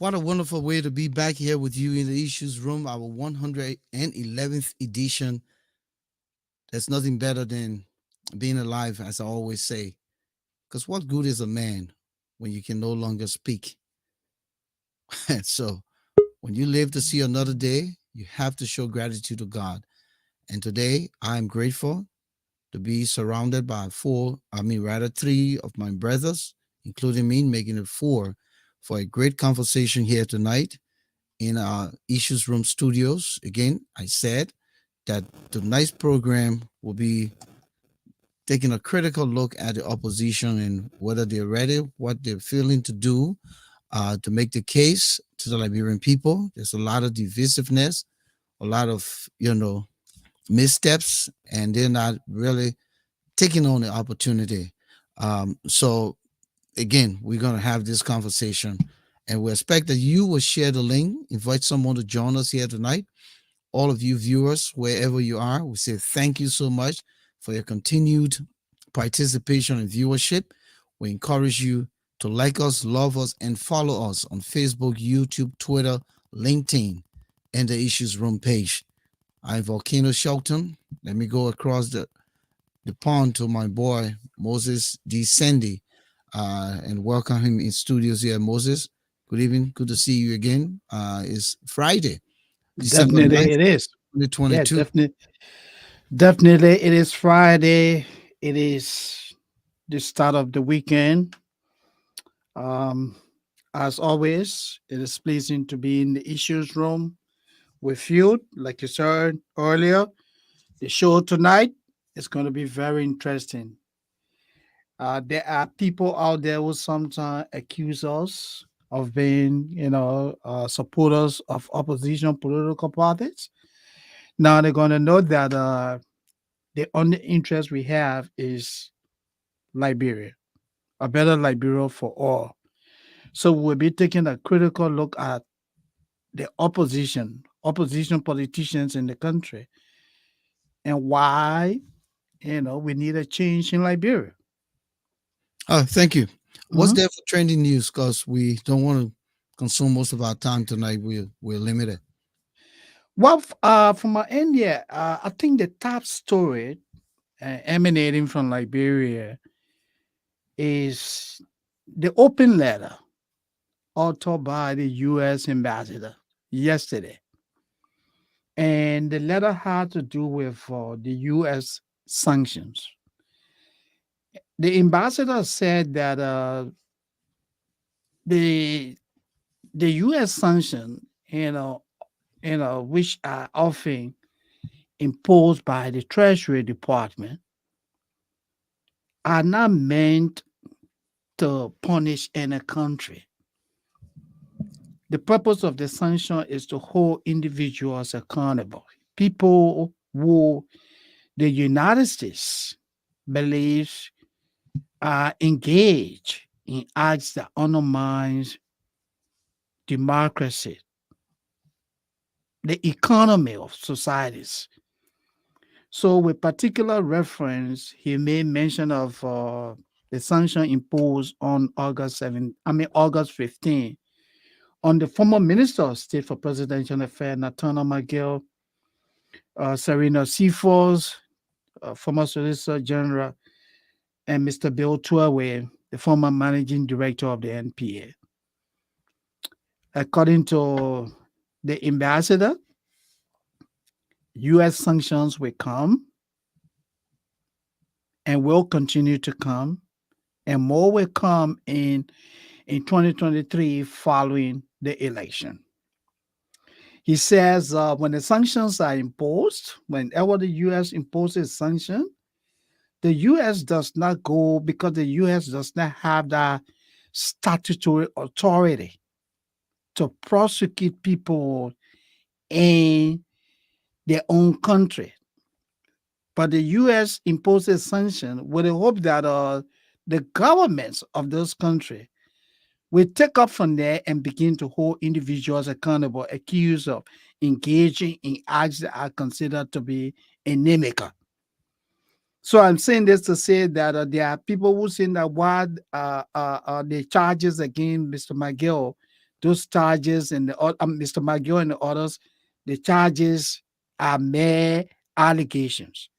What a wonderful way to be back here with you in the Issues Room, our 111th edition. There's nothing better than being alive, as I always say. Because what good is a man when you can no longer speak? And so, when you live to see another day, you have to show gratitude to God. And today, I'm grateful to be surrounded by three of my brothers, including me, making it four, for a great conversation here tonight in our Issues Room studios. Again, I said that tonight's program will be taking a critical look at the opposition and whether they're ready, what they're feeling to do to make the case to the Liberian people. There's a lot of divisiveness, a lot of, missteps, and they're not really taking on the opportunity. So, again, we're going to have this conversation. And we expect that you will share the link, invite someone to join us here tonight. All of you viewers, wherever you are, we say thank you so much for your continued participation and viewership. We encourage you to like us, love us, and follow us on Facebook, YouTube, Twitter, LinkedIn, and the Issues Room page. I'm Volcano Shelton. Let me go across the pond to my boy, Moses D. Sandy, and welcome him in studios here. Moses, good evening. Good to see you again. It's Friday, December Definitely 9th, it is. Yeah, 2022. definitely it is Friday. It is the start of the weekend. Um, as always, it is pleasing to be in the issues room with you. Like you said earlier, the show tonight is going to be very interesting. There are people out there who sometimes accuse us of being, supporters of opposition political parties. Now they're going to know that the only interest we have is Liberia, a better Liberia for all. So we'll be taking a critical look at the opposition politicians in the country, and why we need a change in Liberia. Oh, thank you. What's Mhm. there for trending news? Because we don't want to consume most of our time tonight. We're limited. Well, from my end, yeah, I think the top story emanating from Liberia is the open letter authored by the U.S. ambassador yesterday. And the letter had to do with the U.S. sanctions. The ambassador said that the the U.S. sanction, which are often imposed by the Treasury Department, are not meant to punish any country. The purpose of the sanction is to hold individuals accountable. People who the United States believes are engaged in acts that undermines democracy, the economy of societies. So, with particular reference, he made mention of the sanction imposed on August 15, on the former Minister of State for Presidential Affairs, Natana McGill, Serena Seaforth, former Solicitor General, and Mr. Bill Tuawe, the former Managing Director of the NPA. According to the ambassador, U.S. sanctions will come and will continue to come, and more will come in 2023 following the election. He says when the sanctions are imposed, whenever the U.S. imposes sanctions, the U.S. does not go because the U.S. does not have the statutory authority to prosecute people in their own country. But the U.S. imposes sanctions with the hope that the governments of those countries will take up from there and begin to hold individuals accountable, accused of engaging in acts that are considered to be inimical. So I'm saying this to say that there are people who say that what the charges against Mr. McGill, those charges and Mr. McGill and the others, the charges are mere allegations.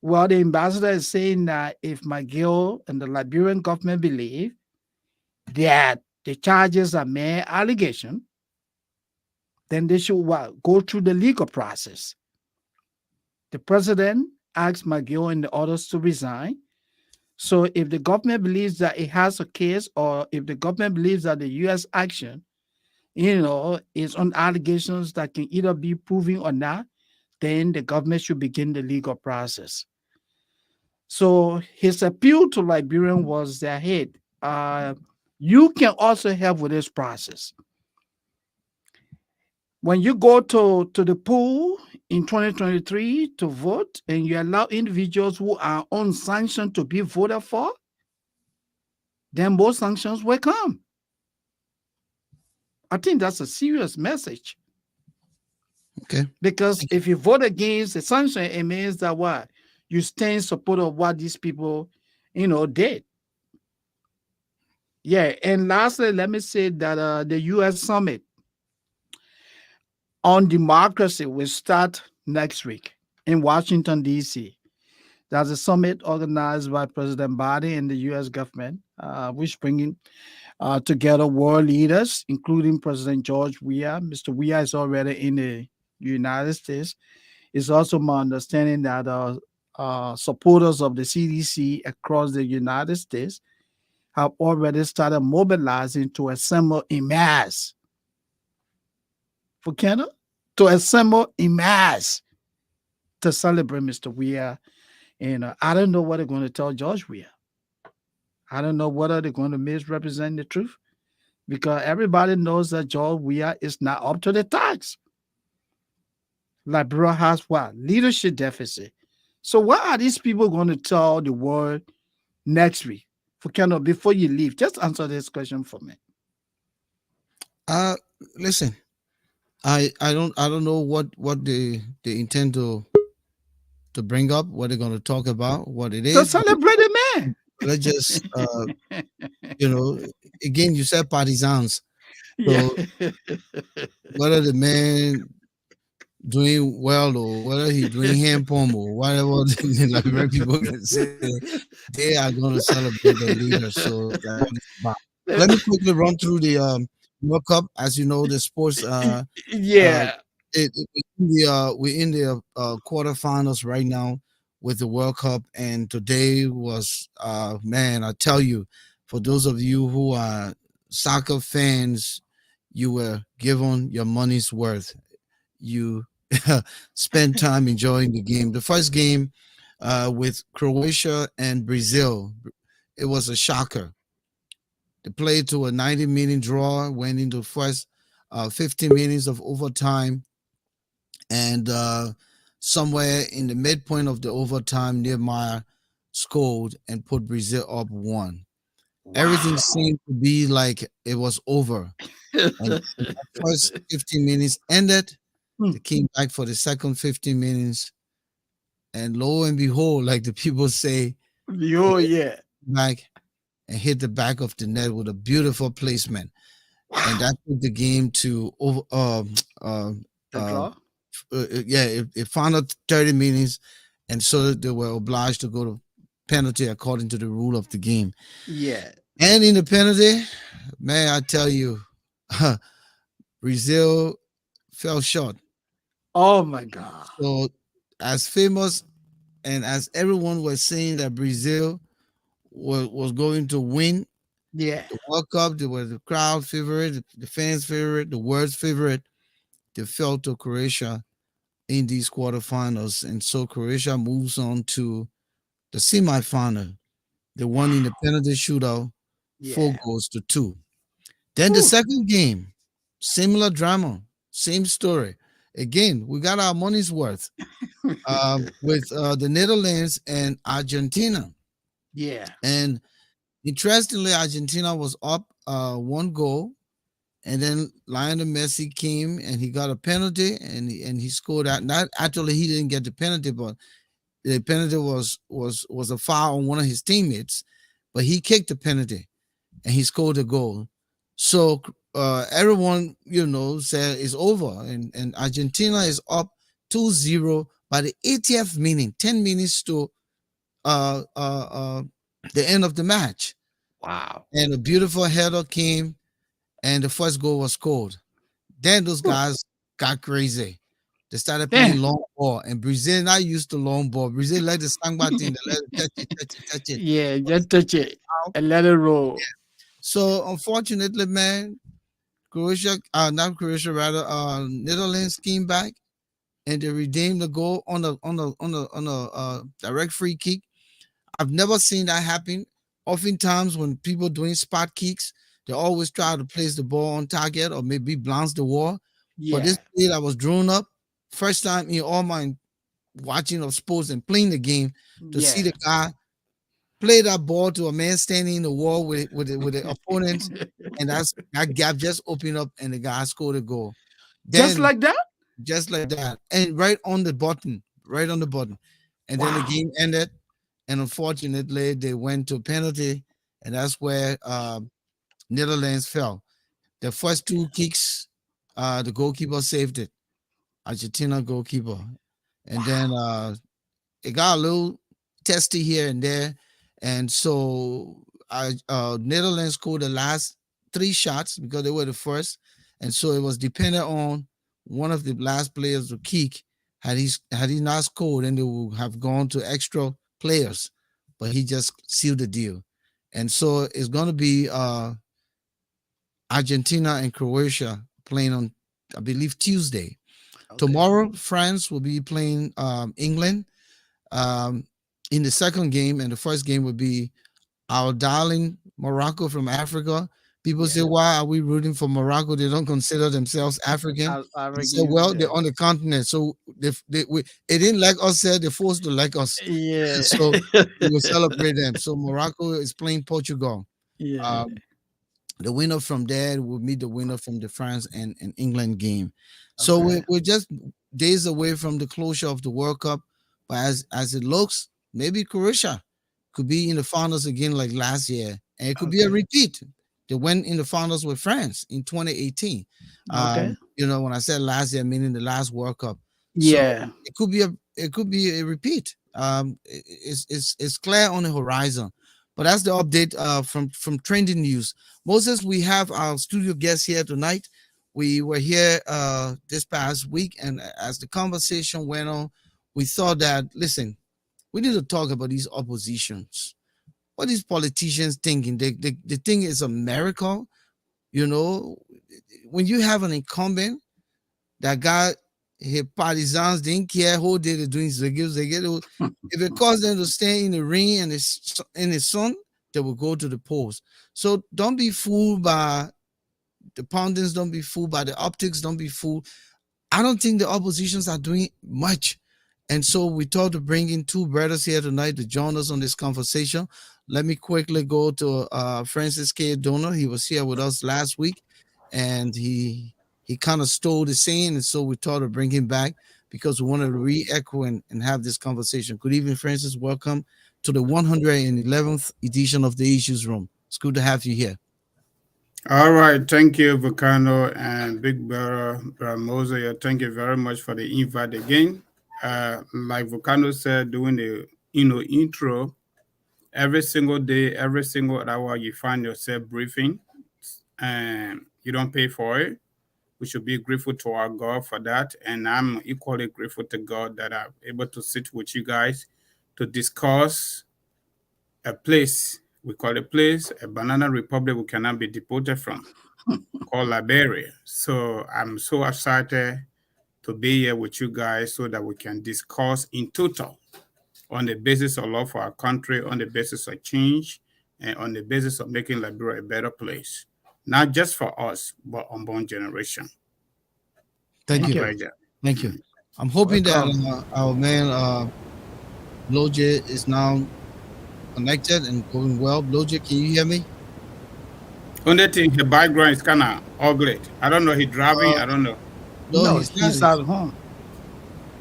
Well, the ambassador is saying that if McGill and the Liberian government believe that the charges are mere allegation, then they should go through the legal process. The president asked McGill and the others to resign. So if the government believes that it has a case, or if the government believes that the U.S. action, is on allegations that can either be proven or not, then the government should begin the legal process. So his appeal to Liberian was that, hey, you can also help with this process. When you go to the poll in 2023 to vote and you allow individuals who are unsanctioned to be voted for, then more sanctions will come. I think that's a serious message. Okay. Because if you vote against the sanction, it means that what? You stand in support of what these people, did. Yeah. And lastly, let me say that the U.S. summit on democracy will start next week in Washington, D.C. That's a summit organized by President Biden and the U.S. government, which bringing together world leaders, including President George Weah. Mr. Weah is already in the United States. It's also my understanding that supporters of the CDC across the United States have already started mobilizing to assemble in mass for Canada, to assemble in mass to celebrate Mr. Weah. And I don't know what they're going to tell George Weah. I don't know whether they're going to misrepresent the truth, because everybody knows that George Weah is not up to the task. Liberia has what? Leadership deficit. So what are these people going to tell the world next week? For kind of before you leave, just answer this question for me. Uh Listen, I don't know what they intend to bring up, what they're going to talk about, what it To is, but celebrate the man. let's just you know again, you said partisans. Yeah. So whether the man doing well or whether he doing hand pump or whatever the Liberian people can say, they are going to celebrate the leader. So that's what it's about. Let me quickly run through the World Cup. As you know, the sports uh Yeah. we're in the quarterfinals right now with the World Cup, and today was man, I tell you, for those of you who are soccer fans, you were given your money's worth. You spend time enjoying the game. The first game with Croatia and Brazil, it was a shocker. They played to a 90-minute draw, went into the first 15 minutes of overtime, and somewhere in the midpoint of the overtime, Nehemiah scored and put Brazil up one. Everything Wow. seemed to be like it was over. And when that first 15 minutes ended, they came back for the second 15 minutes, and lo and behold, like the people say, Oh, yeah. back and hit the back of the net with a beautiful placement, and Wow. that took the game to over. The Uh, draw? yeah, it found out 30 minutes, and so they were obliged to go to penalty according to the rule of the game. Yeah. And in the penalty, man, I tell you, Brazil fell short. Oh, my God. So, as famous and as everyone was saying that Brazil was going to win Yeah. the World Cup, they were the crowd favorite, the fans favorite, the world's favorite. They fell to Croatia in these quarterfinals, and so Croatia moves on to the semifinal. They won in the Wow. penalty shootout, four Yeah. goals to two. Then the Whew. second game, similar drama, same story. Again, we got our money's worth with the Netherlands and Argentina. Yeah. And interestingly, Argentina was up one goal, and then Lionel Messi came and he got a penalty, and he scored out. Not actually, he didn't get the penalty, but the penalty was a foul on one of his teammates, but he kicked the penalty and he scored a goal. So everyone said it's over, and Argentina is up 2-0 by the 80th minute, 10 minutes to uh, uh, uh, the end of the match. Wow. And a beautiful header came, and the first goal was scored. Then those Whew. guys got crazy. They started playing Damn. long ball, and Brazil not used to long ball. Brazil let the sangba thing, they let it touch it, touch it, touch it. Yeah, But it's just touch it out. and let it roll. So unfortunately, man, Croatia, not Croatia, rather, Netherlands came back and they redeemed the goal on a direct free kick. I've never seen that happen. Oftentimes, when people doing spot kicks, they always try to place the ball on target or maybe bounce the wall. But this Yeah. play that was drawn up, first time in all my watching of sports and playing the game, to see Yeah. the guy play that ball to a man standing in the wall with the opponent, and that gap just opened up and the guy scored a goal. Just Then like that? just like that, and right on the button, right on the button, and then the Wow. game ended. And unfortunately, they went to penalty, and that's where Netherlands fell. The first two kicks, the goalkeeper saved it, Argentina goalkeeper, and then Wow. it got a little testy here and there, and so Netherlands scored the last three shots because they were the first, and so it was dependent on one of the last players to kick. Had he not scored, then they would have gone to extra players, but he just sealed the deal, and so it's going to be Argentina and Croatia playing on, I believe, Tuesday. Okay. Tomorrow, France will be playing England um, in the second game, and the first game would be our darling Morocco from Africa. People say, Yeah. why are we rooting for Morocco? They don't consider themselves African. As I said, Africans, well, yeah. they're on the continent, so it didn't like us. Said they're forced to like us, Yeah. so we will celebrate them. So Morocco is playing Portugal. Yeah. Um, the winner from there will meet the winner from the France and England game. So we're, Okay. we're just days away from the closure of the World Cup. But as it looks, maybe Croatia could be in the finals again like last year. And it could be a Okay. repeat. They went in the finals with France in 2018. Okay. When I said last year, meaning the last World Cup. So Yeah. it could be a repeat. It's clear on the horizon. But that's the update from trending news. Moses, we have our studio guest here tonight. We were here this past week, and as the conversation went on, we thought that, listen, we need to talk about these oppositions. What these politicians thinking? They think it's a miracle. You know, when you have an incumbent that got his partisans didn't care who did it doing Zegel. If it caused them to stay in the ring and in the sun, they will go to the polls. So don't be fooled by the pundits, don't be fooled by the optics, don't be fooled. I don't think the oppositions are doing much. And so we thought to bring in two brothers here tonight to join us on this conversation. Let me quickly go to Francis K. Donor. He was here with us last week, and he kind of stole the scene. And so we thought to bring him back because we wanted to re-echo and have this conversation. Good evening, Francis. Welcome to the 111th edition of the Issues Room. It's good to have you here. All right, thank you, Volcano and Big Brother Moses. Thank you very much for the invite again. Like Volcano said during the intro, every single day, every single hour, you find yourself briefing, and you don't pay for it. We should be grateful to our God for that, and I'm equally grateful to God that I'm able to sit with you guys to discuss a place. We call a place a banana republic we cannot be deported from, called Liberia. So I'm so excited to be here with you guys so that we can discuss in total on the basis of love for our country, on the basis of change, and on the basis of making Liberia a better place, not just for us, but unborn generation. Thank My Thank you. you. pleasure. Thank you. I'm hoping that Welcome. our man Bloje is now connected and going well. Bloje, can you hear me? Only thing, the background is kind of ugly. I don't know, he driving, Uh, I don't know. no, No, he's not. he's at home.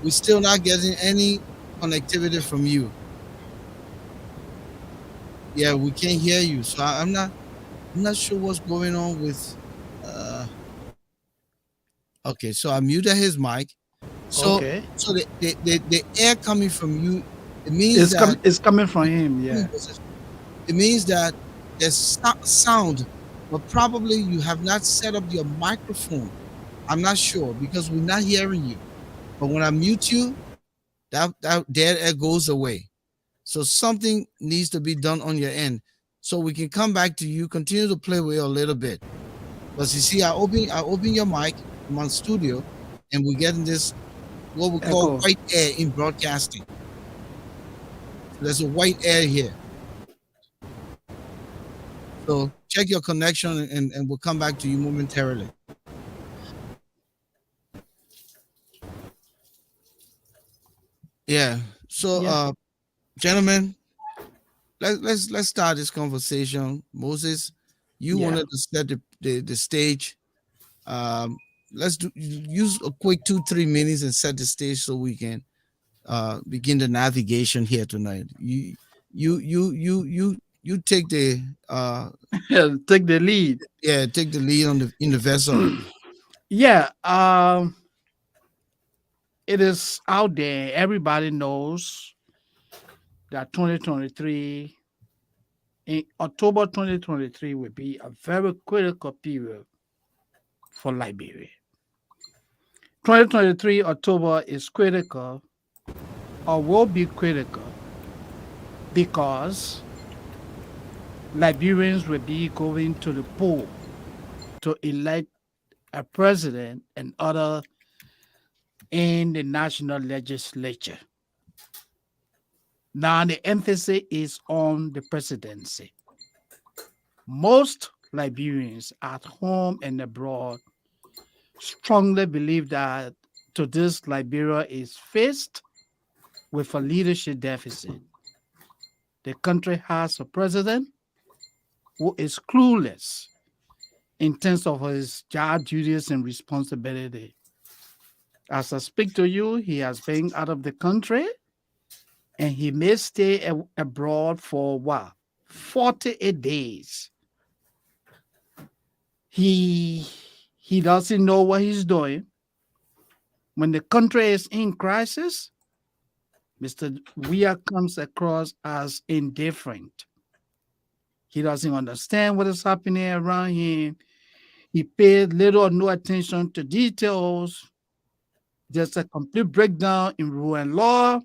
We're still not getting any connectivity from you. Yeah, we can't hear you. So I'm not sure what's going on with Okay, so I muted his mic. So Okay. so the air coming from you, it means that It's coming from him, yeah. it means that there's sound, but probably you have not set up your microphone. I'm not sure because we're not hearing you. But when I mute you, that dead air goes away. So something needs to be done on your end, so we can come back to you, continue to play with you a little bit. Because you see, I open your mic. I'm on studio, and we're getting this what we call Echo. white air in broadcasting. So there's a white air here. So check your connection, and we'll come back to you momentarily. Yeah. So, Yeah. gentlemen, let's start this conversation. Moses, you Yeah. wanted to set the stage. Um, let's use a quick 2-3 minutes and set the stage so we can begin the navigation here tonight. You take the Take the lead. yeah, take the lead on the in the vessel. Yeah. It is out there. Everybody knows that 2023, in October 2023, will be a very critical period for Liberia. 2023 October is critical or will be critical because Liberians will be going to the poll to elect a president and other in the national legislature. Now, the emphasis is on the presidency. Most Liberians at home and abroad strongly believe that to this Liberia is faced with a leadership deficit. The country has a president who is clueless in terms of his job duties and responsibility. As I speak to you, he has been out of the country and he may stay abroad for what? 48 days. He he doesn't know what he's doing. When the country is in crisis, Mr. Weir comes across as indifferent. He doesn't understand what is happening around him. He paid little or no attention to details. Just a complete breakdown in rule and law.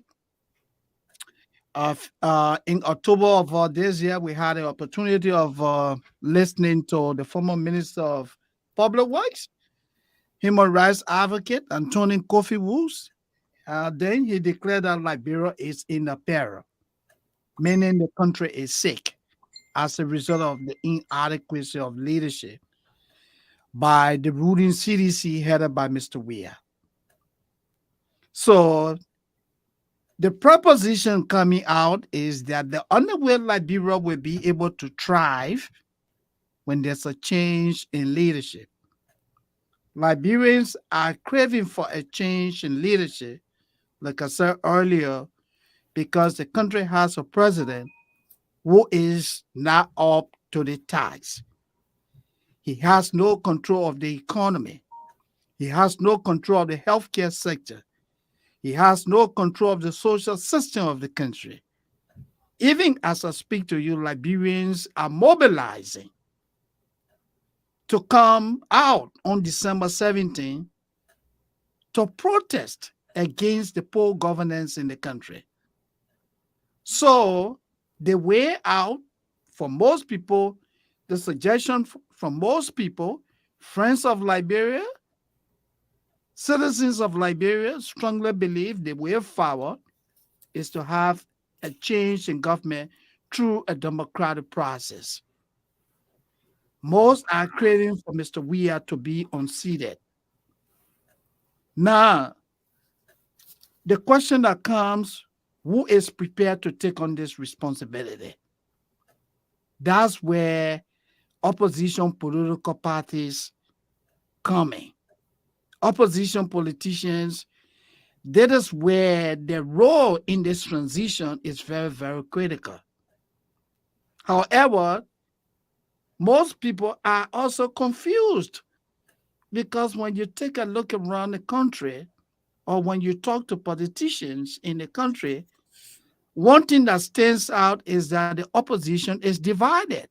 In October of this year, we had the opportunity of listening to the former Minister of Public Works, human rights advocate Antonin Kofi Woods. Then he declared that Liberia is in a peril, meaning the country is sick as a result of the inadequacy of leadership by the ruling CDC headed by Mr. Weir. So the proposition coming out is that the only way Liberia will be able to thrive when there's a change in leadership. Liberians are craving for a change in leadership, like I said earlier, because the country has a president who is not up to the task. He has no control of the economy. He has no control of the healthcare sector. He has no control of the social system of the country. Even as I speak to you, Liberians are mobilizing to come out on December 17th to protest against the poor governance in the country. So, the way out for most people, the suggestion from most people, friends of Liberia, citizens of Liberia strongly believe the way forward is to have a change in government through a democratic process. Most are craving for Mr. Weir to be unseated. Now, the question that comes, who is prepared to take on this responsibility? That's where opposition political parties come in. Opposition politicians, that is where their role in this transition is very, very critical. However, most people are also confused Because when you take a look around the country, or when you talk to politicians in the country, one thing that stands out is that the opposition is divided.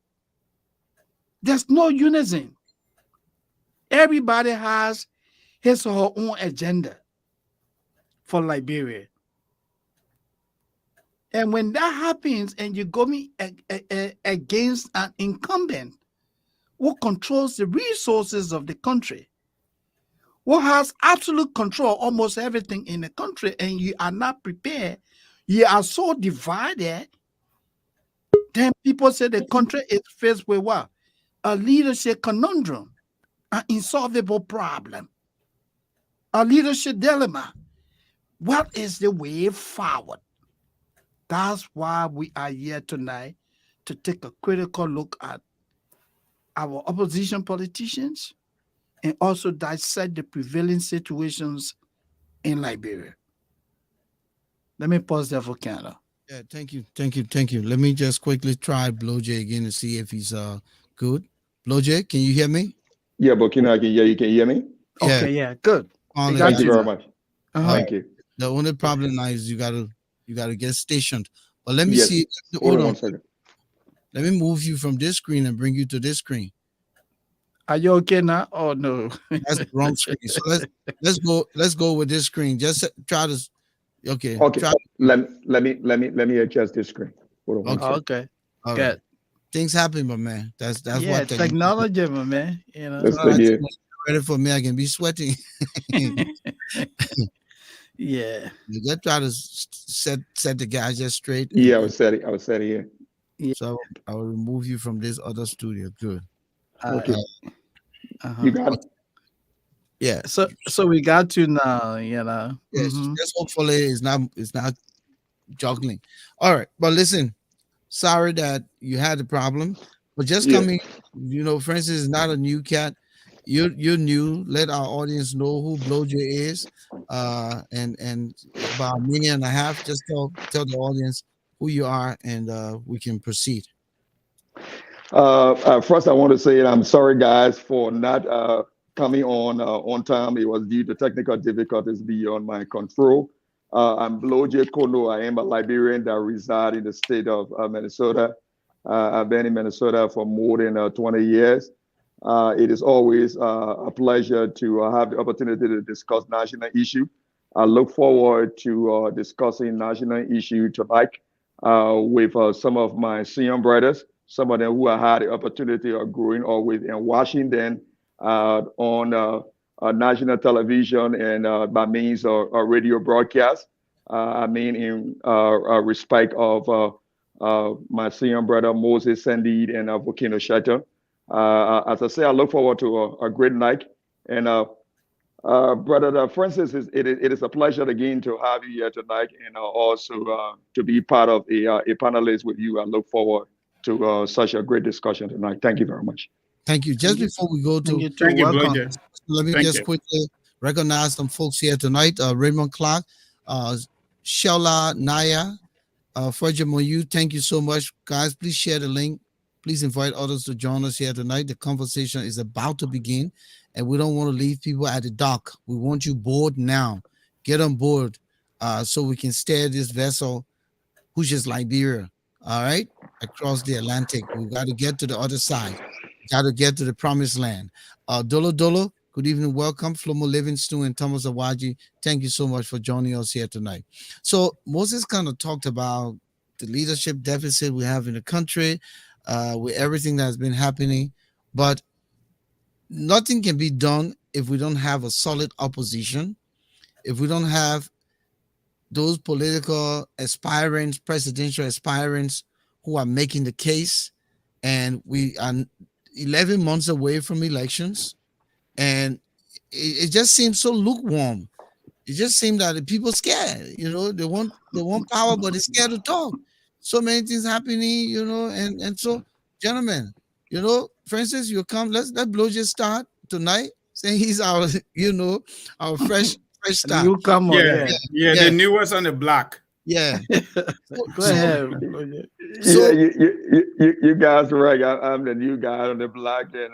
There's no unison. Everybody has his or her own agenda for Liberia. And when that happens and you go against an incumbent who controls the resources of the country, who has absolute control almost everything in the country, and you are not prepared, you are so divided, then people say the country is faced with what? A leadership conundrum, an insolvable problem, a leadership dilemma. What is the way forward? That's why we are here tonight to take a critical look at our opposition politicians and also dissect the prevailing situations in Liberia. Let me pause there for Canada. Yeah, thank you. Let me just quickly try Blow J again to see if he's good. Blow J, can you hear me? Yeah, Burkina, I can hear you. Can you hear me? Yeah, Okay, yeah, good. We finally. Thank got you you very now. much. Uh-huh. Thank you. The only problem now is you gotta get stationed. But let me Yes. see. Hold Hold on on. one second. Let me move you from this screen and bring you to this screen. Are you okay now? Oh no. That's the wrong screen. So let's go with this screen. Just try to. Okay. Okay. Try. Let me adjust this screen. Hold on one Okay. second. Okay. All right. Good. Things happen, my man. That's Yeah, what technology. technology, my man. Let's All take right, it. ready for me? I can be sweating. Yeah. You just try to set the guy just straight, Yeah, and I was set here. Yeah. so I will remove you from this other studio. Good. Okay. Uh, You uh-huh. got it? Yeah. So we got you now, Yes. Mm-hmm. Just hopefully it's not juggling. All right. But listen, sorry that you had the problem, but just Yeah. coming, Francis is not a new cat. You're new. Let our audience know who Blowjay is. And about a minute and a half, just tell the audience who you are, and we can proceed. First, I want to say I'm sorry, guys, for not coming on time. It was due to technical difficulties beyond my control. I'm Bloje Kono. I am a Liberian that reside in the state of Minnesota. I've been in Minnesota for more than 20 years. It is always a pleasure to have the opportunity to discuss national issue. I look forward to discussing national issue tonight with some of my senior brothers, some of them who I had the opportunity of growing up with in Washington on national television and by means of radio broadcast. I mean, in respect of my senior brother Moses Sandid and Volcano Shelton. As I say, I look forward to a great night. And Brother Francis, it is a pleasure again to have you here tonight, and also to be part of a panelist with you. I look forward to such a great discussion tonight. Thank you very much. Thank you. Thank Just you. before we go Thank to, you too. Thank you, Welcome. Bloja. let me Thank just you. quickly recognize some folks here tonight. Raymond Clark, Shella Naya, Frederick Moyu, thank you so much, guys. Please share the link. Please invite others to join us here tonight. The conversation is about to begin, and we don't want to leave people at the dock. We want you board now. Get on board, so we can steer this vessel, which is Liberia. All right, across the Atlantic. We got to get to the other side. Got to get to the promised land. Dolo Dolo, good evening, welcome. Flomo Livingston and Thomas Awaji, thank you so much for joining us here tonight. So Moses kind of talked about the leadership deficit we have in the country, with everything that's been happening, but nothing can be done if we don't have a solid opposition, if we don't have those political aspirants, presidential aspirants who are making the case, and we are 11 months away from elections, and it just seems so lukewarm. It just seems that the people scared, they want power, but they're scared to talk. So many things happening, and so, gentlemen, Francis, you come. Let Blow just start tonight, saying he's our, our fresh start. Newcomer, Yeah, yeah. yeah, Yeah, the newest on the block. yeah. So, Go so, ahead. Yeah, so you guys are right. I'm the new guy on the block, and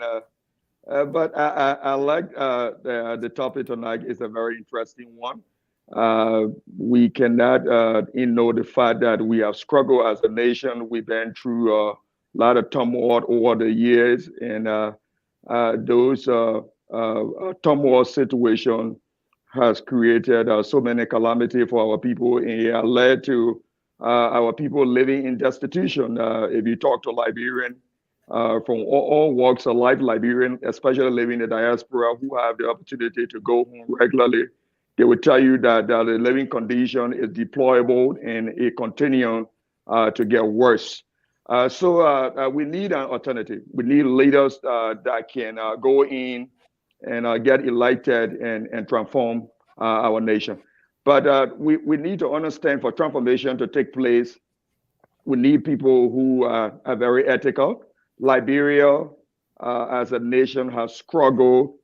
But I like the topic tonight is a very interesting one. We cannot ignore the fact that we have struggled as a nation. We've been through a lot of turmoil over the years, and those turmoil situation has created so many calamity for our people, and it has led to our people living in destitution. If you talk to Liberian from all walks of life, Liberian, especially living in the diaspora, who have the opportunity to go home regularly, they will tell you that the living condition is deplorable and it continues to get worse. So we need an alternative. We need leaders that can go in and get elected and transform our nation. But we need to understand for transformation to take place, we need people who are very ethical. Liberia, as a nation, has struggled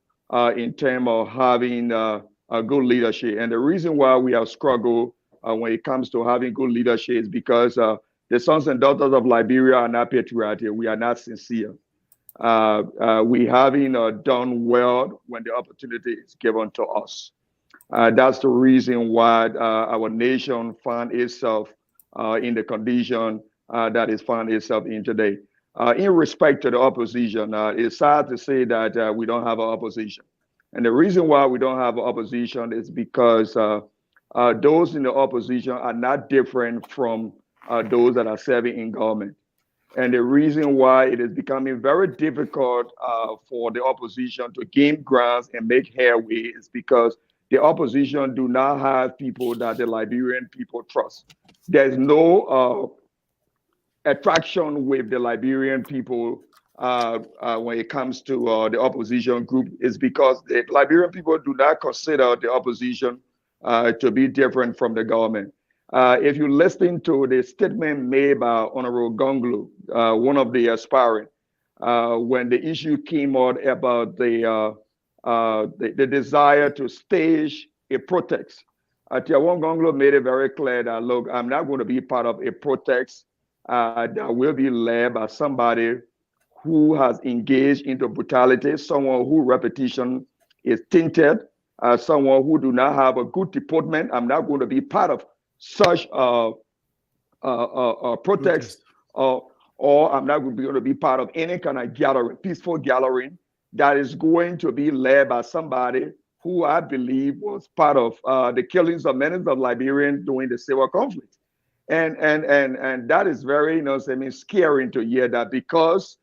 in terms of having a good leadership. And the reason why we have struggled when it comes to having good leadership is because the sons and daughters of Liberia are not patriotic. We are not sincere. We haven't done well when the opportunity is given to us. That's the reason why our nation found itself in the condition that it found itself in today. In respect to the opposition, it's sad to say that we don't have an opposition. And the reason why we don't have an opposition is because those in the opposition are not different from those that are serving in government. And the reason why it is becoming very difficult for the opposition to gain grounds and make headway is because the opposition do not have people that the Liberian people trust. There's no attraction with the Liberian people when it comes to the opposition group is because the Liberian people do not consider the opposition to be different from the government. If you listen to the statement made by Honorable Gonglu, one of the aspiring, when the issue came out about the desire to stage a protest, Tiawon Gonglu made it very clear that, look, I'm not going to be part of a protest that will be led by somebody who has engaged into brutality, someone who repetition is tainted, someone who do not have a good deportment. I'm not going to be part of such protest, Protest. or I'm not going to be part of any kind of gathering, peaceful gathering that is going to be led by somebody who I believe was part of the killings of many of Liberians during the civil conflict. And that is very, scary to hear that because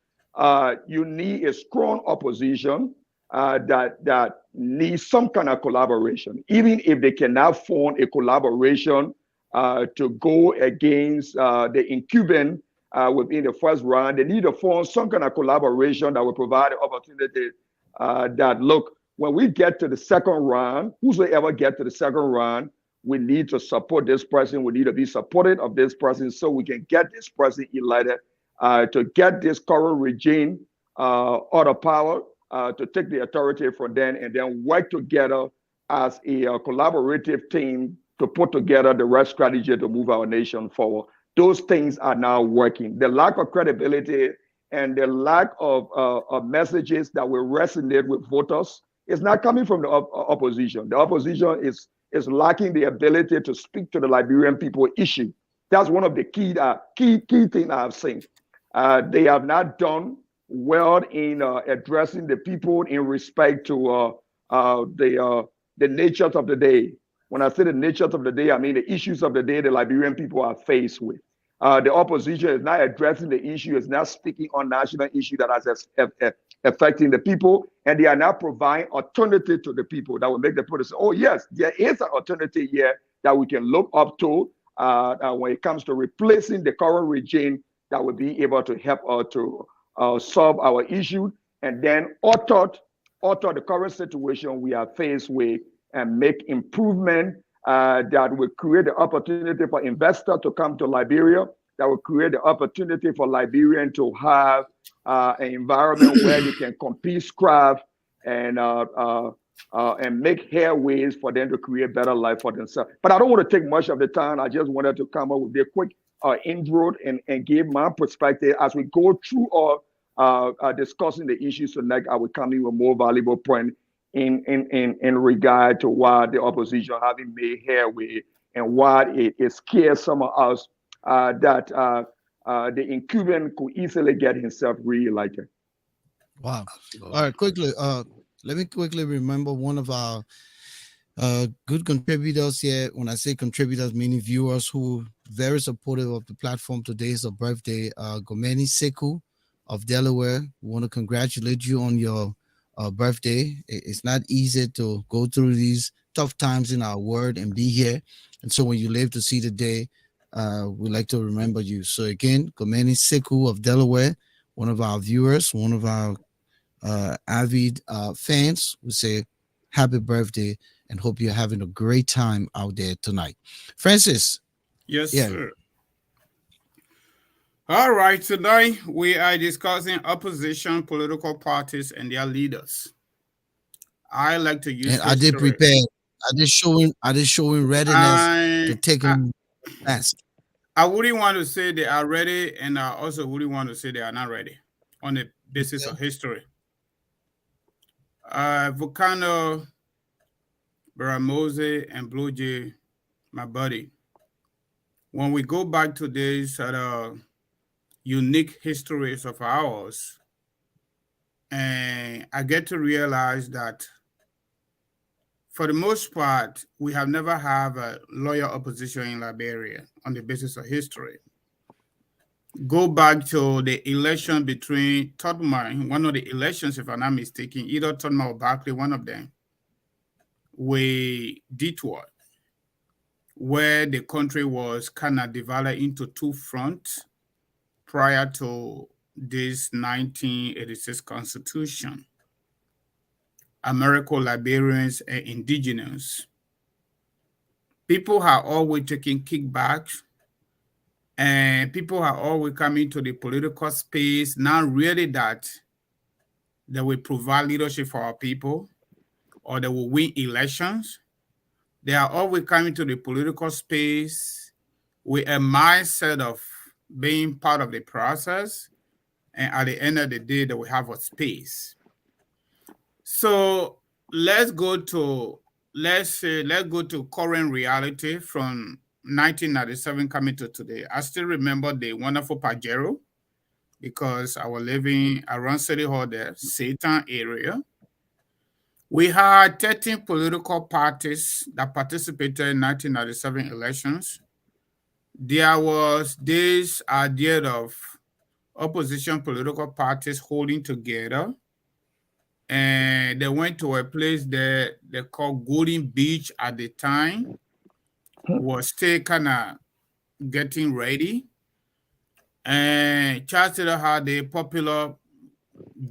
you need a strong opposition that needs some kind of collaboration, even if they cannot form a collaboration to go against the incumbent within the first round. They need to form some kind of collaboration that will provide the opportunity that, look, when we get to the second round, whosoever get to the second round, we need to support this person. We need to be supportive of this person so we can get this person elected to get this current regime out of power, to take the authority from them and then work together as a collaborative team to put together the right strategy to move our nation forward. Those things are now working. The lack of credibility and the lack of messages that will resonate with voters is not coming from the opposition. The opposition is lacking the ability to speak to the Liberian people issue. That's one of the key things I've seen. They have not done well in addressing the people in respect to the natures of the day. When I say the natures of the day, I mean the issues of the day the Liberian people are faced with. The opposition is not addressing the issue, is not speaking on national issue that is affecting the people, and they are not providing alternative to the people that will make the people say, oh yes, there is an alternative here that we can look up to when it comes to replacing the current regime that will be able to help us to solve our issue and then alter the current situation we are faced with and make improvement that will create the opportunity for investors to come to Liberia, that will create the opportunity for Liberians to have an environment where they can compete, craft, and make headways for them to create better life for themselves. But I don't want to take much of the time. I just wanted to come up with a quick intro and give my perspective as we go through discussing the issues tonight, I will come in with more valuable point in regard to what the opposition having made headway and what it scares some of us that the incumbent could easily get himself reelected. Wow. All Absolutely. right, quickly. Let me quickly remember one of our good contributors here. When I say contributors, meaning viewers who very supportive of the platform. Today is a birthday. Gomeni Seku of Delaware. We want to congratulate you on your birthday. It's not easy to go through these tough times in our world and be here. And so when you live to see the day, we like to remember you. So again, Gomeni Seku of Delaware, one of our viewers, one of our avid fans, we say happy birthday and hope you're having a great time out there tonight. Francis, Yes, yeah, sir. All right, tonight we are discussing opposition political parties and their leaders. I like to use and are they history. prepared? Are they showing readiness to I, take I on task? I wouldn't want to say they are ready, and I also wouldn't want to say they are not ready on the basis of history. Volcano, Baramose, and Blue Jay, my buddy. When we go back to these unique histories of ours, and I get to realize that for the most part, we have never had a loyal opposition in Liberia on the basis of history. Go back to the election between Tottenham, one of the elections, if I'm not mistaken, either Tottenham or Barclay, one of them, with Detour, where the country was kind of divided into two fronts prior to this 1986 constitution. American Liberians and indigenous. People are always taking kickbacks and people are always coming to the political space, not really that they will provide leadership for our people or they will win elections. They are always coming to the political space with a mindset of being part of the process. And at the end of the day, they will have a space. So let's go to current reality from 1997 coming to today. I still remember the wonderful Pajero because I was living around City Hall there, Satan area. We had 13 political parties that participated in 1997 elections. There was this idea of opposition political parties holding together, and they went to a place that they called Golden Beach at the time, was still kind of getting ready. And Charles Taylor had a popular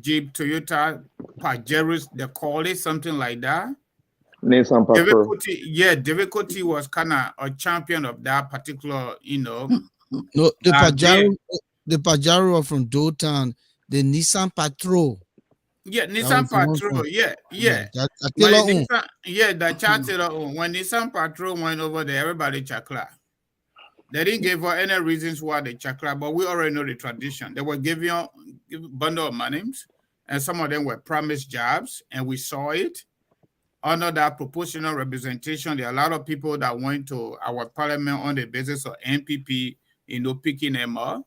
Jeep Toyota Pajeros, they call it something like that. Nissan David Patrol. Kuti, yeah, David Kuti was kind of a champion of that particular, No, idea. The Pajaro are from Dotan, the Nissan Patrol. Yeah, That was Nissan the one Patrol, from yeah, yeah, yeah. that When Attila own. Nissan, yeah, the charter, when Nissan Patrol went over there, everybody chakla. They didn't give her any reasons why they chakra, but we already know the tradition. They were giving a bundle of money, and some of them were promised jobs, and we saw it. Under that proportional representation, there are a lot of people that went to our parliament on the basis of NPP, picking them up.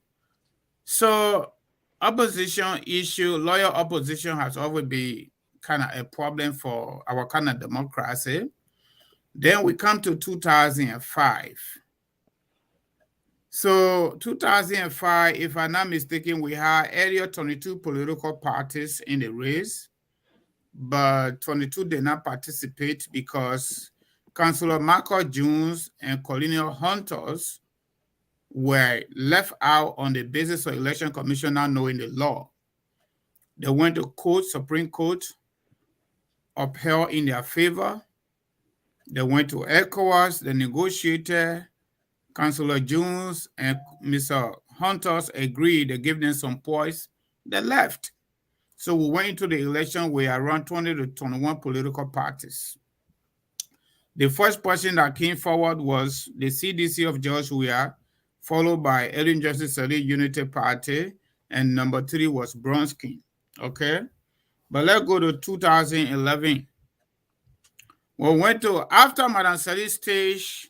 So opposition issue, loyal opposition has always been kind of a problem for our kind of democracy. Then we come to 2005. So 2005, if I'm not mistaken, we had earlier 22 political parties in the race, but 22 did not participate because Councillor Marco Jones and Colonial Hunters were left out on the basis of Election Commission not knowing the law. They went to court, Supreme Court, upheld in their favor. They went to ECOWAS, the negotiator, Councillor Jones and Mr. Hunters agreed. They gave them some points. They left. So we went into the election with around 20 to 21 political parties. The first person that came forward was the CDC of George Weah, followed by Ellen Justice Elite Unity Party and number 3 was Bronsky. Okay, but let's go to 2011. We went to, after Madam Sally's stage,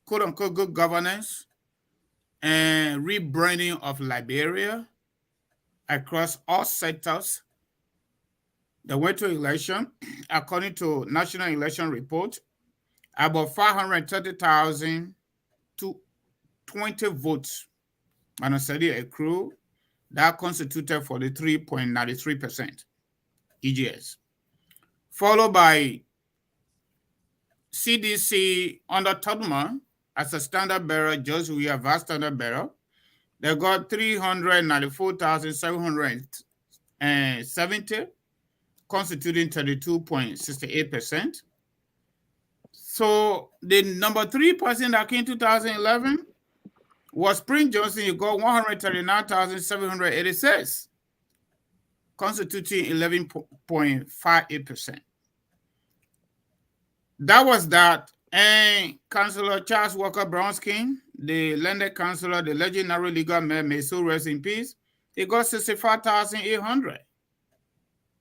quote unquote, good governance and rebranding of Liberia across all sectors. They went to election. According to National Election Report, about 530,000 to 20 votes Madam Sally accrued. That constituted 43.93% EGS. Followed by CDC under Tubman as a standard bearer, just we have a standard bearer. They got 394,770, constituting 32.68%. So the number 3 person that came in 2011 was Spring Johnson. He got 139,786, constituting 11.58%. That was that. And Councillor Charles Walker Bronsky, the landed councillor, the legendary legal man, may so rest in peace, he got 65,800,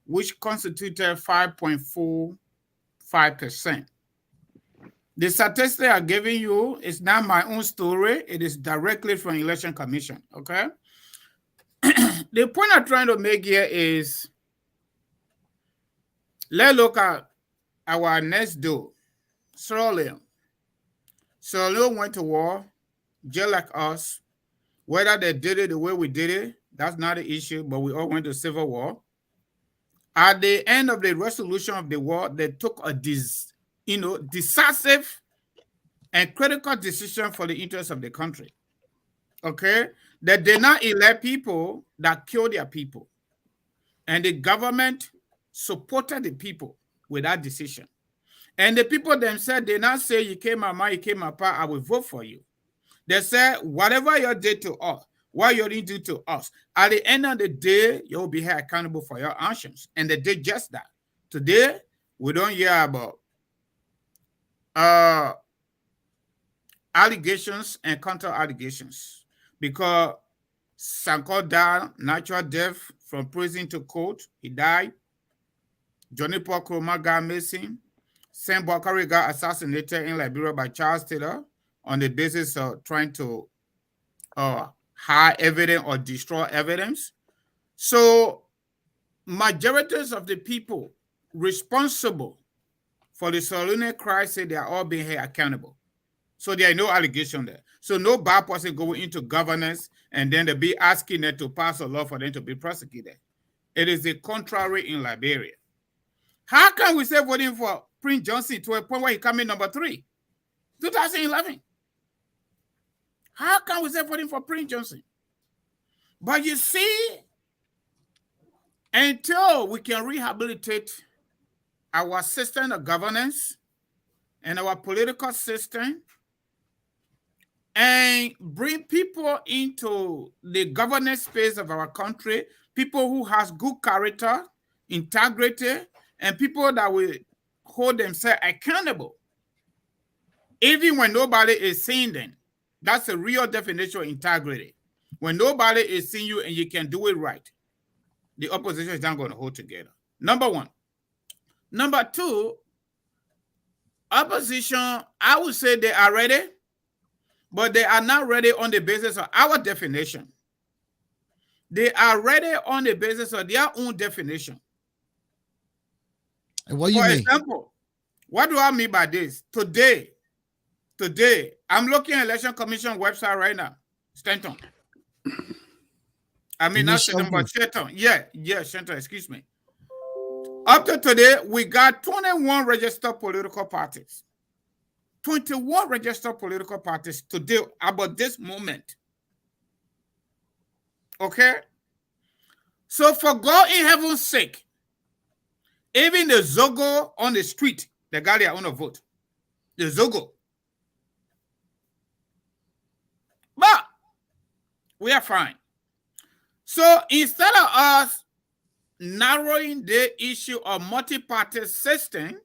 which constituted 5.45%. The statistic I'm giving you is not my own story. It is directly from Election Commission, okay? The point I'm trying to make here is, let's look at our next door, Sierra Leone. Sierra Leone went to war, just like us. Whether they did it the way we did it, that's not the issue, but we all went to civil war. At the end of the resolution of the war, they took a decisive and critical decision for the interest of the country. Okay? They did not elect people that killed their people. And the government supported the people with that decision. And the people themselves did not say, you came my mind, you came my part, I will vote for you. They said, whatever you did to us, what you didn't do to us, at the end of the day, you'll be held accountable for your actions. And they did just that. Today, we don't hear about allegations and counter-allegations because Sanko died, natural death from prison to court. He died. Johnny Paul Kroma got missing. Sam Bakari got assassinated in Liberia by Charles Taylor on the basis of trying to hide evidence or destroy evidence. So majorities of the people responsible for the Sierra Leone crisis, they are all being held accountable. So there are no allegation there. So no bad person going into governance and then they be asking them to pass a law for them to be prosecuted. It is the contrary in Liberia. How can we say voting for Prince Johnson to a point where he came in number 3? 2011. How can we say voting for Prince Johnson? But you see, until we can rehabilitate our system of governance and our political system and bring people into the governance space of our country, people who has good character, integrity, and people that will hold themselves accountable, even when nobody is seeing them. That's a real definition of integrity. When nobody is seeing you and you can do it right, the opposition is not going to hold together. Number one. Number two, opposition, I would say they are ready, but they are not ready on the basis of our definition. They are ready on the basis of their own definition. And what you For mean? example, what do I mean by this? Today, I'm looking at Election Commission website right now, Stanton. I mean, not Stanton, but Shelton. Yeah, Shelton, excuse me. Up to today, we got 21 registered political parties. 21 registered political parties today about this moment. Okay? So for God in heaven's sake, even the Zogo on the street, they got their own vote. The Zogo. But we are fine. So instead of us narrowing the issue of multi-party system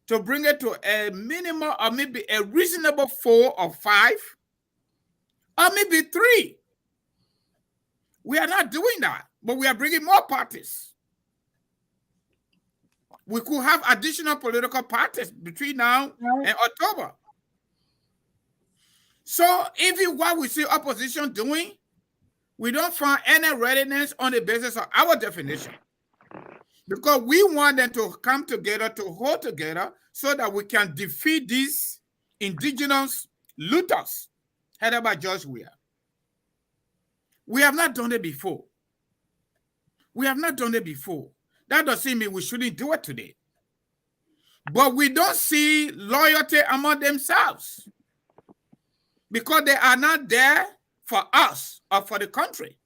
to bring it to a minimum or maybe a reasonable 4 or 5 or maybe 3, We are not doing that, but we are bringing more parties. We could have additional political parties between now and October. So even what we see opposition doing, we don't find any readiness on the basis of our definition. Because we want them to come together, to hold together, so that we can defeat these indigenous looters headed by George Weah. We have not done it before. We have not done it before. That doesn't mean we shouldn't do it today. But we don't see loyalty among themselves because they are not there for us or for the country.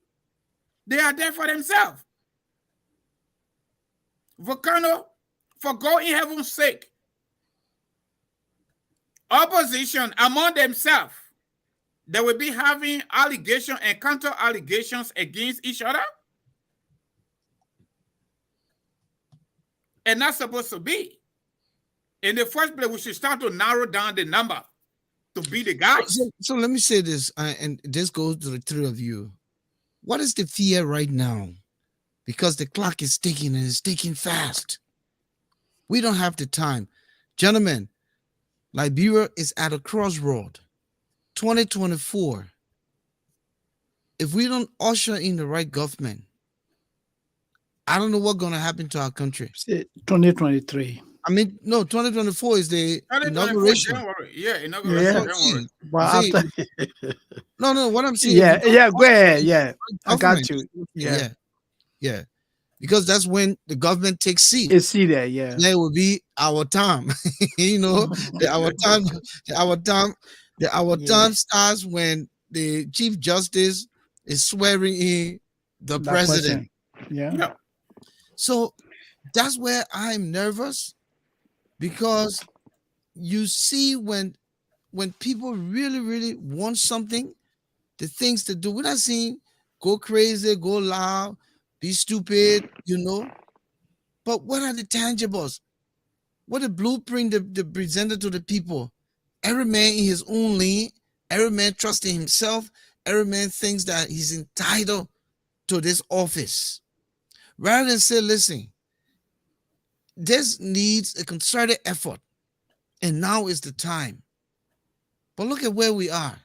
They are there for themselves. Volcano, for God in heaven's sake, opposition among themselves, they will be having allegations and counter allegations against each other. And not supposed to be. In the first place, we should start to narrow down the number to be the guys. So let me say this, and this goes to the three of you. What is the fear right now? Because the clock is ticking and it's ticking fast. We don't have the time. Gentlemen, Liberia is at a crossroad. 2024. If we don't usher in the right government, I don't know what's going to happen to our country. 2023. I mean, no, 2024 is the 2024 inauguration. January. Yeah, inauguration January. But See, after, no, what I'm saying. yeah, go ahead. Yeah, I got government. you. Yeah. Because that's when the government takes seat. It's see there, yeah. There will be our time. Our time starts when the Chief Justice is swearing in the That president. person. Yeah. So that's where I'm nervous, because you see when people really, really want something, the things to do. We're not seeing go crazy, go loud, be stupid, But what are the tangibles? What the blueprint they presented to the people? Every man in his own lane, every man trusting himself, every man thinks that he's entitled to this office. Rather than say, listen, this needs a concerted effort, and now is the time. But look at where we are.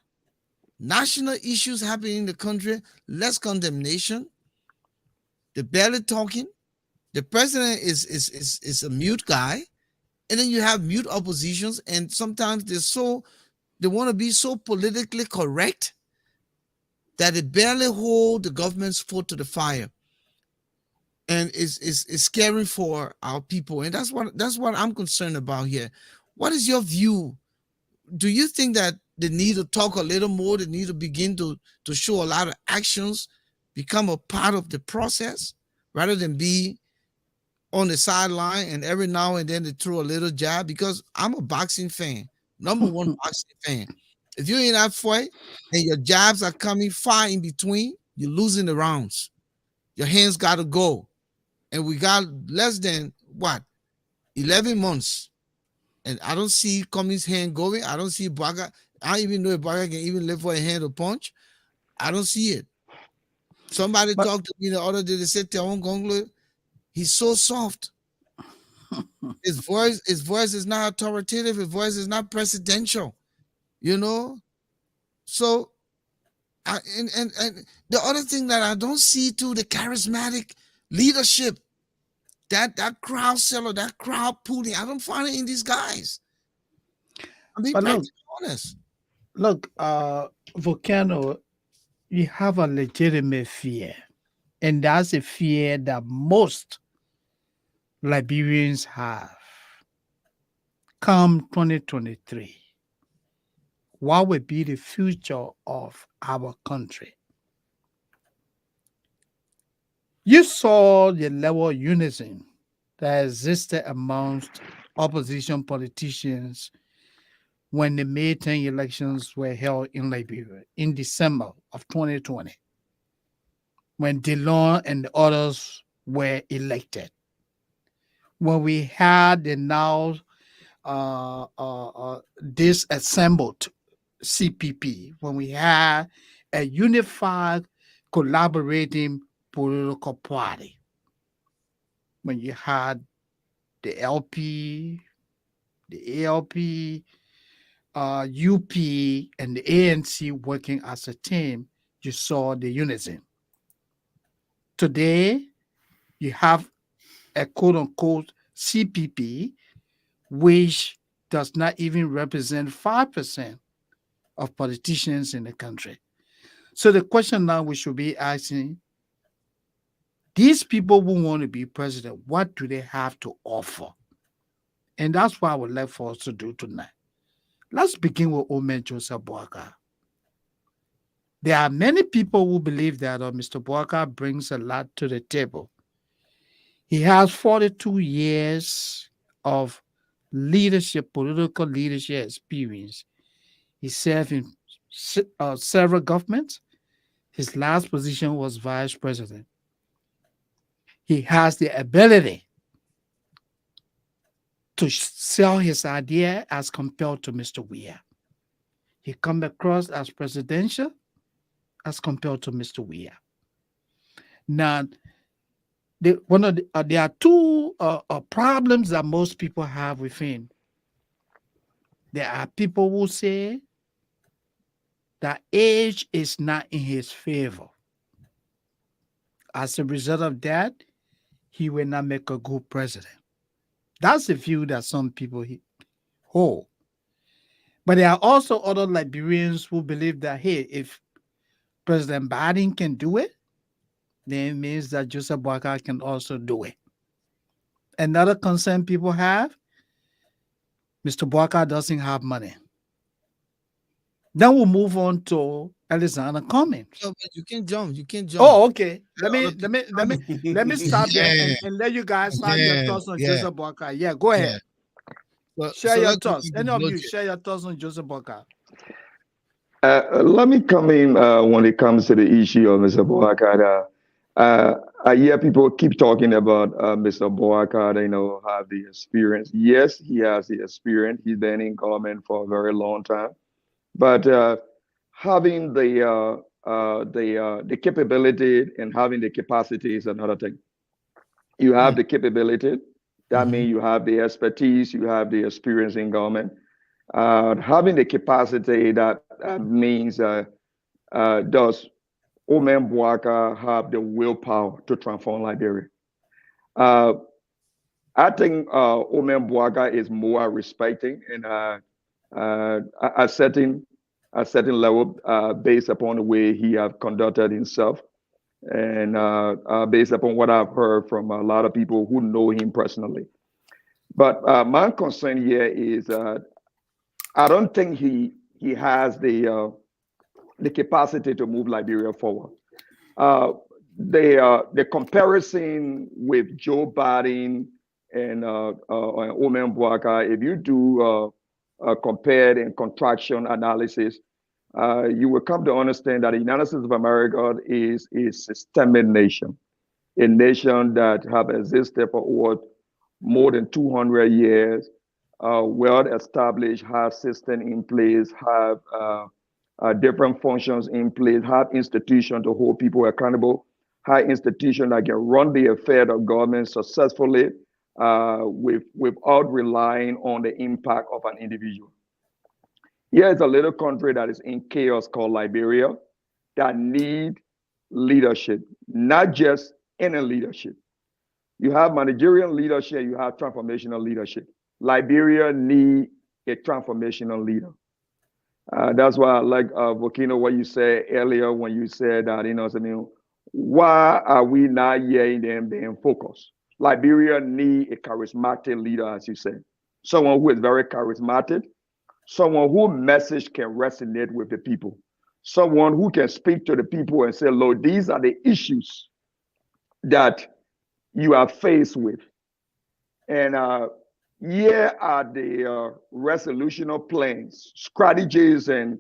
National issues happening in the country, less condemnation, the barely talking. The president is a mute guy, and then you have mute oppositions, and sometimes they want to be so politically correct that they barely hold the government's foot to the fire, and is scary for our people. And that's what I'm concerned about here. What is your view? Do you think that they need to talk a little more? They need to begin to show a lot of actions, become a part of the process, rather than be on the sideline and every now and then they throw a little jab? Because I'm a boxing fan, number one boxing fan. If you're in that fight and your jabs are coming far in between, you're losing the rounds. Your hands got to go. And we got less than 11 months. And I don't see Cummings' hand going. I don't see Baga. I don't even know if Baga can even lift for a hand to punch. I don't see it. Somebody talked to me the other day. They said, Teon Gonglo, he's so soft. His voice is not authoritative. His voice is not presidential. So, and the other thing that I don't see too, the charismatic leadership, that crowd seller, that crowd pulling, I don't find it in these guys. I'm being honest. Look, Volcano, you have a legitimate fear, and that's a fear that most Liberians have. Come 2023, what will be the future of our country? You saw the level of unison that existed amongst opposition politicians when the May 10 elections were held in Liberia in December of 2020, when DeLon and the others were elected. When we had the now disassembled CPP, when we had a unified collaborating political party. When you had the LP, the ALP, UP, and the ANC working as a team, you saw the unison. Today, you have a quote unquote CPP, which does not even represent 5% of politicians in the country. So the question now we should be asking, these people who want to be president, what do they have to offer? And that's what I would like for us to do tonight. Let's begin with Omen Joseph Boaka. There are many people who believe that Mr. Boaka brings a lot to the table. He has 42 years of leadership, political leadership experience. He served in several governments. His last position was vice president. He has the ability to sell his idea as compared to Mr. Weir. He comes across as presidential as compared to Mr. Weir. Now, there are two problems that most people have with him. There are people who say that age is not in his favor. As a result of that, he will not make a good president. That's the view that some people hold. But there are also other Liberians who believe that, hey, if President Biden can do it, then it means that Joseph Boakai can also do it. Another concern people have, Mr. Boakai doesn't have money. Then we'll move on to Alexander Cummings. Yo, man, you can jump. You can jump. Oh, okay. Let There are me stop there Yeah. and let you guys have your Yeah, thoughts on yeah, Joseph Boakai. Yeah, go ahead. Share So your let's go thoughts. to Any of you Bloche. share your thoughts on Joseph Boakai. Let me come in when it comes to the issue of Mr. Boakada. I hear people keep talking about Mr. Boakada, have the experience. Yes, he has the experience. He's been in government for a very long time. But having the capability and having the capacity is another thing. You have the capability. That Mhm. means you have the expertise, you have the experience in government. Having the capacity, that means does Omen Boaka have the willpower to transform Liberia? Uh, I think Omen Boaka is more respecting and a certain level based upon the way he have conducted himself and based upon what I've heard from a lot of people who know him personally. But my concern here is I don't think he has the capacity to move Liberia forward. Uh, the comparison with Joe Biden and Omen Boaka, if you do compared and contraction analysis, you will come to understand that the United States of America is a systemic nation, a nation that have existed for over more than 200 years, well established, have system in place, have different functions in place, have institutions to hold people accountable, have institutions that can run the affair of government successfully without relying on the impact of an individual. Here is a little country that is in chaos called Liberia that need leadership, not just any leadership. You have managerial leadership, you have transformational leadership. Liberia need a transformational leader. That's why I like Volcano, what you said earlier when you said that, why are we not hearing them being focused? Liberia need a charismatic leader, as you said. Someone who is very charismatic, someone whose message can resonate with the people, someone who can speak to the people and say, Lord, these are the issues that you are faced with. And here are the resolutional plans, strategies, and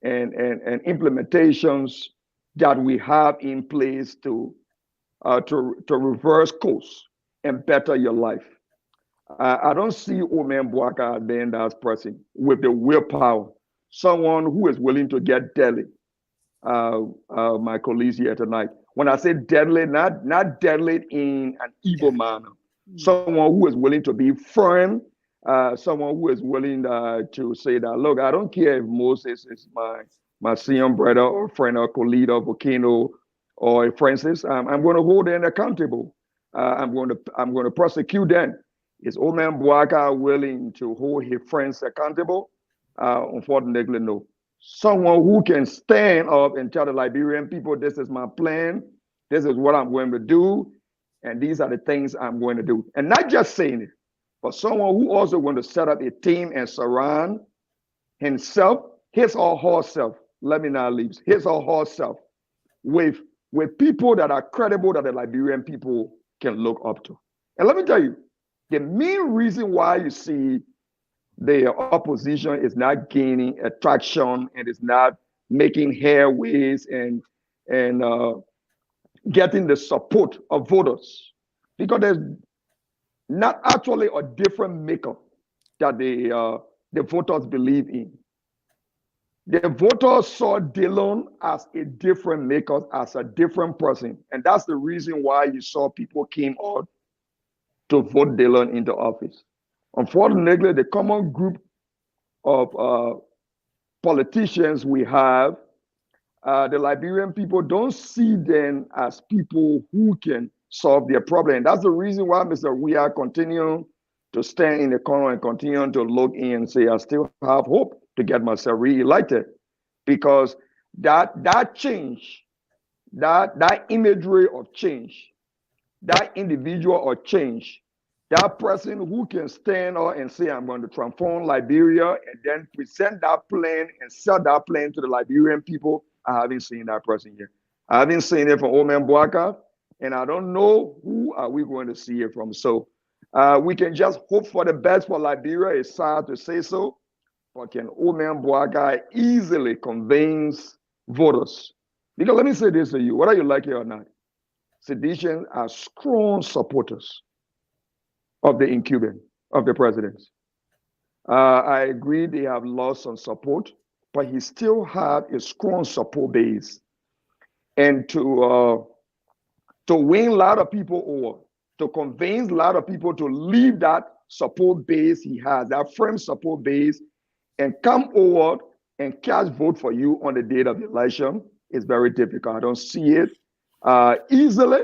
implementations that we have in place to reverse course and better your life. I don't see Omen Boaka as being that person with the willpower, someone who is willing to get daily, my colleagues here tonight. When I say deadly, not deadly in an evil Yeah. manner. Mm. Someone who is willing to be firm, someone who is willing to say that, look, I don't care if Moses is my senior brother or friend or colleague or Volcano or Francis. I'm going to hold them accountable. I'm going to prosecute them. Is old man Boaka willing to hold his friends accountable? Unfortunately, no. Someone who can stand up and tell the Liberian people, this is my plan, this is what I'm going to do, and these are the things I'm going to do. And not just saying it, but someone who also going to set up a team and surround himself, his or herself, let me not leave, his or herself, with, with people that are credible that the Liberian people can look up to. And let me tell you, the main reason why you see the opposition is not gaining attraction and is not making headways and getting the support of voters because there's not actually a different makeup that the voters believe in. The voters saw Dillon as a different maker, as a different person, and that's the reason why you saw people came out to vote Dillon into office. Unfortunately, the common group of politicians we have, the Liberian people don't see them as people who can solve their problem. And that's the reason why, Mr. We are continuing to stand in the corner and continue to look in and say, I still have hope to get myself re-elected. Because that change, that imagery of change, that individual or change, that person who can stand up and say, I'm going to transform Liberia and then present that plan and sell that plan to the Liberian people, I haven't seen that person yet. I haven't seen it from Omen Boaka, and I don't know who are we going to see it from. So we can just hope for the best for Liberia. It's sad to say so, but can Omen Boaka easily convince voters? Because let me say this to you, whether you like it or not, sedition are strong supporters of the incumbent, of the president. I agree they have lost some support, but he still have a strong support base. And to win a lot of people over, to convince a lot of people to leave that support base he has, that firm support base, and come over and cast vote for you on the date of the election is very difficult. I don't see it easily.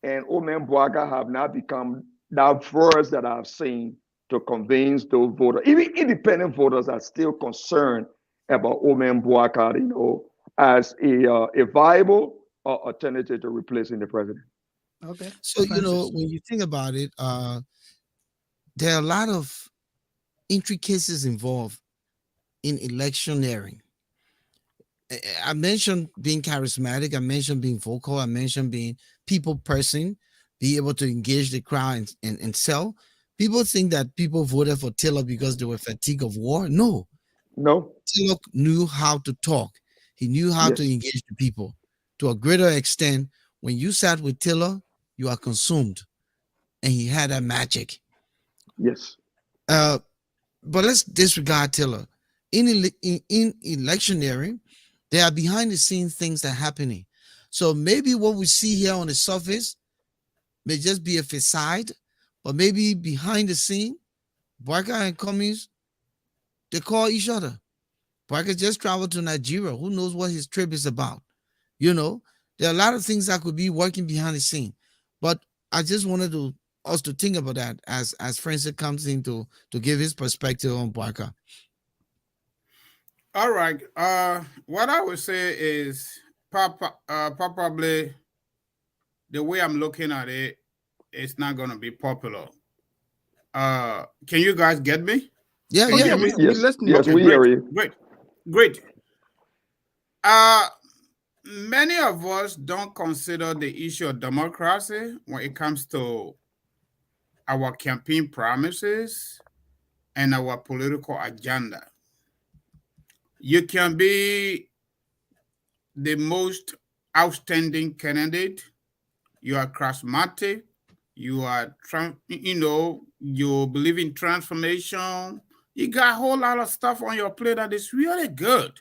And Omen Boaga have not become that voice that I've seen to convince those voters. Even independent voters are still concerned about Omen Boaga, as a viable alternative to replacing the president. Okay. So, Francis. when you think about it, there are a lot of intricacies involved in electioneering. I mentioned being charismatic. I mentioned being vocal. I mentioned being people person, be able to engage the crowd and sell. People think that people voted for Taylor because they were fatigued of war. No, No? Taylor knew how to talk. He knew how to Yes. engage the people. To a greater extent, when you sat with Taylor, you are consumed, and he had that magic. Yes. Uh, but let's disregard Taylor. In electioneering, there are behind the scenes things that are happening. So maybe what we see here on the surface may just be a facade, but maybe behind the scene, Barker and Cummings, they call each other. Barker just traveled to Nigeria. Who knows what his trip is about? You know, there are a lot of things that could be working behind the scene. But I just wanted us to think about that as Francis comes in to give his perspective on Barker. All right. What I would say is probably the way I'm looking at it, it's not going to be popular. Can you guys get me? Yeah, Oh Can you yeah. hear yeah, me? we Yes. listening Yes, to Okay, we you. great, hear you. great, great. Uh, Many of us don't consider the issue of democracy when it comes to our campaign promises and our political agenda. You can be the most outstanding candidate. You are charismatic. You are, you believe in transformation. You got a whole lot of stuff on your plate that is really good.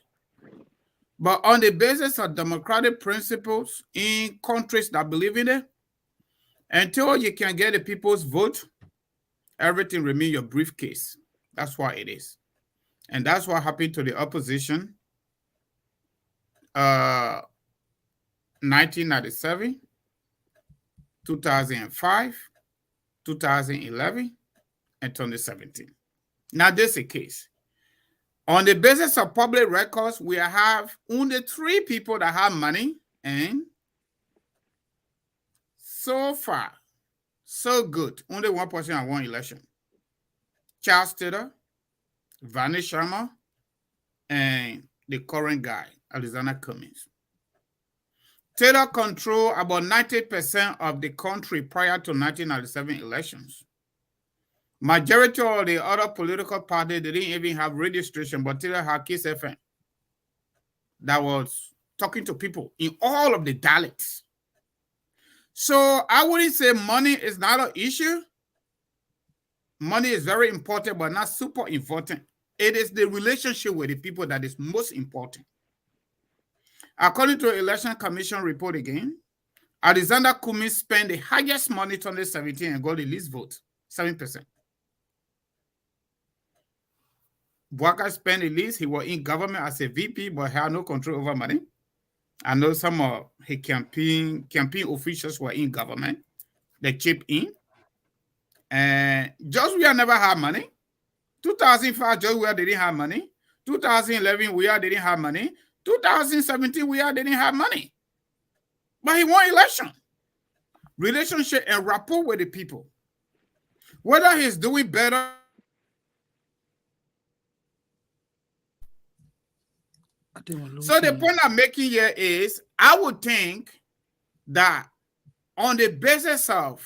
But on the basis of democratic principles in countries that believe in it, until you can get the people's vote, everything remains your briefcase. That's why it is. And that's what happened to the opposition 1997, 2005, 2011, and 2017. Now, this is a case. On the basis of public records, we have only 3 people that have money, and so far, so good. Only one person has won election. Charles Taylor, Vanish Sharma, and the current guy, Alexander Cummings. Taylor controlled about 90% of the country prior to 1997 elections. Majority of the other political parties, they didn't even have registration, but Taylor had Kiss FM that was talking to people in all of the dialects. So I wouldn't say money is not an issue. Money is very important, but not super important. It is the relationship with the people that is most important. According to the Election Commission report again, Alexander Cummings spent the highest money in 2017 and got the least vote, 7%. Bwaka spent the least. He was in government as a VP, but had no control over money. I know some of his campaign officials were in government. They chipped in. And George Weah never had money. 2005, George Weah didn't have money. 2011, Weah didn't have money. 2017, Weah didn't have money. But he won election. Relationship and rapport with the people. Whether he's doing better. So the point I'm making here is, I would think that on the basis of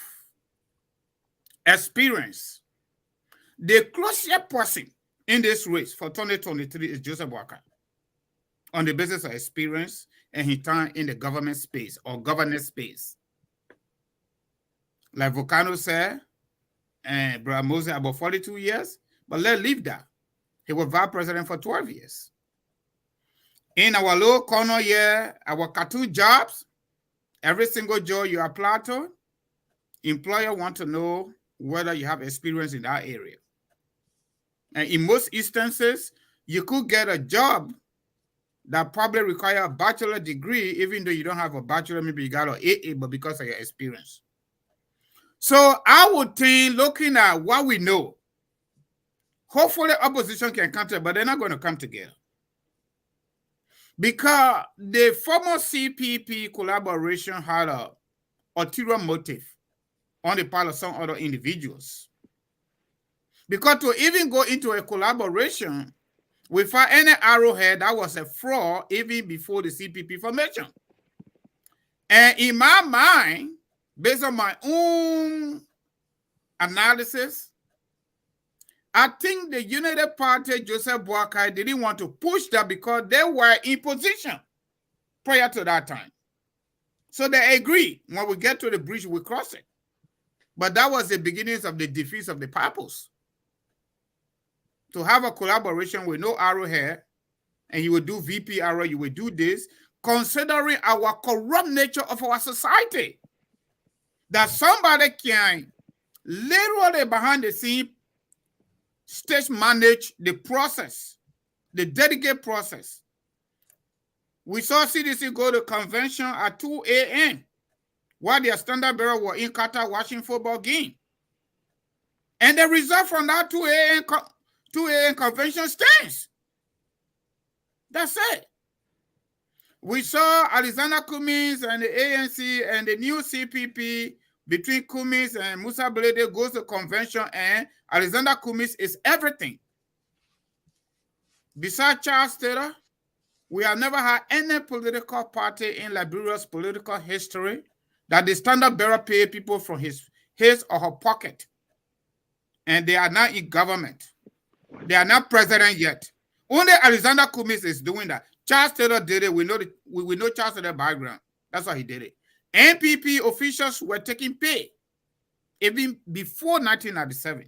experience, the closest person in this race for 2023 is Joseph Boakai. On the basis of experience and his time in the government space or governance space. Like Volcano said, and Brother Moses about 42 years, but let's leave that. He was vice president for 12 years. In our low corner here, our cartoon jobs, every single job you apply to, employer want to know whether you have experience in that area. And in most instances, you could get a job that probably require a bachelor degree, even though you don't have a bachelor, maybe you got an AA, but because of your experience. So I would think, looking at what we know, hopefully opposition can come together, but they're not going to come together. Because the former CPP collaboration had a ulterior motive on the part of some other individuals. Because to even go into a collaboration without any arrowhead, that was a fraud even before the CPP formation. And in my mind, based on my own analysis, I think the United Party, Joseph Boakai, didn't want to push that because they were in position prior to that time. So they agreed, when we get to the bridge, we cross it. But that was the beginnings of the defeat of the purpose. To have a collaboration with no arrowhead, and you will do VP arrow, you will do this, considering our corrupt nature of our society. That somebody can literally behind the scene stage manage the process, the dedicated process. We saw CDC go to convention at 2 a.m. while their standard bearer were in Qatar watching football game. And the result from that 2 a.m. convention stands. That's it. We saw Alexander Cummings and the ANC and the new CPP between Cummings and Musa Belede goes to convention, and Alexander Cummings is everything. Besides Charles Taylor, we have never had any political party in Liberia's political history that the standard bearer pay people from his or her pocket. And they are not in government. They are not president yet. Only Alexander Cummings is doing that. Charles Taylor did it. We know Charles Taylor's background. That's why he did it. NPP officials were taking pay even before 1997,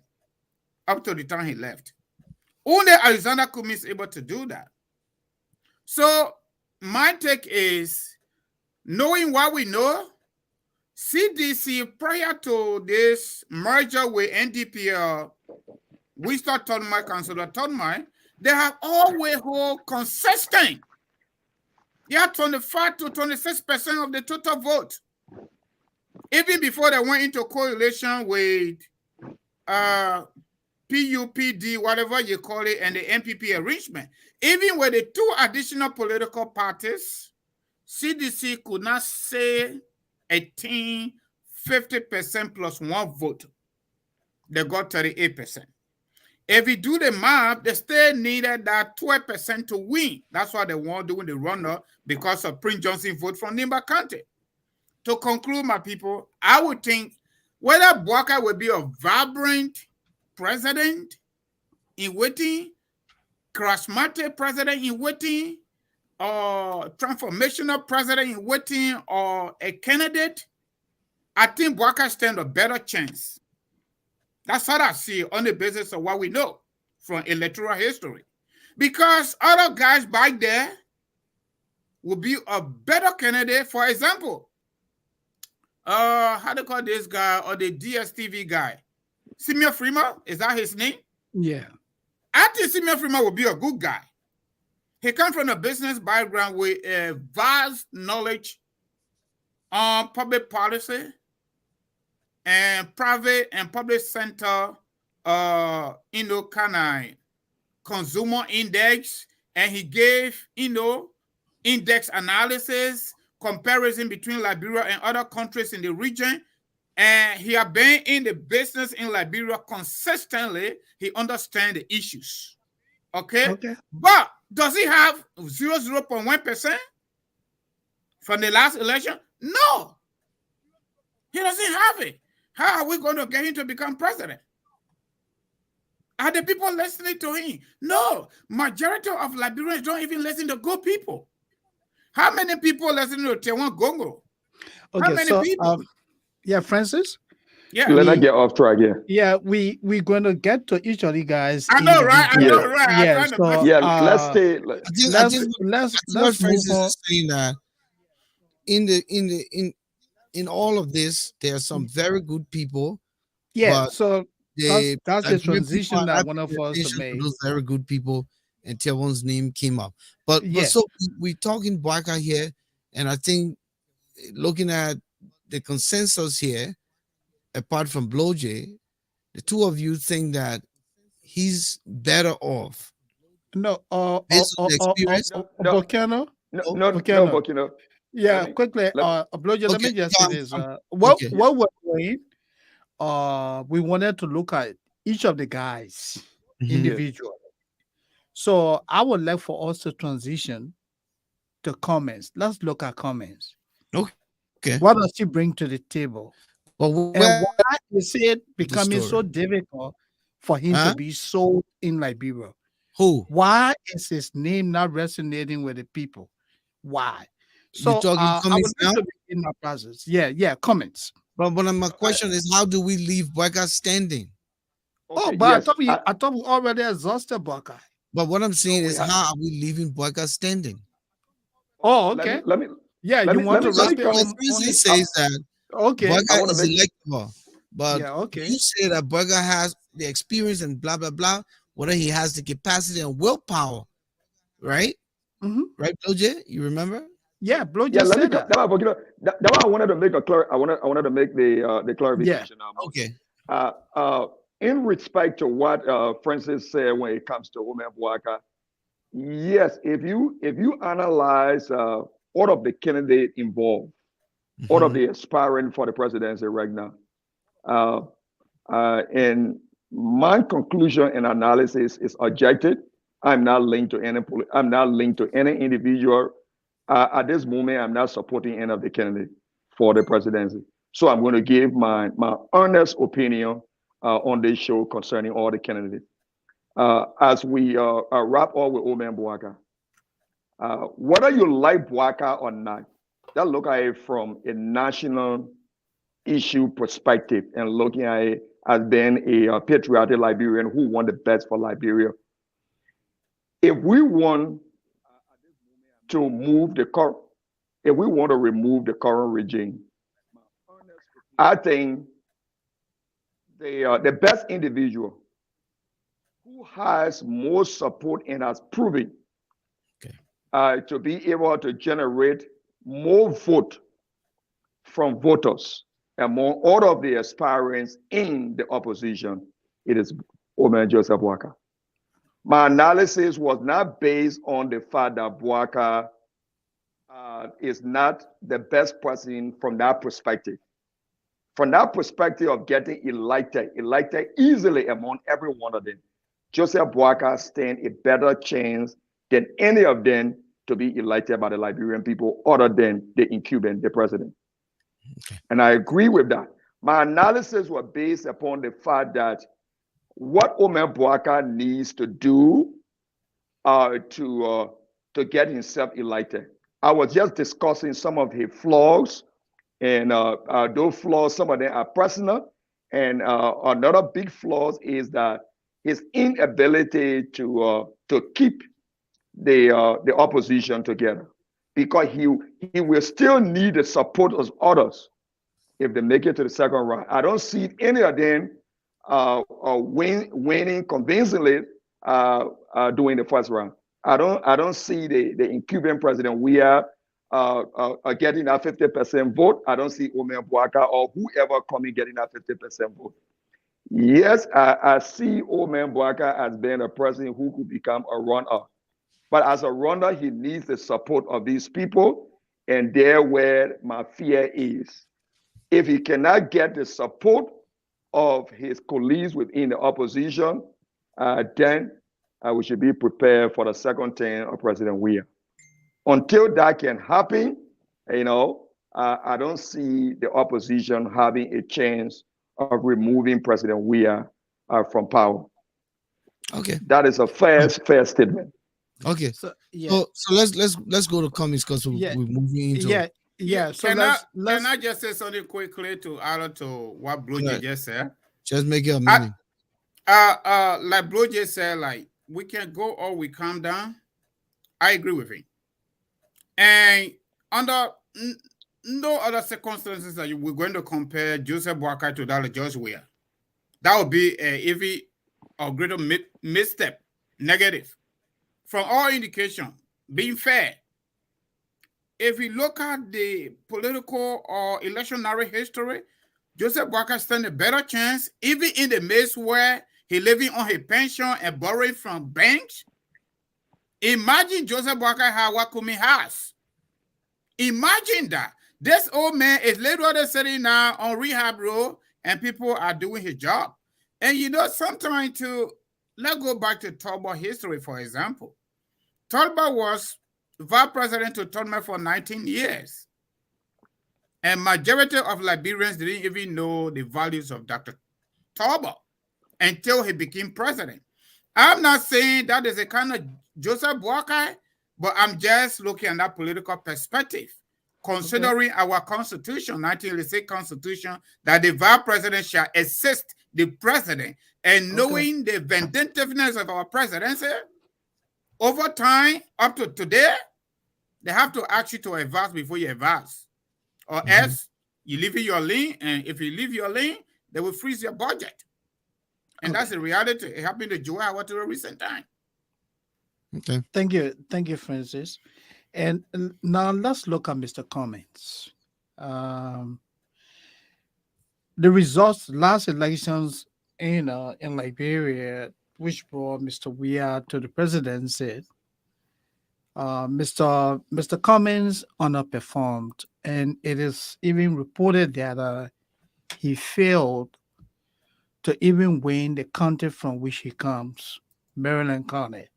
up to the time he left. Only Alexander Cummings is able to do that. So my take is, knowing what we know, CDC prior to this merger with NDP, Winston Thurman, Councilor Thurman, they have always hold consistent. They are 25 to 26% of the total vote. Even before they went into coalition with PUPD, whatever you call it, and the MPP arrangement. Even with the two additional political parties, CDC could not say 18, 50% plus one vote. They got 38%. If you do the math, they still needed that 12% to win. That's why they weren't doing the runoff, because of Prince Johnson vote from Nimba County. To conclude, my people, I would think whether Bwaka will be a vibrant president in waiting, charismatic president in waiting, or transformational president in waiting, or a candidate, I think Bwaka stand a better chance. That's what I see on the basis of what we know from electoral history. Because other guys back there will be a better candidate. For example, how do you call this guy, or the DSTV guy? Simeon Freeman, is that his name? Yeah. I think Simeon Freeman will be a good guy. He comes from a business background with a vast knowledge on public policy and private and public sector, kind of consumer index, and he gave, index analysis, comparison between Liberia and other countries in the region. And he has been in the business in Liberia consistently. He understands the issues. Okay? But does he have 0.1% from the last election? No. He doesn't have it. How are we going to get him to become president? Are the people listening to him? No. Majority of Liberians don't even listen to good people. How many people listen to Tewan Gongo? Okay, How many people? Yeah, Francis? Yeah. Let us get off track here. Yeah, we're going to get to each of you guys. I know, right? I know, individually. right? Yeah, so, let's stay. I think let's what Francis move on. is saying that in all of this, there are some very good people. Yeah, but so the that's the Liberian people transition are that not one of paying us to attention to make. those very good people, and Tewan's name came up. But Yeah. so we talking Bwaka here, and I think looking at the consensus here, apart from Blowjay, the two of you think that he's better off No, based on the experience. Volcano. No, Volcano. Volcano. Yeah, me- quickly, let- Bloja, let Okay, me just say um, this. um, What okay. we're doing, we wanted to look at each of the guys Mhm. individually. So I would like for us to transition to comments. Let's look at comments. Okay. What does he bring to the table? But And where why is it the becoming so story? difficult for him to Huh? be sold in Liberia? Who? Why is his name not resonating with the people? Why? You So talking I would comments like now? to begin my process. Yeah, comments. But my question is, how do we leave Bwaka standing? Oh, Okay, but yes. I thought we already exhausted Buckeye. But what I'm saying we is, have- how are we leaving Bwaka standing? Oh, let me okay. let me Yeah, let you me want let to me let rest me it Because on Francis it? says that Okay. I Bwaka want to is make electable, but Yeah, okay. you say that Bwaka has the experience and blah blah blah, whether he has the capacity and willpower, right? Mhm. Right, OJ? You remember? Yeah, Blo yeah. just Let me said that. that one, that one I wanted to make I wanted to make the Yeah. clarification. Okay. In respect to what Francis said when it comes to women Waka, yes, if you analyze all of the candidate involved, all of Mhm. the aspiring for the presidency right now, uh, and my conclusion and analysis is objective. I'm not linked to any. I'm not linked to any individual. At this moment, I'm not supporting any of the candidate for the presidency. So I'm going to give my honest opinion on this show concerning all the candidates. As we wrap up with Omen Boaka, whether you like Boaka or not, that look at it from a national issue perspective and looking at it as being a patriotic Liberian who want the best for Liberia. If we want to move the current, if we want to remove the current regime, I think the best individual who has more support and has proven Okay. to be able to generate more vote from voters among all of the aspirants in the opposition, it is Omer Joseph Waka. My analysis was not based on the fact that Bouaka is not the best person from that perspective. From that perspective of getting elected easily among every one of them, Joseph Bouaka stands a better chance than any of them to be elected by the Liberian people other than the incumbent, the president. Okay. And I agree with that. My analysis was based upon the fact that what Omer Bouaka needs to do to get himself elected. I was just discussing some of his flaws, and those flaws, some of them are personal, and another big flaw is that his inability to keep the opposition together, because he will still need the support of others if they make it to the second round. I don't see any of them winning convincingly during the first round. I don't see the incumbent president we are getting that 50% vote. I don't see Omer Bouaka or whoever coming getting that 50% vote. Yes, I see Omer Bouaka as being a person who could become a runner. But as a runner, he needs the support of these people. And there where my fear is. If he cannot get the support of his colleagues within the opposition, then we should be prepared for the second term of President Weah. Until that can happen, I don't see the opposition having a chance of removing President Weah from power. Okay. That is a fair statement. Okay. So yeah, So let's go to comments because yeah, we're moving into yeah. So Can let's I just say something quickly to add to what Blue Jay Right. just said? Just make it a I, minute. like Blue Jay said, like we can go or we calm down. I agree with him. And under no other circumstances that we're going to compare Joseph Boakai to that of George Weah. That would be a greater misstep, negative. From all indication, being fair, if we look at the political or electionary history, Joseph Boakai stands a better chance, even in the midst where he living on his pension and borrowing from banks. Imagine Joseph Boakai how what Kumi has. Imagine that. This old man is literally sitting now on rehab road and people are doing his job. And sometimes let's go back to Talbot history, for example. Talbot was vice president to Talbot for 19 years. And majority of Liberians didn't even know the values of Dr. Talbot until he became president. I'm not saying that is a kind of Joseph Boakai, but I'm just looking at that political perspective, considering our constitution, 1986 constitution, that the vice president shall assist the president, and knowing the vindictiveness of our presidency, over time, up to today, they have to ask you to advance before you advance. Or else, you leave your lane, and if you leave your lane, they will freeze your budget. And that's the reality. It happened to Joe Howard to a recent time. Okay. thank you, Francis. And now let's look at Mr. Comments. The results last elections in Liberia, which brought Mr. Weah to the presidency, Mr. Cummins underperformed, and it is even reported that he failed to even win the county from which he comes, Maryland County.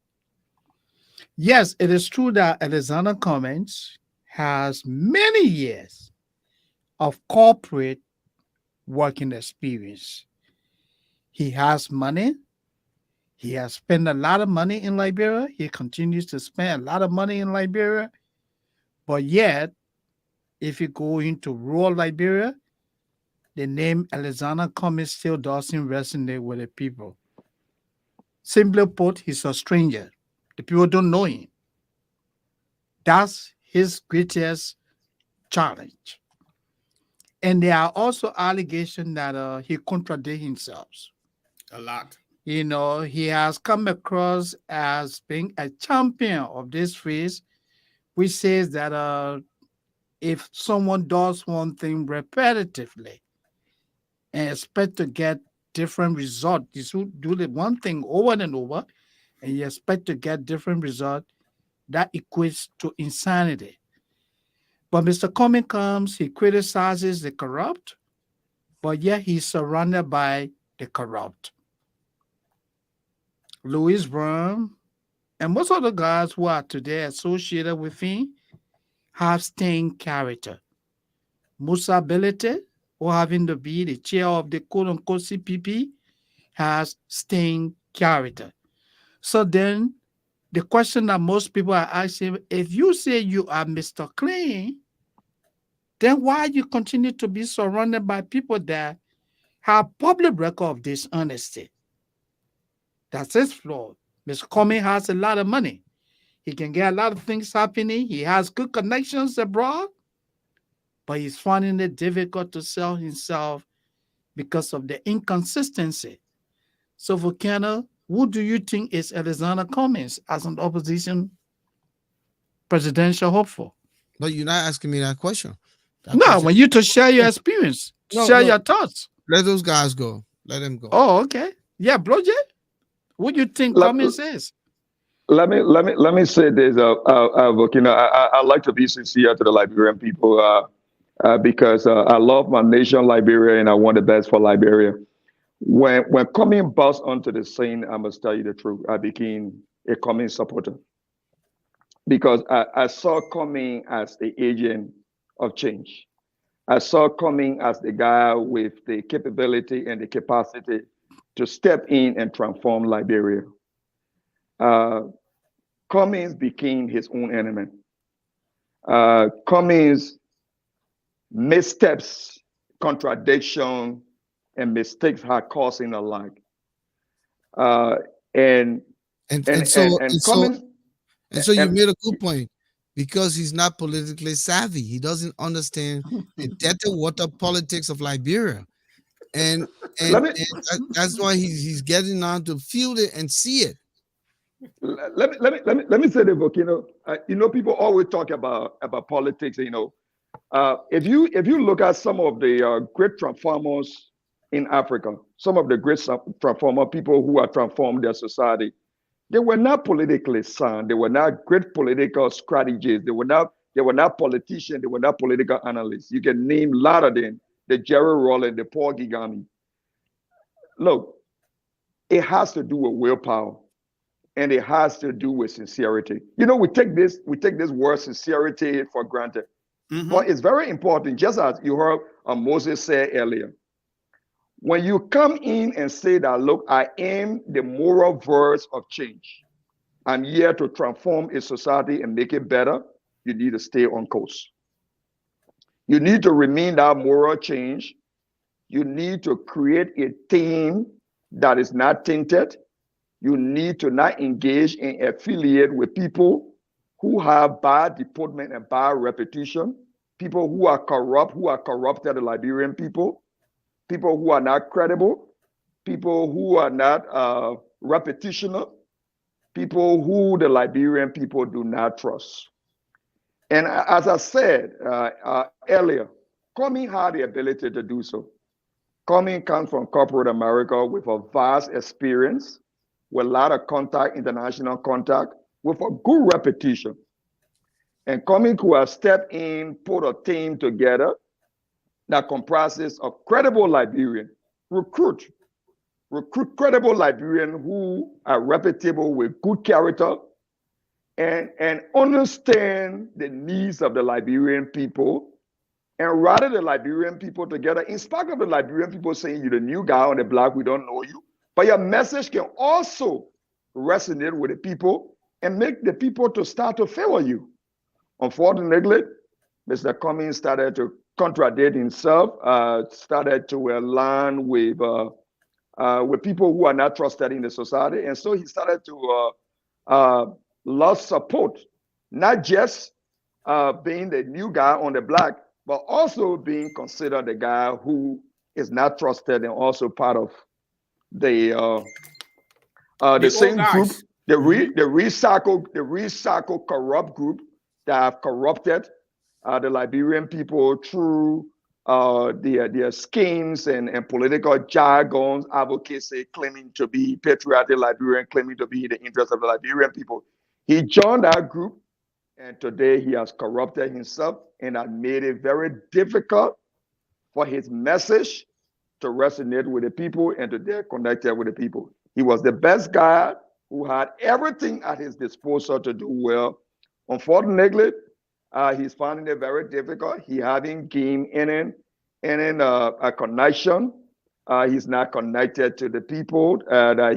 Yes, it is true that Alexander Cummins has many years of corporate working experience. He has money. He has spent a lot of money in Liberia. He continues to spend a lot of money in Liberia. But yet, if you go into rural Liberia, the name Alexander Cummins still doesn't resonate with the people. Simply put, he's a stranger. The people don't know him. That's his greatest challenge. And there are also allegations that he contradicts himself. A lot. He has come across as being a champion of this race, which says that if someone does one thing repetitively and expect to get different results, you should do the one thing over and over, and you expect to get different results, that equates to insanity. But Mr. Cummings comes, he criticizes the corrupt, but yet he's surrounded by the corrupt. Louis Brown and most of the guys who are today associated with him have staying character. Musa Belete, who having to be the chair of the quote unquote CPP, has staying character. So then the question that most people are asking, if you say you are Mr. Clean, then why you continue to be surrounded by people that have public record of dishonesty? That's his flaw. Mr. Comey has a lot of money. He can get a lot of things happening. He has good connections abroad, but he's finding it difficult to sell himself because of the inconsistency. So, Volcano, who do you think is Alexander Cummings as an opposition presidential hopeful? But you're not asking me that question. That No, I question. want you to share your experience, No, share no. your thoughts. Let those guys go. Let them go. Oh, okay. Yeah, Blowjay, what do you think Let, Cummings is? let me say this, Volcano. I like to be sincere to the Liberian people because I love my nation, Liberia, and I want the best for Liberia. When coming bust onto the scene, I must tell you the truth. I became a coming supporter because I saw coming as the agent of change. I saw coming as the guy with the capability and the capacity to step in and transform Liberia. Uh, Cummings became his own enemy. Cummings missteps, contradiction, and mistakes had caused him alike. Uh, and And and and so and and and so Cummings and so you and made a good point because he's not politically savvy. He doesn't understand the dirty water politics of Liberia, and let me that's why he's getting on to feel it and see it. let me say the Volcano. People always talk about politics. If you look at some of the great transformers in Africa, some of the great transformer people who have transformed their society, they were not politically sound. They were not great political strategists. They were not politicians. They were not political analysts. You can name a lot of them. The Jerry Rawlings, the Paul Gigami. Look, it has to do with willpower, and it has to do with sincerity. We take this word sincerity for granted, but it's very important. Just as you heard Moses say earlier, when you come in and say that, look, I am the moral voice of change. I'm here to transform a society and make it better. You need to stay on course. You need to remain that moral change. You need to create a team that is not tainted. You need to not engage in affiliate with people who have bad deportment and bad reputation, people who are corrupted the Liberian people who are not credible, people who are not reputational, people who the Liberian people do not trust. And as I said earlier, Comey had the ability to do so. Comey comes from corporate America with a vast experience, with a lot of contact, international contact, with a good reputation. And Comey could have stepped in, put a team together that comprises of credible Liberian, recruit credible Liberian who are reputable with good character and understand the needs of the Liberian people and rally the Liberian people together, in spite of the Liberian people saying you're the new guy on the block, we don't know you. But your message can also resonate with the people and make the people to start to favor you. Unfortunately, Mr. Cummings started to contradict himself, started to align with people who are not trusted in the society. And so he started to lost support, not just being the new guy on the block, but also being considered the guy who is not trusted and also part of the the The old same group, guys. Mhm. the recycle corrupt group that have corrupted the Liberian people through their schemes and political jargons, advocacy, claiming to be patriotic Liberian, claiming to be in the interest of the Liberian people. He joined that group, and today he has corrupted himself and has made it very difficult for his message to resonate with the people and to get connected with the people. He was the best guy who had everything at his disposal to do well. Unfortunately, he's finding it very difficult. He having gained in a connection. He's not connected to the people.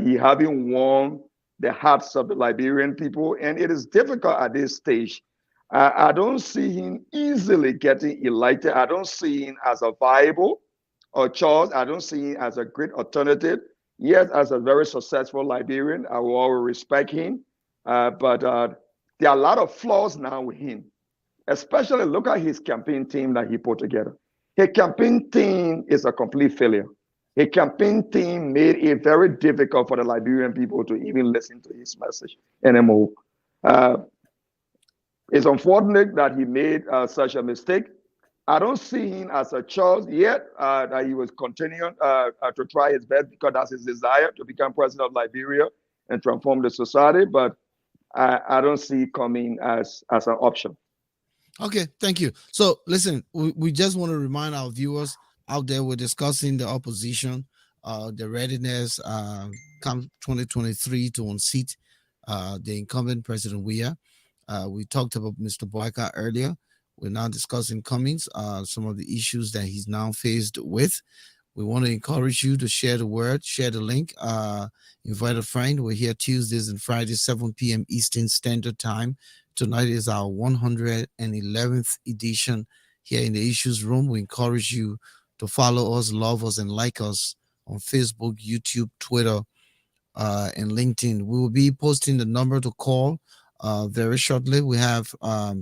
He having won the hearts of the Liberian people, and it is difficult at this stage. I don't see him easily getting elected. I don't see him as a viable or Charles. I don't see him as a great alternative. Yes, as a very successful Liberian, I will always respect him. But there are a lot of flaws now with him, especially look at his campaign team that he put together. His campaign team is a complete failure. His campaign team made it very difficult for the Liberian people to even listen to his message anymore. Uh, it's unfortunate that he made such a mistake. I don't see him as a choice yet that he was continuing to try his best because that's his desire to become president of Liberia and transform the society. But I don't see it coming as an option. Okay, thank you. So listen, we just want to remind our viewers out there, we're discussing the opposition, the readiness come 2023 to unseat the incumbent President Weah. We talked about Mr. Boyka earlier. We're now discussing Cummings, some of the issues that he's now faced with. We want to encourage you to share the word, share the link, invite a friend. We're here Tuesdays and Fridays, 7 p.m. Eastern Standard Time. Tonight is our 111th edition here in the Issues Room. We encourage you to follow us, love us, and like us on Facebook, YouTube, Twitter, and LinkedIn. We will be posting the number to call very shortly. We have a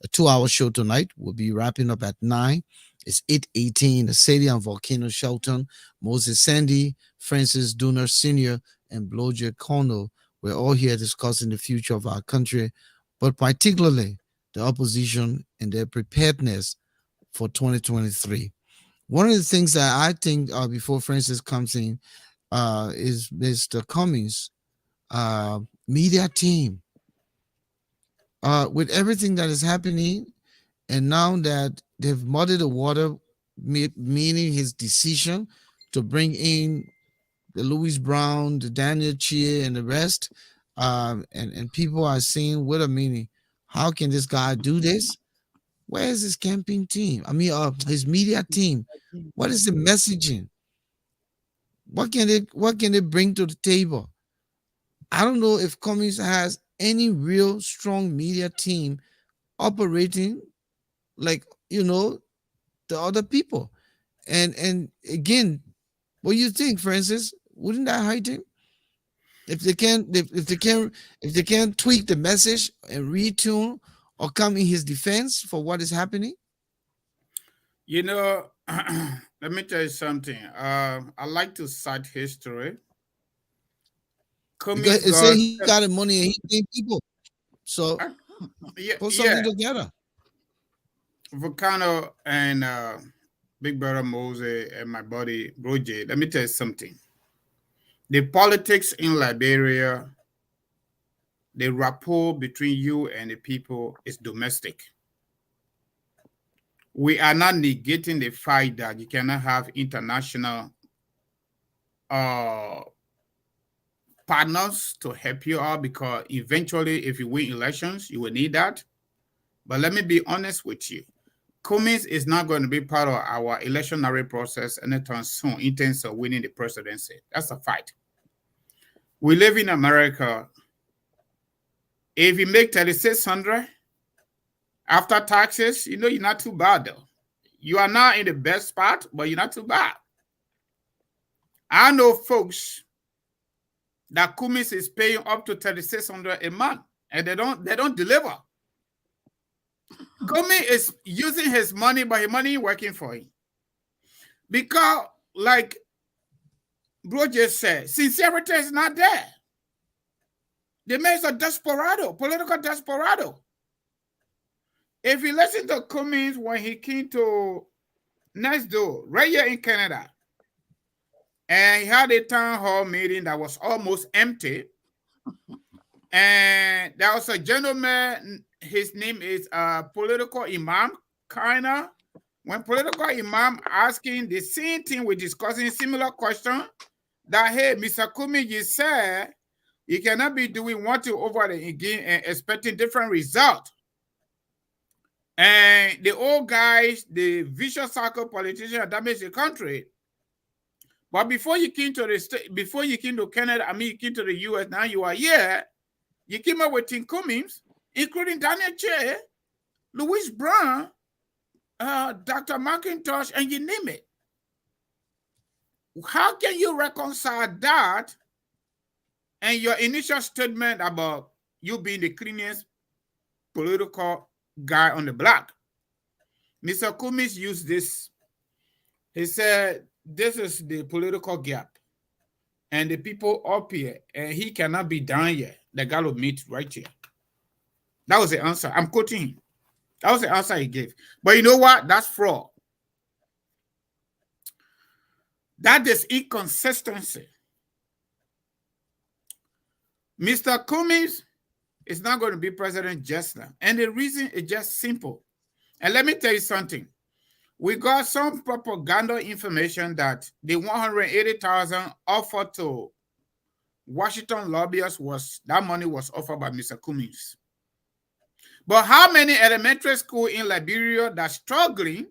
2-hour show tonight. We'll be wrapping up at 9. It's 8:18. The Stadium Volcano, Shelton, Moses Sandy, Francis Dooner Sr., and Bloje Kono. We're all here discussing the future of our country, but particularly the opposition and their preparedness for 2023. One of the things that I think before Francis comes in is Mr. Cummings' media team. With everything that is happening, and now that they've muddied the water, meaning his decision to bring in the Louis Brown, the Daniel Chia, and the rest, and people are saying, "What a meaning! How can this guy do this? Where is his campaign team? I mean, his media team. What is the messaging? What can they bring to the table? I don't know if Cummings has any real strong media team operating like the other people. And again, what do you think, Francis? Wouldn't that hurt him if they can if they can tweak the message and retune or come in his defense for what is happening? You know, let me tell you something. I like to cite history. Because Cummings it say got he got the money and he paid people. So uh, yeah, put something yeah. together. Volcano and Big Brother Mose and my buddy Roger. Let me tell you something. The politics in Liberia, the rapport between you and the people is domestic. We are not negating the fact that you cannot have international uh, partners to help you out because eventually, if you win elections, you will need that. But let me be honest with you. Cummings is not going to be part of our electionary process anytime soon in terms of winning the presidency. That's a fact. We live in America. If you make 3,600 after taxes, you're not too bad though. You are not in the best spot, but you're not too bad. I know folks that Cummings is paying up to 3,600 a month, and they don't deliver. Kumi is using his money, but his money working for him. Because, like Bro just said, sincerity is not there. The man is a desperado, political desperado. If you listen to Cummings when he came to next door, right here in Canada, and he had a town hall meeting that was almost empty, and there was a gentleman, his name is political imam, kinda. When political imam asking the same thing, we're discussing similar question, that, hey, Mr. Cummings, you said you cannot be doing one thing over and again and expecting different results. And the old guys, the vicious circle politicians damage the country. But before you came to the state, before you came to Canada, I mean, you came to the US, now you are here, you came up with Tim Cummings, including Daniel Che, Louis Brown, Dr. McIntosh, and you name it. How can you reconcile that and your initial statement about you being the cleanest political guy on the block? Mr. Cummings used this. He said, this is the political gap. And the people up here, and he cannot be down here. The guy will meet right here. That was the answer. I'm quoting him. That was the answer he gave. But you know what? That's fraud. That is inconsistency. Mr. Cummings is not going to be president just now. And the reason is just simple. And let me tell you something. We got some propaganda information that the 180,000 offered to Washington lobbyists that money was offered by Mr. Cummings. But how many elementary schools in Liberia that are struggling,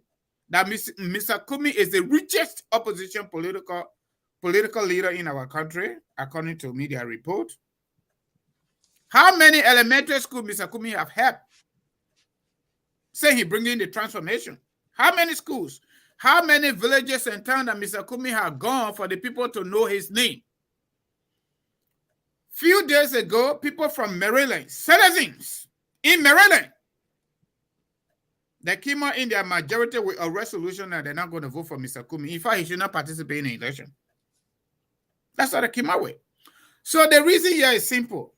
that Mr. Cummings is the richest opposition political leader in our country, according to media report? How many elementary schools Mr. Cummings have helped? Say he bringing the transformation. How many schools? How many villages and towns that Mr. Cummings have gone for the people to know his name? Few days ago, people from Maryland, citizens in Maryland, they came out in their majority with a resolution that they're not going to vote for Mr. Cummings. In fact, he should not participate in the election. That's what they came out with. So the reason here is simple.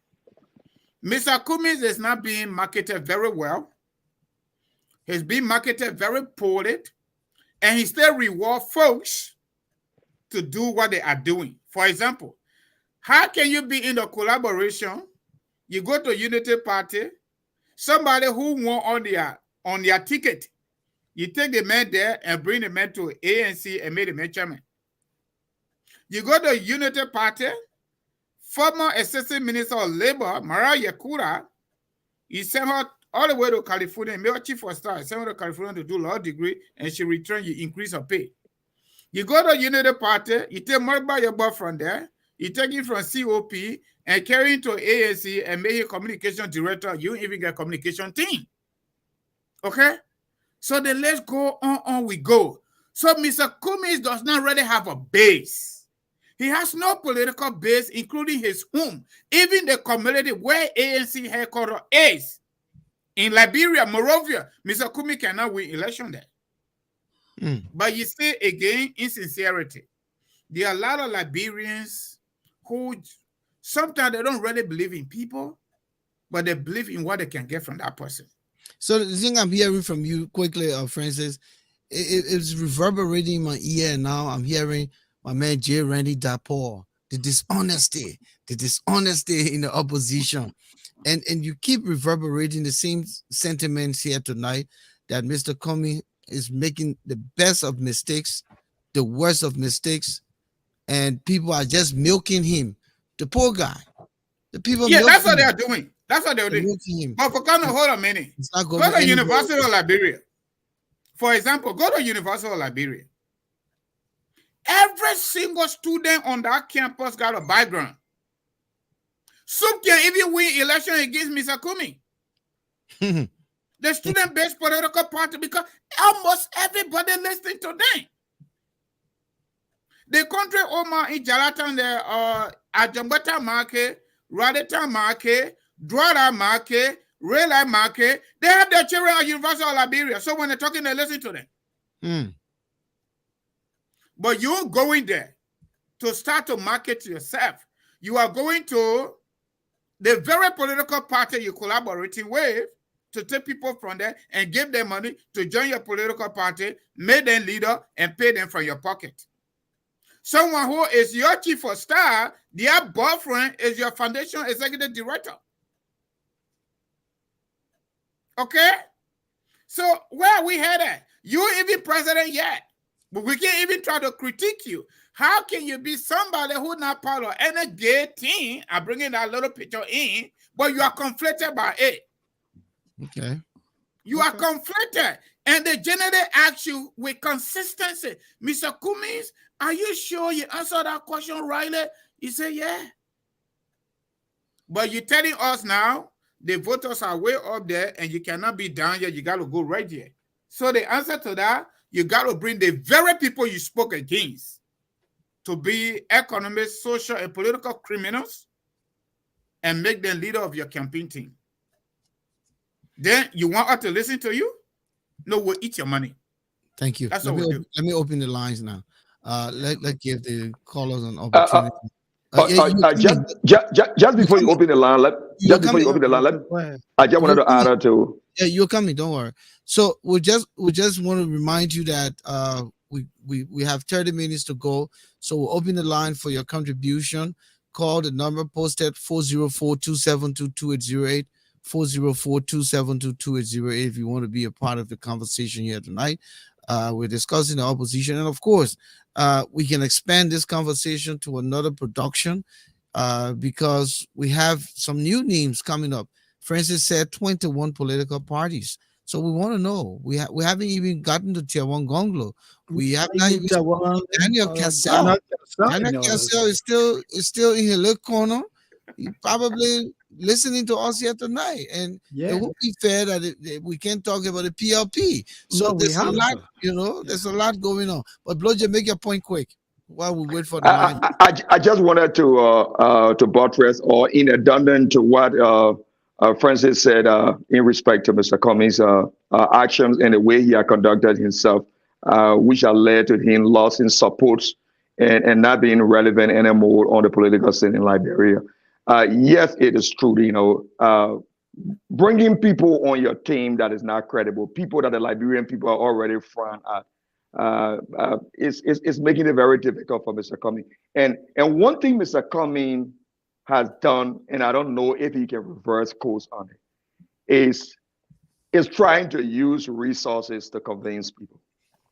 Mr. Cummings is not being marketed very well. He's being marketed very poorly, and he still reward folks to do what they are doing. For example, how can you be in the collaboration? You go to Unity Party, somebody who won on their ticket, you take the man there and bring the man to ANC and make the man chairman. You go to Unity Party, former Assistant Minister of Labor, Maria Yakura, you send her all the way to California, male chief of staff, send her to California to do law degree, and she return, you increase her pay. You go to Unity Party, you take money by your boyfriend there, you take it from COP and carry it to ANC and make a communication director, you even get a communication team. Okay? So then let's go on we go. So Mr. Cummings does not really have a base. He has no political base, including his home, even the community where ANC headquarters is. In Liberia, Monrovia, Mr. Cummings cannot win election there. But you see, again, insincerity. There are a lot of Liberians who sometimes they don't really believe in people, but they believe in what they can get from that person. So the thing I'm hearing from you quickly, Francis, it's reverberating in my ear, and now I'm hearing my man J. Randy Dapaul, the dishonesty in the opposition. And you keep reverberating the same sentiments here tonight, that Mr. Cummings is making the best of mistakes, the worst of mistakes, and people are just milking him. The poor guy. The people. Yeah, that's what they are doing. That's what they're doing. Him. But Volcano, hold a minute. Go to University of Liberia. For example, go to University of Liberia. Every single student on that campus got a background. Some can even win election against Mr. Cummings. The student-based political party, because almost everybody listening to them. The country Oma in Jalatan there, Ajambata Market, Radeta Market, Dwara Market, real life market, they have their children at University of Liberia. So when they're talking, they listen to them. Mm. But you're going there to start to market yourself. You are going to the very political party you're collaborating with to take people from there and give them money to join your political party, make them leader, and pay them from your pocket. Someone who is your chief of staff, their boyfriend is your foundation executive director. Okay? So where are we headed? You ain't even president yet. But we can't even try to critique you. How can you be somebody who's not part of any gay team? I'm bringing that little picture in, but you are conflicted by it. Okay. You are conflicted. And they generally ask you with consistency, Mr. Cummings, are you sure you answered that question rightly? You say, yeah. But you're telling us now, the voters are way up there and you cannot be down here. You got to go right here. So the answer to that, you got to bring the very people you spoke against to be economic, social, and political criminals and make them leader of your campaign team. Then you want us to listen to you? No, we'll eat your money. Thank you. That's let what me we do. let me open the lines now. Let give the callers an opportunity. Just before you open the line, I just wanted to add to. Yeah, you're coming. Don't worry. So we just want to remind you that we have 30 minutes to go. So we'll open the line for your contribution. Call the number posted 404-272-2808, 404-272-2808 if you want to be a part of the conversation here tonight. We're discussing the opposition, and of course, we can expand this conversation to another production because we have some new names coming up. Francis said 21 political parties. So we want to know. We haven't even gotten to Tier 1 Gonglo. We have not even Daniel Cassell. Daniel Cassell is still in his little corner. He probably listening to us here tonight. And it would be fair that we can't talk about the PLP. So there's a lot, there's a lot going on. But Bloja, make your point quick while we wait for the line. I just wanted to buttress or in addendum to what Francis said in respect to Mr. Cummings' actions and the way he had conducted himself, which have led to him losing support and not being relevant anymore on the political scene in Liberia. Yes, it is true, bringing people on your team that is not credible, people that the Liberian people are already frowned at, is making it very difficult for Mr. Cummings. And one thing Mr. Cummings has done, and I don't know if he can reverse course on it, is trying to use resources to convince people.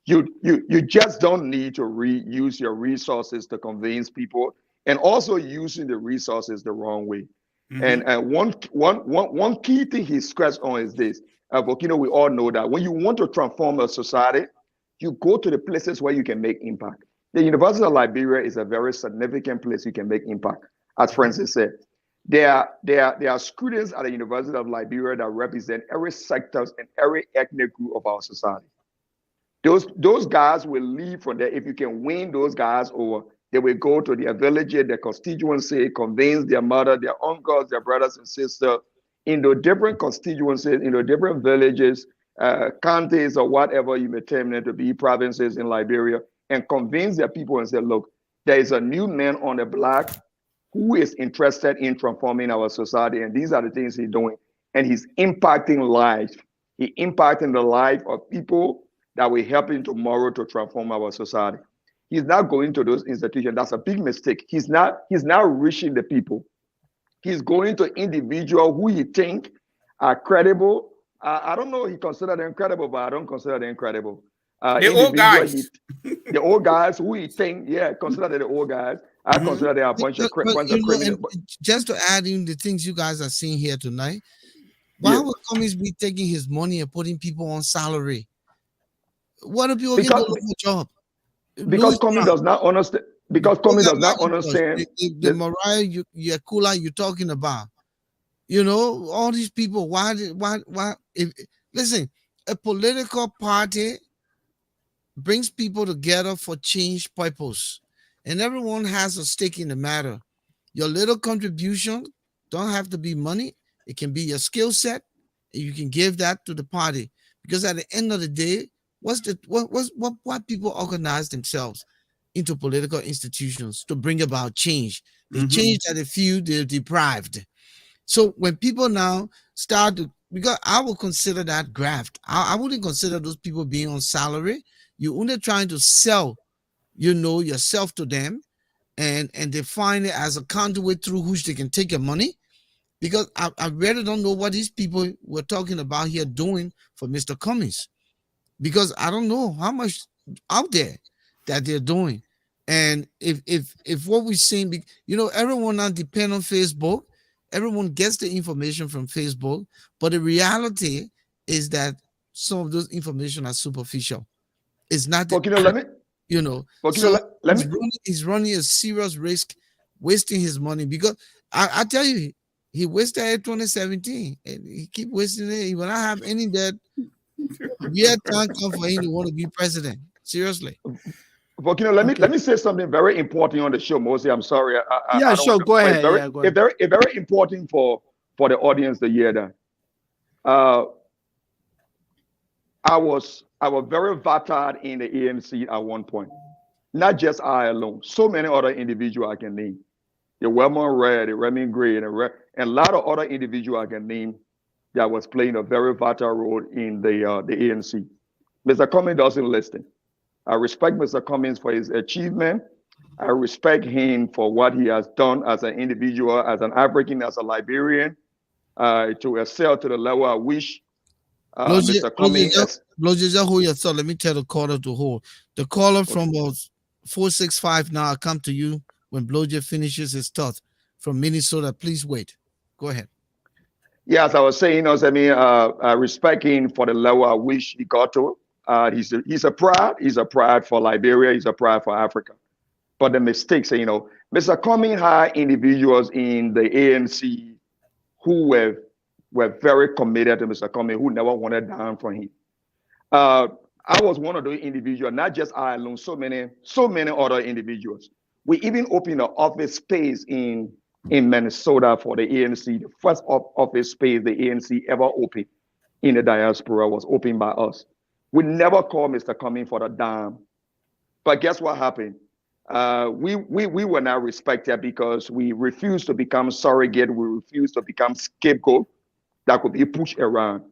You just don't need to use your resources to convince people, and also using the resources the wrong way. Mm-hmm. And one key thing he stressed on is this. Volcano, we all know that when you want to transform a society, you go to the places where you can make impact. The University of Liberia is a very significant place you can make impact. As Francis said, there are students at the University of Liberia that represent every sector and every ethnic group of our society. Those guys will leave from there. If you can win those guys over, they will go to their village, their constituency, convince their mother, their uncles, their brothers and sisters in the different constituencies, in the different villages, counties, or whatever you may term them to be, provinces in Liberia, and convince their people and say, look, there is a new man on the block who is interested in transforming our society, and these are the things he's doing. And he's impacting lives. He's impacting the life of people that will help him tomorrow to transform our society. He's not going to those institutions. That's a big mistake. He's not reaching the people. He's going to individuals who he think are credible. I don't know, he considered them credible, but I don't consider them credible. The old guys. The old guys who he think, consider the old guys. I consider them a bunch of criminals. Just to add in the things you guys are seeing here tonight, why would Cummings be taking his money and putting people on salary? What do people get to look for a job? Because Cummings does not understand. Because Cummings does not understand the Mariah Yakula you're talking about. All these people. Why? Listen, a political party brings people together for change purpose, and everyone has a stake in the matter. Your little contribution don't have to be money. It can be your skill set. You can give that to the party, because at the end of the day, why people organize themselves into political institutions to bring about change. The change that they feel they're deprived. So when people now start to, because I would consider that graft. I wouldn't consider those people being on salary. You're only trying to sell, yourself to them, and they find it as a conduit through which they can take your money. Because I really don't know what these people were talking about here doing for Mr. Cummings, because I don't know how much out there that they're doing. And if what we're seeing, everyone now depend on Facebook, everyone gets the information from Facebook, but the reality is that some of those information are superficial. It's not the Volcano, let me, Volcano, so let me, he's running a serious risk, wasting his money, because I tell you, he wasted it 2017 and he keep wasting it. He will not have any that year time come for him to want to be president. Seriously. Volcano, let Okay. me say something very important on the show, Mosey. I'm sorry, Yeah, I don't sure. want to, Go but ahead. Yeah, go ahead. it's very important for the audience to hear that. Uh, I was very vetted in the ANC at one point. Not just I alone. So many other individuals I can name. The Wellman Red, the Remy Gray, and a lot of other individuals I can name that was playing a very vital role in the ANC. Mr. Cummings doesn't listen. I respect Mr. Cummings for his achievement. I respect him for what he has done as an individual, as an African, as a Liberian, to excel to the level I wish Mr. Cummings. Just hold your thought. Let me tell the caller to hold. The caller from 465 now, I come to you when Blowjet finishes his thought from Minnesota. Please wait. Go ahead. Yes, I was saying, I respect him for the level I wish he got to. He's a pride. He's a pride for Liberia. He's a pride for Africa. But the mistakes, Mr. Cummings had individuals in the ANC who were very committed to Mr. Cummings, who never wanted down from him. I was one of those individuals, not just I alone, so many other individuals. We even opened an office space in Minnesota for the ANC. The first office space the ANC ever opened in the diaspora was opened by us. We never called Mr. Cummings for the dime. But guess what happened? We were not respected because we refused to become surrogate. We refused to become scapegoat that could be pushed around.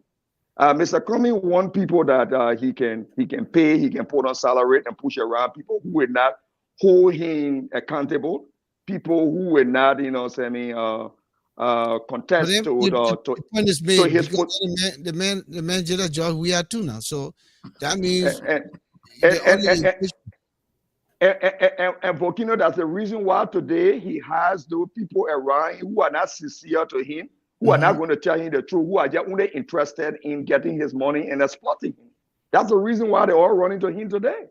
Mr. Cummings want people that he can pay, he can put on salary and push around, people who will not hold him accountable, people who will not, contest the point is made, his because the man did a job we are too now. So that means and Volcano, that's the reason why today he has those people around him who are not sincere to him, who are not going to tell him the truth, who are just only interested in getting his money and exploiting him. That's the reason why they're all running to him today.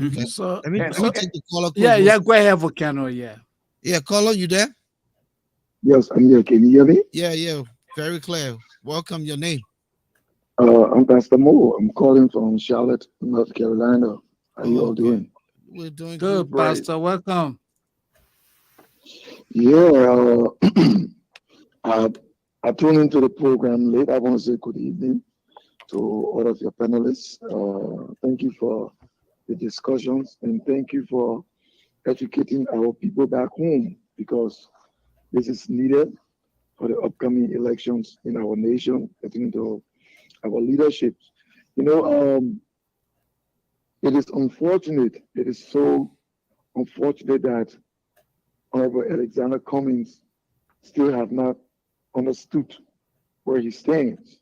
Okay. So, let me take the caller. yeah, go ahead, Volcano. Yeah. Yeah, caller, you there? Yes, I'm here. Can you hear me? Yeah, very clear. Welcome. Your name? I'm Pastor Moore. I'm calling from Charlotte, North Carolina. How you all doing? We're doing Good, Pastor. Welcome. Yeah, I tuned into the program late. I want to say good evening to all of your panelists. Thank you for the discussions, and thank you for educating our people back home, because this is needed for the upcoming elections in our nation, getting into our leadership. It is unfortunate. It is so unfortunate that Honorable Alexander Cummings still have not understood where he stands.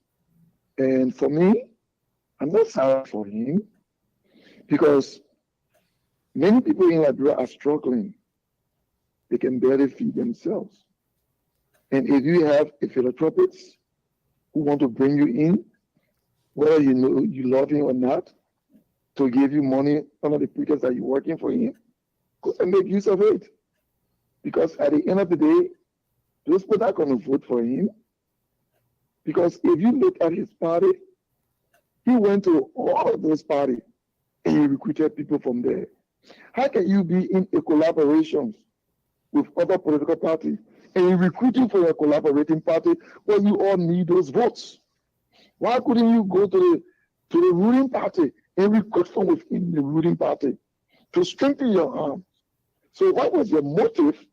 And for me, I'm not sorry for him, because many people in Liberia are struggling. They can barely feed themselves. And if you have a philanthropist who want to bring you in, whether you know you love him or not, to give you money under the pretext that you're working for him, go and make use of it. Because at the end of the day, those people are going to vote for him. Because if you look at his party, he went to all of those parties and he recruited people from there. How can you be in a collaboration with other political parties and you're recruiting for a collaborating party when you all need those votes? Why couldn't you go to the ruling party and recruit from within the ruling party to strengthen your arm? So what was your motive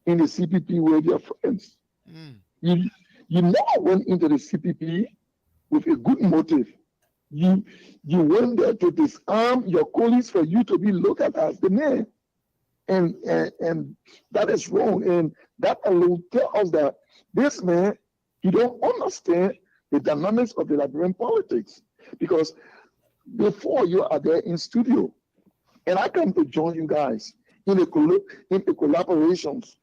in the CPP with your friends? Mm. You you never went into the CPP with a good motive. You you went there to disarm your colleagues for you to be looked at as the man. And that is wrong. And that alone tell us that this man, he don't understand the dynamics of the Liberian politics. Because before you are there in studio, and I come to join you guys in the collaborations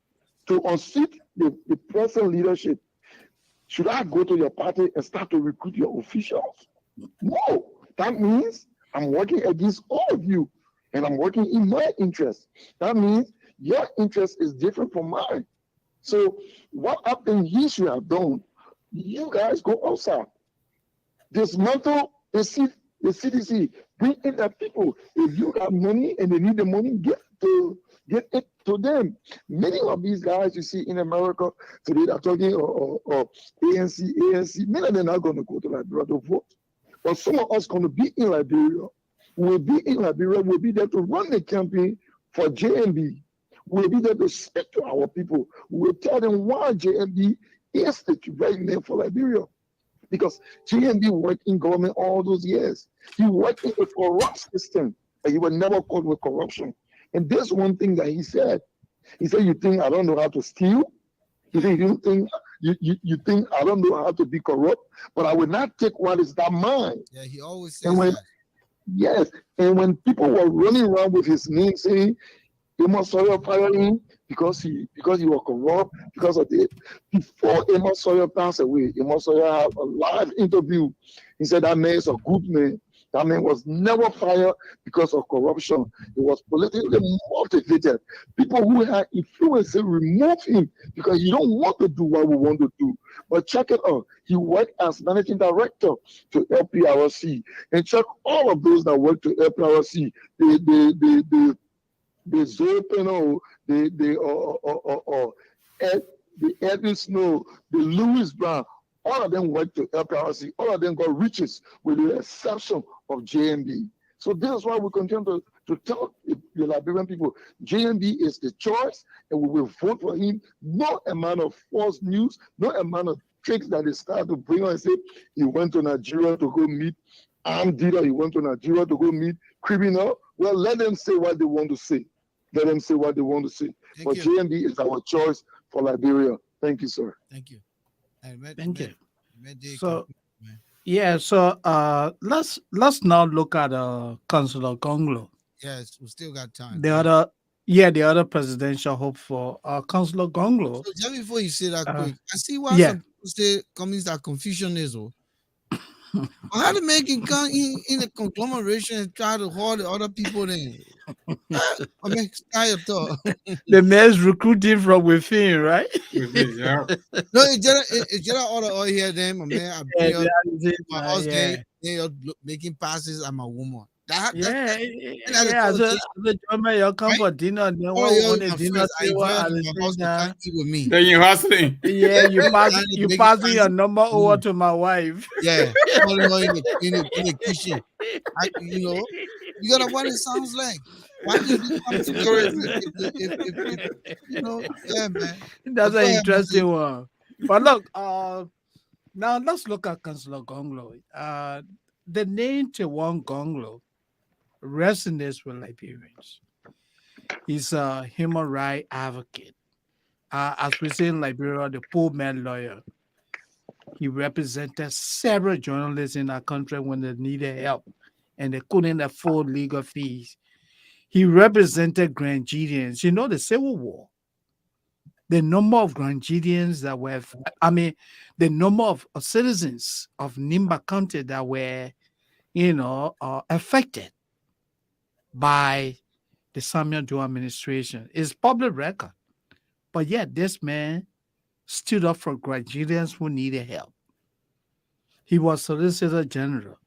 to unseat the present leadership. Should I go to your party and start to recruit your officials? No, that means I'm working against all of you and I'm working in my interest. That means your interest is different from mine. So what I think he should have done, you guys go outside, dismantle the CDC, bring in the people. If you got money and they need the money, get it to them. Many of these guys you see in America today that are talking or ANC, many of them are not going to go to Liberia to vote. But some of us going to be in Liberia. We'll be in Liberia, we'll be there to run the campaign for JMB. We'll be there to speak to our people. We'll tell them why JMB is the right name for Liberia. Because GMB worked in government all those years. He worked in a corrupt system, and he was never caught with corruption. And there's one thing that he said. He said, "You think I don't know how to steal? He said, you think you think I don't know how to be corrupt, but I will not take what is not mine." Yeah, he always And says when that. yes, and when people were running around with his name saying Amos Sawyer fired him because he was corrupt, because of it. Before Amos Sawyer passed away, Amos Sawyer had a live interview. He said that man is a good man. That man was never fired because of corruption. He was politically motivated. People who had influence remove him because you don't want to do what we want to do. But check it out. He worked as managing director to LPRC. And check all of those that work to LPRC. The Volcano, Ed, the Edwin Snow, the Lewis Brown, all of them went to LPRC. All of them got riches with the exception of JMB. So this is why we continue to tell the Liberian people, JMB is the choice and we will vote for him. No amount of false news, no amount of tricks that they start to bring on and say he went to Nigeria to go meet armed dealer, he went to Nigeria to go meet criminal. Well, let them say what they want to say. Let them say what they want to say. Thank But you. JMB is our choice for Liberia. Thank you, sir. Thank you. And Thank you. They So man. yeah, so let's now look at Councillor Gonglo. Yes, we still got time. The other the other presidential hope for Councillor Gonglo. So just before you say that Uh, quick, I see why yeah. some people say communists are Confucianism. But how to make it come in a conglomeration and try to hold the other people then? I mean, style your thought. The man's recruiting from within, right? Yeah. No, it's just all the oil here, then, my man. I Yeah, bring up that is it, my man, house, yeah. they are making passes. I'm a woman. That's Yeah, the yeah. politician, As a gentleman, you come right? for dinner, and then All of what y'all want a my dinner friends. I table invite at you the to my same house to come time. eat with me. Then you hustling. Yeah, And you making passing your passes. number over to my wife. Yeah, calling her in the kitchen. You gotta what it sounds like. Why do you become It's together crazy. if yeah, man. That's But an go ahead, Moses. interesting one. But look, now let's look at Councillor Gonglo. The name Tewan Gonglo resonates with Liberians. He's a human rights advocate. As we say in Liberia, the poor man lawyer. He represented several journalists in our country when they needed help and they couldn't afford legal fees. He represented Grangidians. You know, the Civil War, the number of Grangidians that were, the number of citizens of Nimba County that were, affected by the Samuel Doe administration is public record. But yet, this man stood up for Grangidians who needed help. He was Solicitor General,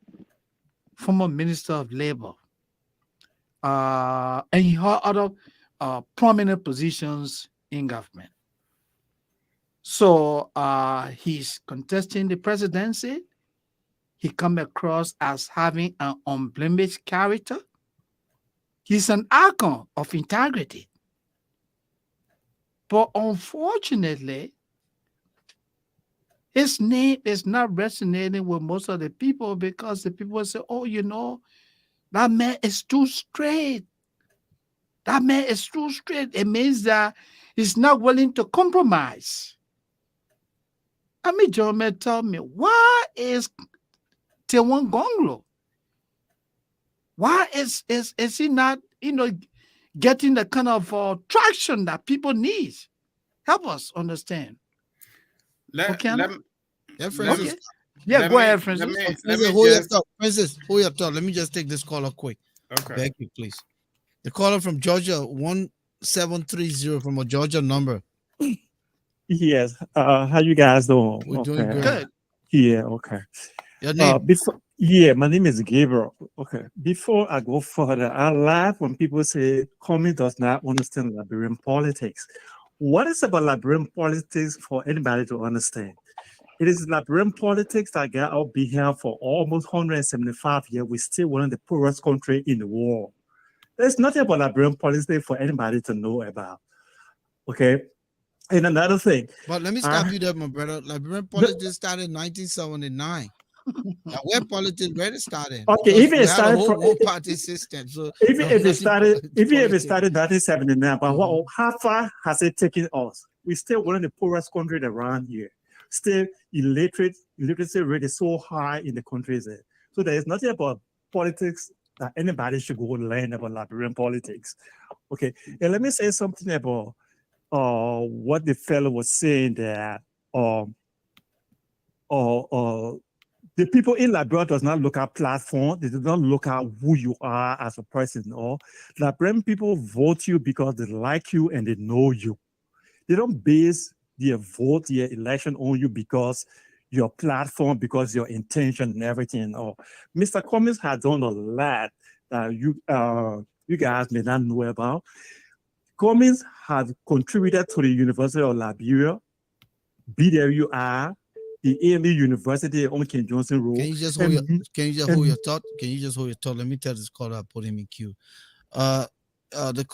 former Minister of Labor, and he had other prominent positions in government. So he's contesting the presidency, he come across as having an unblemished character. He's an icon of integrity. But unfortunately, his name is not resonating with most of the people because the people say, oh, that man is too straight. That man is too straight. It means that he's not willing to compromise. I mean, Jerome, tell me, why is Tewan Gonglo? Why is he not, getting the kind of traction that people need? Help us understand. Let Yeah, Francis. Okay. Yeah, go ahead, Francis. Francis, hold your thought. Let me just take this caller quick. Okay. Thank you, please. The caller from Georgia, 1730 from a Georgia number. Yes. How you guys doing? We're doing great. Good. Yeah. Okay. Your name? My name is Gabriel. Okay. Before I go further, I laugh when people say Comey does not understand Liberian politics. What is about Liberian politics for anybody to understand? It is Liberian politics that got our behalf for almost 175 years. We're still one of the poorest countries in the world. There's nothing about Liberian politics for anybody to know about. Okay. And another thing. But let me stop you there, my brother. Liberian politics started in 1979. Now, where politics really started? Okay, Because even we it had a started whole from one-party system. So even if it started politics. 1979, but how far has it taken us? We're still one of the poorest countries around here. Still illiteracy rate is so high in the countries there. So there is nothing about politics that anybody should go learn about Liberian politics. Okay, and let me say something about what the fellow was saying that the people in Liberia does not look at platform. They do not look at who you are as a person. Or Liberian people vote you because they like you and they know you. They don't base their vote, their election on you because your platform, because your intention and everything. Or Mr. Cummings has done a lot that you guys may not know about. Cummings has contributed to the University of Liberia, BWI, the AME University on King Johnson Road. Can you just hold your thought? Can you just hold your thought? Let me tell this caller, I put him in queue. The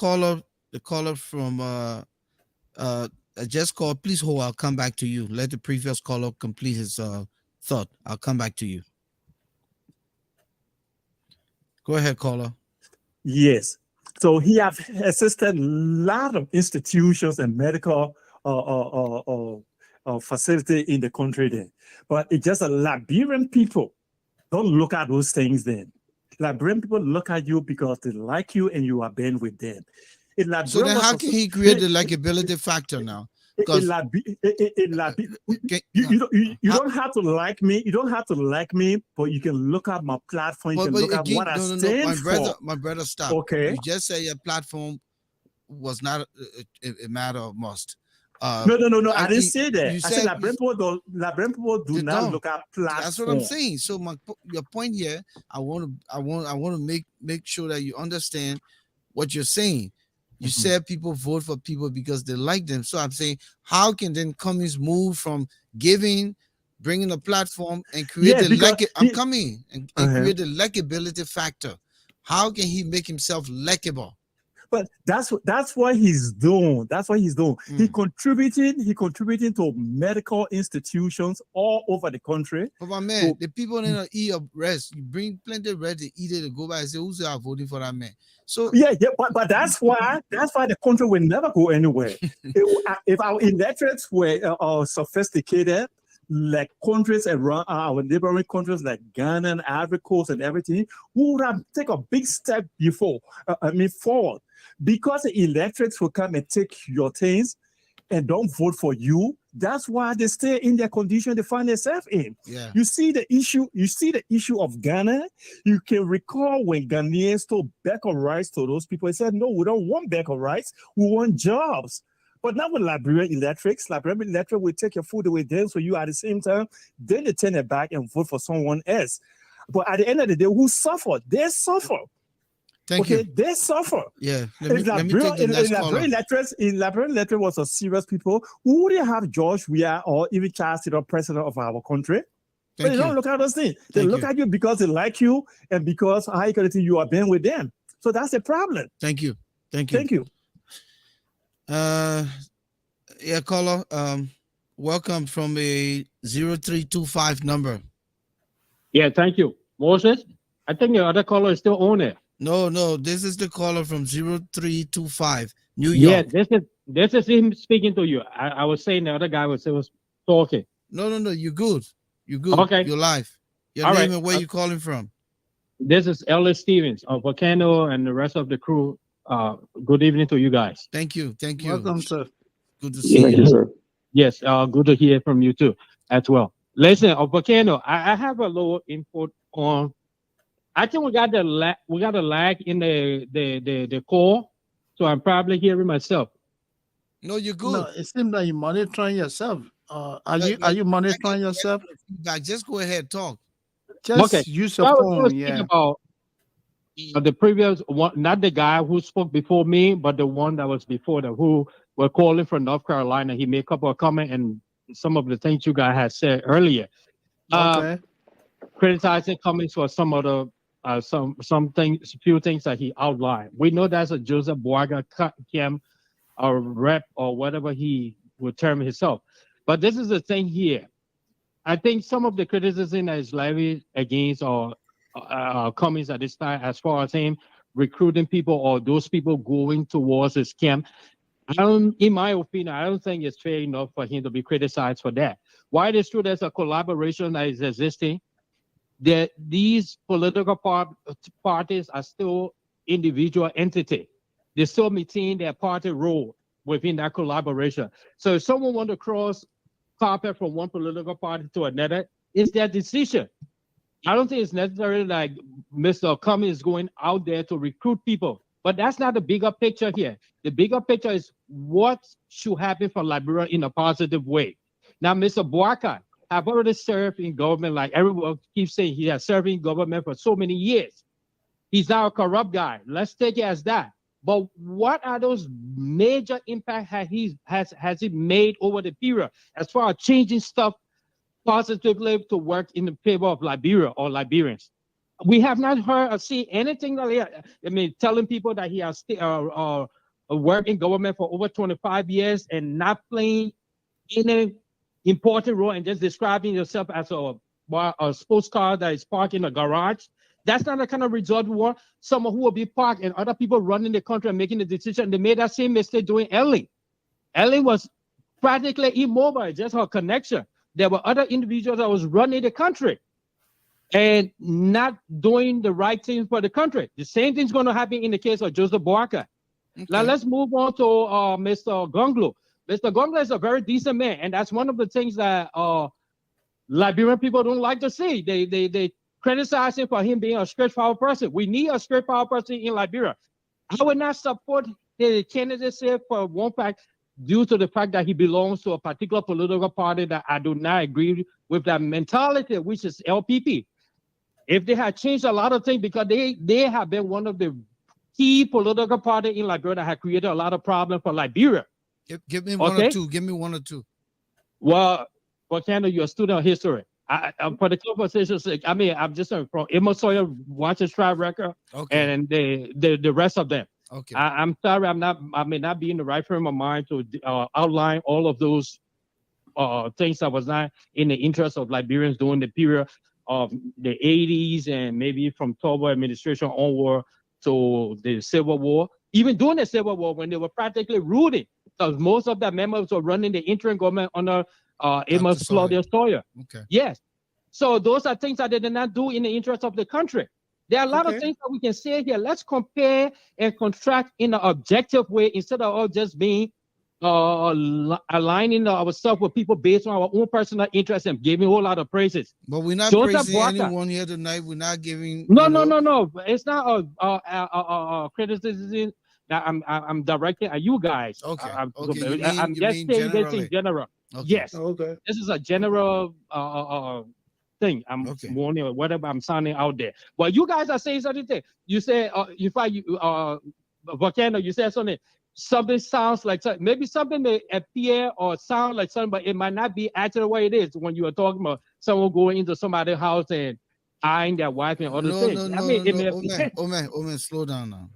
caller from I just called. Please hold. I'll come back to you. Let the previous caller complete his thought. I'll come back to you. Go ahead, caller. Yes. So he has assisted a lot of institutions and medical facility in the country there. But it's just a Liberian people don't look at those things then. Liberian people look at you because they like you and you are been with them. So then how can he create the likability factor now? You don't have to like me. You don't have to like me, but you can look at my platform. You can look at what I stand for. My brother, stop. Okay. You just say your platform was not a matter of must. No. I didn't say that. I said Liberian people do not look at platform. That's what I'm saying. So your point here, I want to make sure that you understand what you're saying. You said people vote for people because they like them. So I'm saying, how can then Cummings move from giving, bringing a platform and create create the likability factor? How can he make himself likable? But that's what he's doing. That's what he's doing. He contributing to medical institutions all over the country. But my man, the people in the eat of rest. You bring plenty of rest to eat it to go by and say, who's voting for that man? So but that's why the country will never go anywhere. if our electorates were sophisticated, like countries around our neighboring countries like Ghana and Ivory Coast and everything, we would have taken a big step forward. Because the electorates will come and take your things and don't vote for you. That's why they stay in their condition they find themselves in. Yeah. You see the issue of Ghana. You can recall when Ghanaians told bag of rice to those people. They said, no, we don't want bag of rice. We want jobs. But now with Liberian electric will take your food away then, so you at the same time, then they turn it back and vote for someone else. But at the end of the day, who suffer? They suffer. Thank you. They suffer. Yeah. Let me take the next caller. In Liberian electorate was a serious people who wouldn't have George Weah or even Charles Taylor, president of our country. But they Thank don't you. look at those things. They Thank look you. at you because they like you and because high quality you have been with them. So that's the problem. Thank you. Thank you. Thank you. Yeah, caller. Welcome from a 0325 number. Yeah, thank you. Moses, I think the other caller is still on it. No, this is the caller from 0325, New Yeah, York. this is him speaking to you. I was saying the other guy was talking. No, you're good. You're good. Okay. You're live. Your All name right. and where you calling from? This is Ellis Stevens of Volcano and the rest of the crew. Good evening to you guys. Thank you. Thank you. Welcome, sir. Good to see Thank you. you, sir. Yes, good to hear from you too as well. Listen, Volcano, I have a little input on. I think we got a lag in the call, so I'm probably hearing myself. No, you're No, good. it seems like you're monitoring yourself. Are But- you but monitoring yourself? feedback. Just go ahead, talk. Just Okay. use So your I was phone. going to speak Yeah. about the previous one, not the guy who spoke before me, but the one that was before that, who were calling from North Carolina. He made a couple of comments and some of the things you guys had said earlier. Okay. Criticizing comments for some of the some things, few things that he outlined. We know that's a Joseph Boaga Kim or rep or whatever he would term himself. But this is the thing here. I think some of the criticism that is levied against or comments at this time, as far as him recruiting people or those people going towards his camp, in my opinion, I don't think it's fair enough for him to be criticized for that. While it is true there's a collaboration that is existing, that these political parties are still individual entity. They still maintain their party role within that collaboration. So if someone want to cross carpet from one political party to another, it's their decision. I don't think it's necessarily like Mr. Cummings is going out there to recruit people, but that's not the bigger picture here. The bigger picture is what should happen for Liberia in a positive way. Now, Mr. Boakai have already served in government, like everyone keeps saying he has served in government for so many years. He's now a corrupt guy. Let's take it as that. But what are those major impact has he made over the period as far as changing stuff positively to work in the favor of Liberia or Liberians? We have not heard or seen anything that telling people that he has worked in government for over 25 years and not playing any important role and just describing yourself as a sports car that is parked in a garage. That's not the kind of result we want. Someone who will be parked and other people running the country and making the decision. They made that same mistake doing Ellen. Ellen was practically immobile, just her connection. There were other individuals that was running the country and not doing the right thing for the country. The same thing's going to happen in the case of Joseph Boakai. Okay. Now let's move on to Mr. Gonglo. Mr. Gonglo is a very decent man, and that's one of the things that Liberian people don't like to see. They criticize him for him being a straightforward person. We need a straightforward person in Liberia. I would not support the candidacy for one fact due to the fact that he belongs to a particular political party that I do not agree with that mentality, which is LPP. If they had changed a lot of things, because they have been one of the key political party in Liberia that have created a lot of problems for Liberia. Give me one or two. Give me one or two. Well, Volcano, you're a student of history. For the conversation's sake, I'm just from Emma Sawyer, watch his track record, and the rest of them. Okay. I'm sorry, I may not be in the right frame of mind to outline all of those things that was not in the interest of Liberians during the period of the 80s and maybe from Tobo administration onward to the Civil War. Even during the Civil War, when they were practically rooting, because most of the members were running the interim government under Amos Claudia Sawyer. Okay. Yes. So those are things that they did not do in the interest of the country. There are a lot of things that we can say here. Let's compare and contrast in an objective way instead of all just being aligning ourselves with people based on our own personal interest and giving a whole lot of praises. But we're not praising anyone here tonight. We're not giving. No. It's not a criticism that I'm directing at you guys. Okay. I'm just saying this in general. Okay. Yes. Okay. This is a general thing. I'm warning or whatever I'm sounding out there. Well, you guys are saying something. You say, Volcano, you said something. something sounds like something. Maybe something may appear or sound like something, but it might not be actually what it is when you are talking about someone going into somebody's house and eyeing their wife and other No, things. no, I no, mean, no, it no. may Oh appear. man, oh man, oh man, slow down now.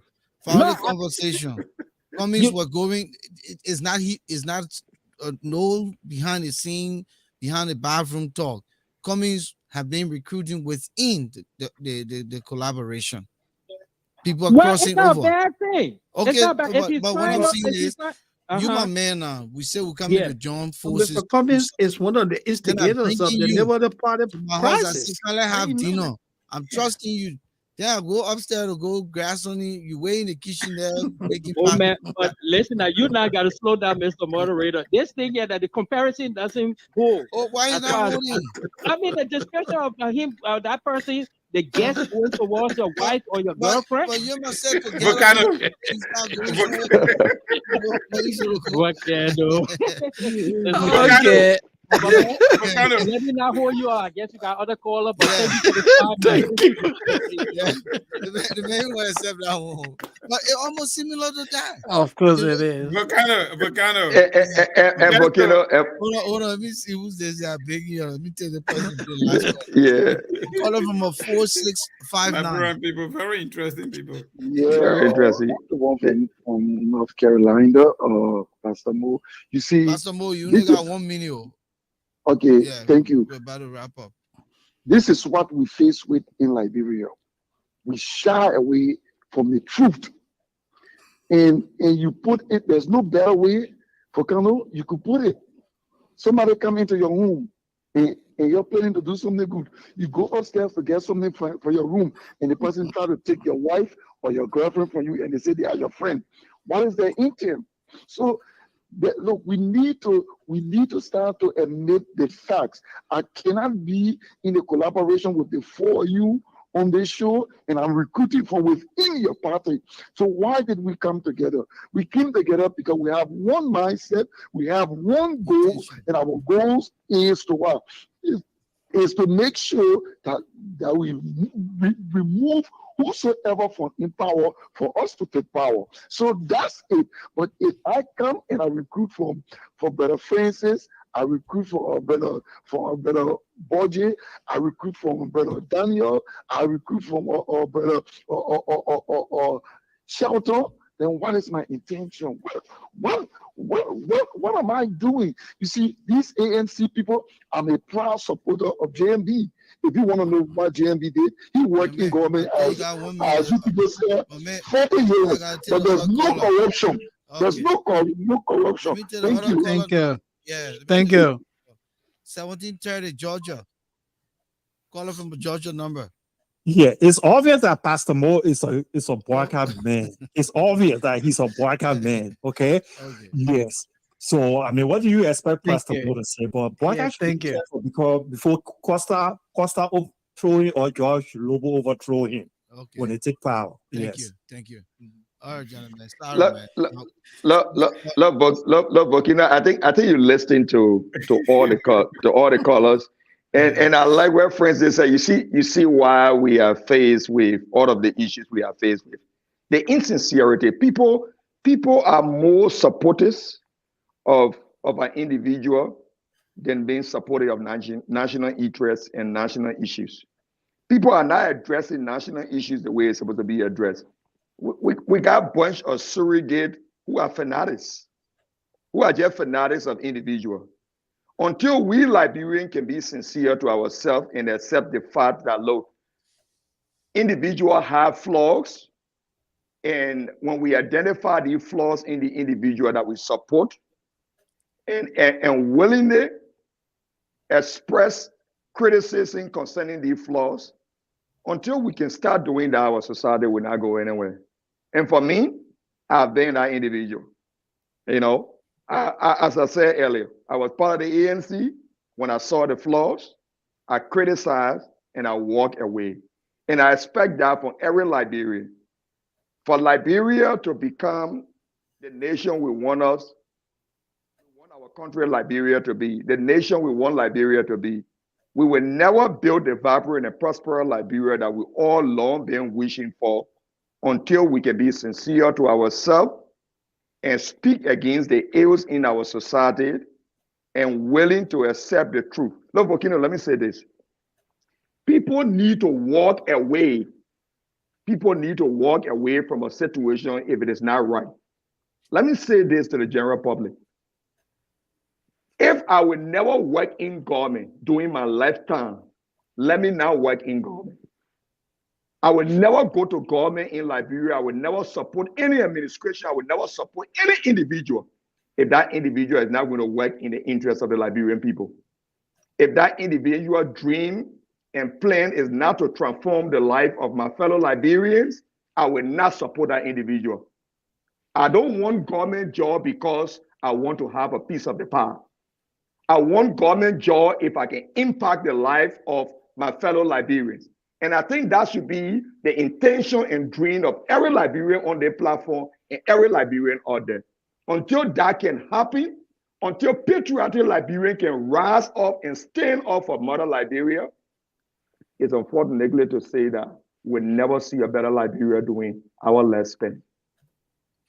Follow No, the conversation. Cummings you, were going. It's not he. It's not no behind the scene, behind the bathroom talk. Cummings have been recruiting within the collaboration. People are well, it's crossing not a over. bad thing. It's Okay, not bad. If he's but what trying I'm to, saying if he's is, trying, you my uh-huh. man now. We say we come in Yeah. to join Mr. forces. Cummings is one of the Then I'm instigators of bringing the you Labor Party to my house. I say, crisis. can I How have you know dinner? that? I'm trusting you. Then I go upstairs to go grass on it. You wait in the kitchen there making Oh pasta. man, but listen now, you now got to slow down, Mr. Moderator. This thing here that the comparison doesn't hold. Oh, why is As not far as holding? I mean, the discussion of him, that person, the guest going towards your But wife or your but girlfriend. but you must say together Volcano, and start going Vol- somewhere. Where you should go. What can I do? Listen, Volcano, Okay. my man, Volcano. let me not hold you out. I guess you got other caller, but Yeah, thank you for the time. Thank you. yeah. The man will accept that one. But it almost similar to that. Of course You know, it is. Volcano. And Just to, Volcano, hold on. Let me see who's this. Yeah, big. Let me tell the person the last call. yeah, Caller from a 4659. Liberian people, very interesting people. Yeah, very interesting. the one from North Carolina, Pastor Mo. You see, Pastor Mo, you only this got is 1 minute. okay. Yeah, Thank you. we're about to wrap up. This is what we face with in Liberia. We shy away from the truth, and you put it. There's no better way for Kano. You could put it. Somebody come into your room and you're planning to do something good. You go upstairs to get something for your room, and the person try to take your wife or your girlfriend from you, and they say they are your friend. What is their intent? So look, we need to start to admit the facts. I cannot be in a collaboration with the four of you on this show, and I'm recruiting from within your party. So why did we come together? We came together because we have one mindset, we have one goal, and our goals is to what? Is to make sure that we remove whosoever from in power for us to take power. So that's it. But if I come and I recruit for Brother Francis, I recruit for Brother Borgie, I recruit from Brother Daniel, I recruit from Brother Shelton, then what is my intention? What am I doing? You see, these ANC people, I'm a proud supporter of JMB. If you want to know what JMB did, he worked in government You got 1 minute. as you people say, But man, 40 I years, gotta tell but the there's other no caller. corruption. There's Okay. no corruption. Let me tell the Thank other you. caller. Thank you. Yeah. let me Thank tell you. 1730 Georgia. Caller from a Georgia number. Yeah, it's obvious that Pastor Mo is a Boyka man. It's obvious that he's a Boyka man. Okay. Okay. Yes. So I mean, what do you expect Thank Pastor you. Mo to say? But Boyka Yeah, should thank be you. careful because before Costa overthrow him or George Lobo overthrow him when Okay. they take power. Thank Yes. you. Thank you. All right, gentlemen. Sorry, look, man. look, No, look, Volcano. I think you listening to all the callers, and I like where Francis said. You see why we are faced with all of the issues we are faced with. The insincerity. People are more supporters of an individual than being supportive of national interests and national issues. People are not addressing national issues the way it's supposed to be addressed. We got a bunch of surrogate who are fanatics, who are just fanatics of individual. Until we Liberians can be sincere to ourselves and accept the fact that, look, individual have flaws, and when we identify the flaws in the individual that we support and willingly express criticism concerning the flaws, until we can start doing that, our society will not go anywhere. And for me, I've been that individual. You know, as I said earlier, I was part of the ANC. When I saw the flaws, I criticized and I walked away. And I expect that from every Liberian. For Liberia to become the nation we want our country Liberia to be, the nation we want Liberia to be, we will never build the vibrant and prosperous Liberia that we all long been wishing for until we can be sincere to ourselves and speak against the ills in our society and willing to accept the truth. Look, Volcano, let me say this. People need to walk away. People need to walk away from a situation if it is not right. Let me say this to the general public. If I will never work in government during my lifetime, let me now work in government. I will never go to government in Liberia. I will never support any administration. I will never support any individual if that individual is not going to work in the interest of the Liberian people. If that individual dream and plan is not to transform the life of my fellow Liberians, I will not support that individual. I don't want government job because I want to have a piece of the pie. I want government job if I can impact the life of my fellow Liberians. And I think that should be the intention and dream of every Liberian on their platform and every Liberian out there. Until that can happen, until patriotic Liberian can rise up and stand up for Mother Liberia, it's unfortunately to say that we'll never see a better Liberia doing our less spend.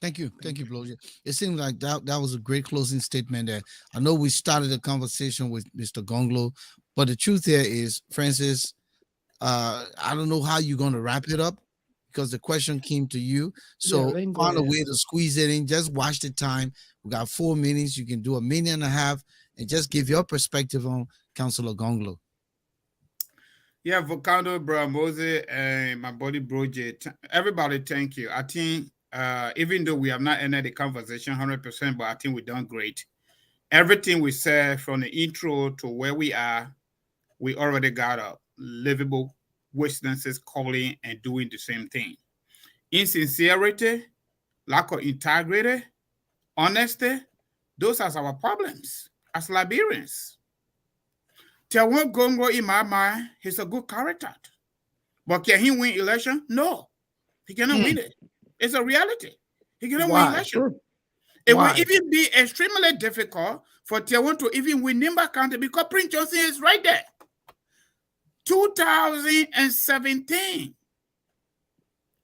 Thank you, Bloja. It seems like that was a great closing statement there. I know we started the conversation with Mr. Gonglo, but the truth here is, Francis, I don't know how you're going to wrap it up because the question came to you. So find a way to squeeze it in. Just watch the time. We got 4 minutes. You can do 1.5 minutes and just give your perspective on Councilor Gonglo. Yeah, Volcano, Bro Mose, and my buddy Broje. Everybody, thank you. I think even though we have not ended the conversation 100%, but I think we've done great. Everything we said from the intro to where we are, we already got a livable witnesses calling and doing the same thing. Insincerity, lack of integrity, honesty, those are our problems as Liberians. Tiawan Gongo, in my mind, he's a good character. But can he win election? No. He cannot win it. It's a reality. He cannot win election. Sure. It will even be extremely difficult for Tiawan to even win Nimba County because Prince Johnson is right there. 2017,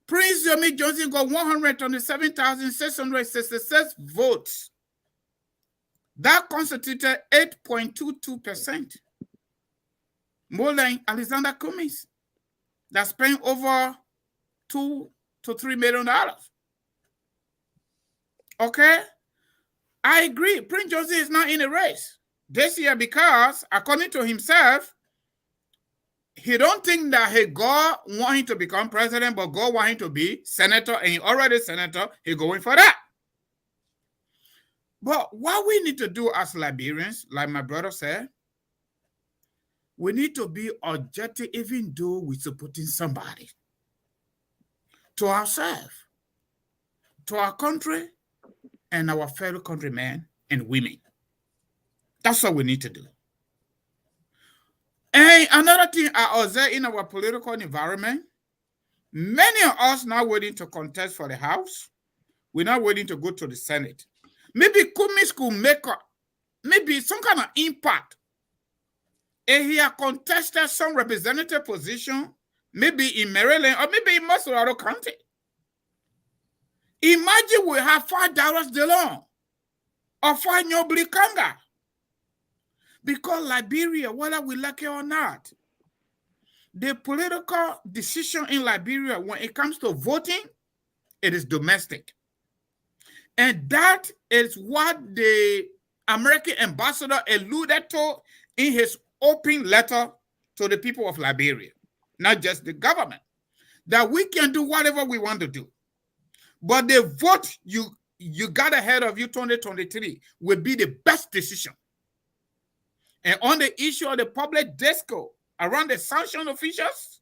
Prince Yomi Johnson got 127,666 votes. That constituted 8.22%. More than Alexander Cummings that spent over $2 to $3 million. Okay? I agree. Prince Johnson is not in a race this year because, according to himself, he don't think that God want him to become president, but God want him to be senator, and he already senator. He going for that. But what we need to do as Liberians, like my brother said, we need to be objective, even though we're supporting somebody. To ourselves, to our country, and our fellow countrymen and women. That's what we need to do. And another thing I observe in our political environment, many of us now waiting to contest for the House. We're not waiting to go to the Senate. Maybe Cummings could make maybe some kind of impact. And he has contested some representative position, maybe in Maryland or maybe in Massachusetts County. Imagine we have $5 DeLong or $5 Nyobli Kanga. Because Liberia, whether we like it or not, the political decision in Liberia, when it comes to voting, it is domestic. And that is what the American ambassador alluded to in his open letter to the people of Liberia, not just the government, that we can do whatever we want to do. But the vote you got ahead of you 2023 will be the best decision. And on the issue of the public discourse around the sanction officials,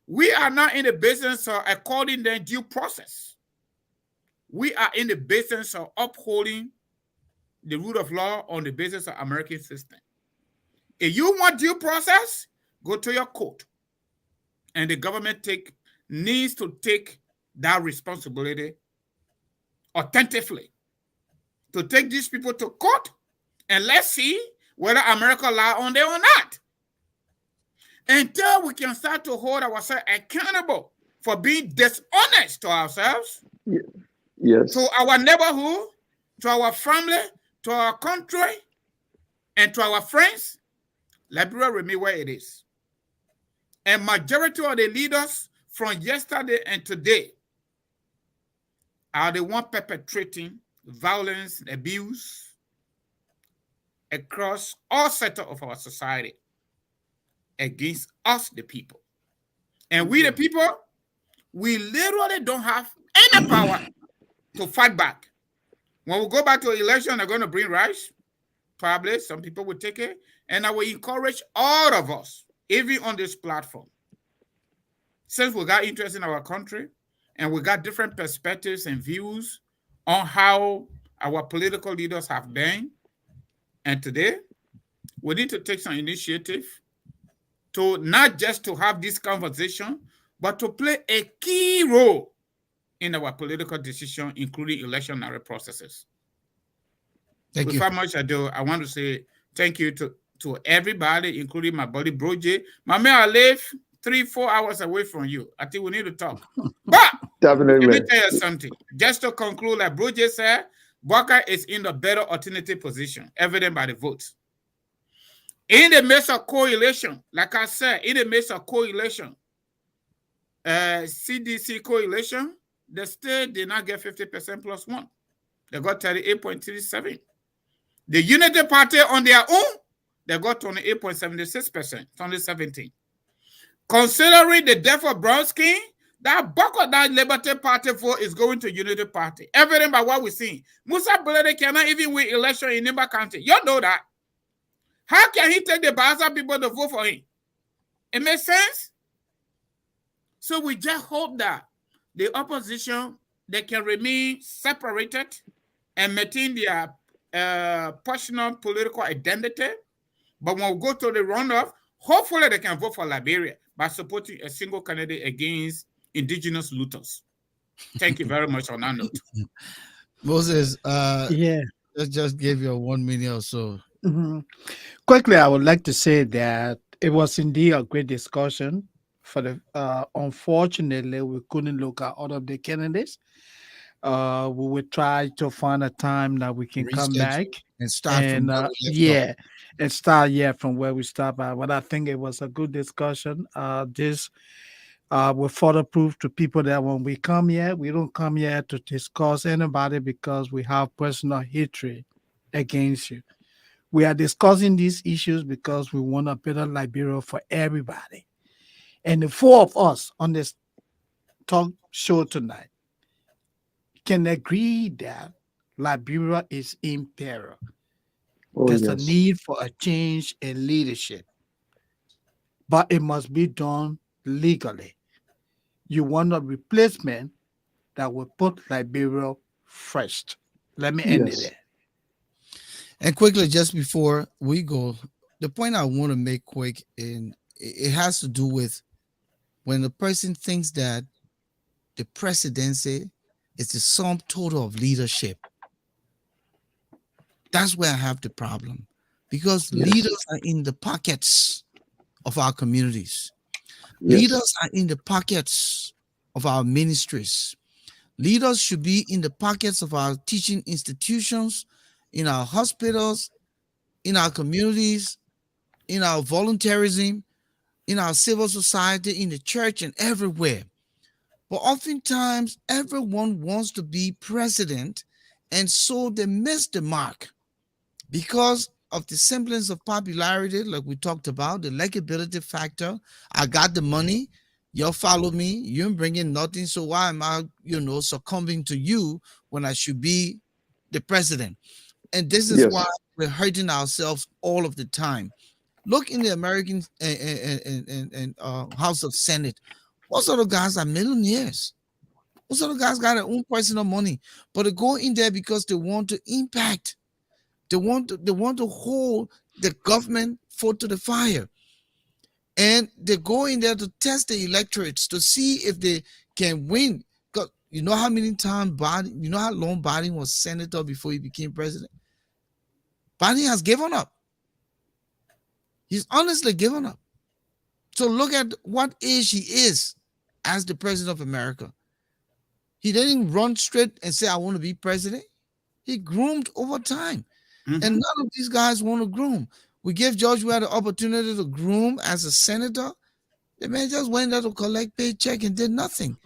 we are not in the business of according to due process. We are in the business of upholding the rule of law on the basis of American system. If you want due process, go to your court. And the government needs to take that responsibility authentically to take these people to court, and let's see whether America lie on them or not. Until we can start to hold ourselves accountable for being dishonest to ourselves, yes, to our neighborhood, to our family, to our country, and to our friends, Liberia remain where it is. And majority of the leaders from yesterday and today are the one perpetrating violence, abuse across all sectors of our society against us, the people. And we, the people, we literally don't have any power to fight back. When we go back to election, they're going to bring rice. Probably some people will take it. And I will encourage all of us, even on this platform, since we got interest in our country and we got different perspectives and views on how our political leaders have been. And today, we need to take some initiative to not just to have this conversation, but to play a key role in our political decision, including electionary processes. Thank you. Without much ado, I want to say thank you to everybody, including my buddy Broje. My man, I live 3-4 hours away from you. I think we need to talk. But Definitely. let me tell you something. Just to conclude, like Broje said, Baka is in a better alternative position, evident by the votes. In the midst of coalition, like I said, in the midst of coalition, CDC coalition, the state did not get 50% plus one. They got 38.37. The Unity Party on their own, they got 28.76%, 2017. Considering the death of brown skin, that bulk of that Liberty Party vote is going to Unity Party. Evident by what we're seeing. Musa Belede cannot even win election in Nimba County. You know that. How can he take the Baza people to vote for him? It makes sense? So we just hope that the opposition, they can remain separated and maintain their personal political identity. But when we go to the runoff, hopefully they can vote for Liberia by supporting a single candidate against indigenous looters. Thank you very much on that note. Moses, Yeah. just gave you a 1 minute or so. Mhm. Quickly, I would like to say that it was indeed a great discussion. For the unfortunately, we couldn't look at all of the candidates. We will try to find a time that we can come back Reschedule and start from and where we left off. and start from where we start at. But I think it was a good discussion. This will further prove to people that when we come here, we don't come here to discuss anybody because we have personal hatred against you. We are discussing these issues because we want a better Liberia for everybody. And the four of us on this talk show tonight can agree that Liberia is in peril. Oh, There's a yes. need for a change in leadership, but it must be done legally. You want a replacement that will put Liberia first. Let me end it Yes. there. And quickly, just before we go, the point I want to make quick, and it has to do with when the person thinks that the presidency is the sum total of leadership. That's where I have the problem, because Yes. leaders are in the pockets of our communities. Yes. Leaders are in the pockets of our ministries. Leaders should be in the pockets of our teaching institutions, in our hospitals, in our communities, in our volunteerism, in our civil society, in the church, and everywhere. But oftentimes, everyone wants to be president, and so they miss the mark because of the semblance of popularity, like we talked about, the likability factor. I got the money, you follow me, you ain't bringing nothing, so why am I, succumbing to you when I should be the president? And this is Yes. why we're hurting ourselves all of the time. Look in the American House of Senate. Most of the guys are millionaires. Most of the guys got their own personal money, but they go in there because they want to impact. They want to hold the government foot to the fire, and they go in there to test the electorates to see if they can win. Because you know how many times Biden, you know how long Biden was senator before he became president. Biden has given up. He's honestly given up. So look at what age he is as the president of America. He didn't run straight and say, I want to be president. He groomed over time. Mhm. And none of these guys want to groom. We gave George Weah the opportunity to groom as a senator. The man just went there to collect paycheck and did nothing.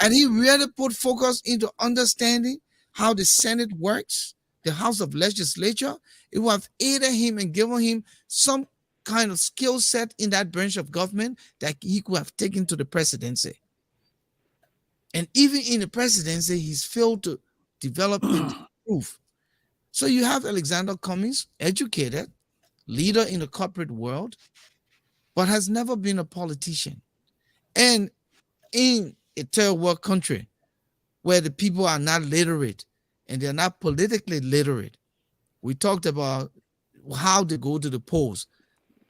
And he really put focus into understanding how the Senate works, the House of Legislature. It would have aided him and given him some kind of skill set in that branch of government that he could have taken to the presidency. And even in the presidency, he's failed to develop and improve. So you have Alexander Cummings, educated, leader in the corporate world, but has never been a politician. And in a third world country where the people are not literate and they're not politically literate, we talked about how they go to the polls,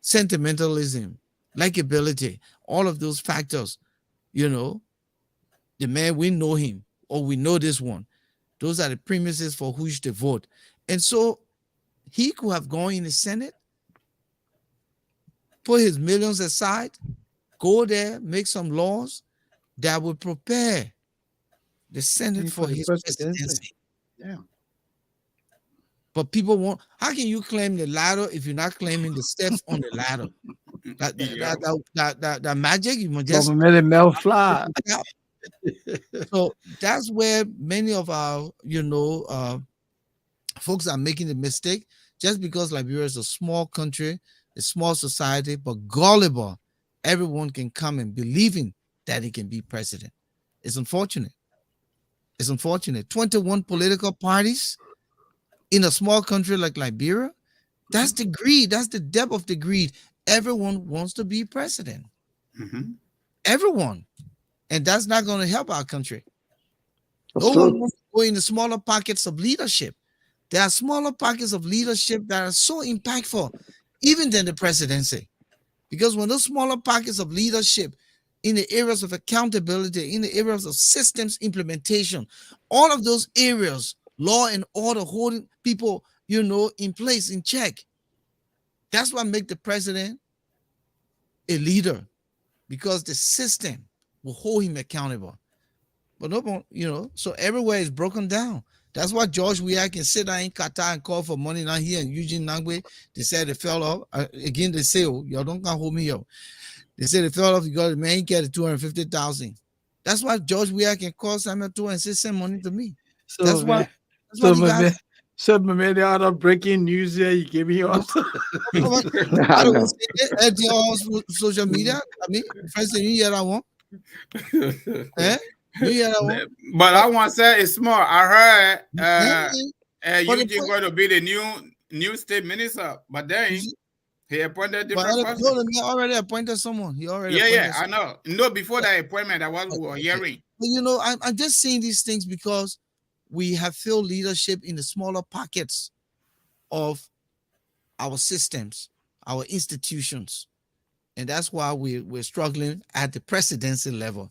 sentimentalism, likability, all of those factors. You know, the man, we know him, or we know this one. Those are the premises for who should vote. And so he could have gone in the Senate, put his millions aside, go there, make some laws that would prepare the Senate for For the his presidency. presidency. Yeah. But people won't. How can you claim the ladder if you're not claiming the steps on the ladder? That magic, you must just. Government and Mel Fly. So that's where many of our, folks are making the mistake. Just because Liberia is a small country, a small society, but gullible, everyone can come and believing that he can be president. It's unfortunate. It's unfortunate. 21 political parties in a small country like Liberia. That's the greed. That's the depth of the greed. Everyone wants to be president. Mhm. Everyone. And that's not going to help our country. That's No true. one wants to go in the smaller pockets of leadership. There are smaller pockets of leadership that are so impactful, even than the presidency. Because when those smaller pockets of leadership in the areas of accountability, in the areas of systems implementation, all of those areas, law and order, holding people, in place, in check. That's what makes the president a leader, because the system will hold him accountable. But no one, so everywhere is broken down. That's why George Weah can sit down in Qatar and call for money. Now here in Eugene Nangwe, they said they fell off. Again, they say, oh, y'all don't come hold me up. They said they fell off. You got the man get 250,000. That's why George Weah can call Samuel Tour and say, send money to me. That's why. That's what he got. So maybe out of breaking news here, you give me also. I I don't know. want to say it on social media. I mean, first thing you hear that one. You hear that one. But I want to say it's smart. I heard But Eugene going to be the new state minister, but then he appointed a different person. He already appointed someone. He already Yeah, appointed I know. No, before that appointment, that was we were hearing. But I'm just saying these things because we have filled leadership in the smaller pockets of our systems, our institutions. And that's why we're struggling at the presidency level.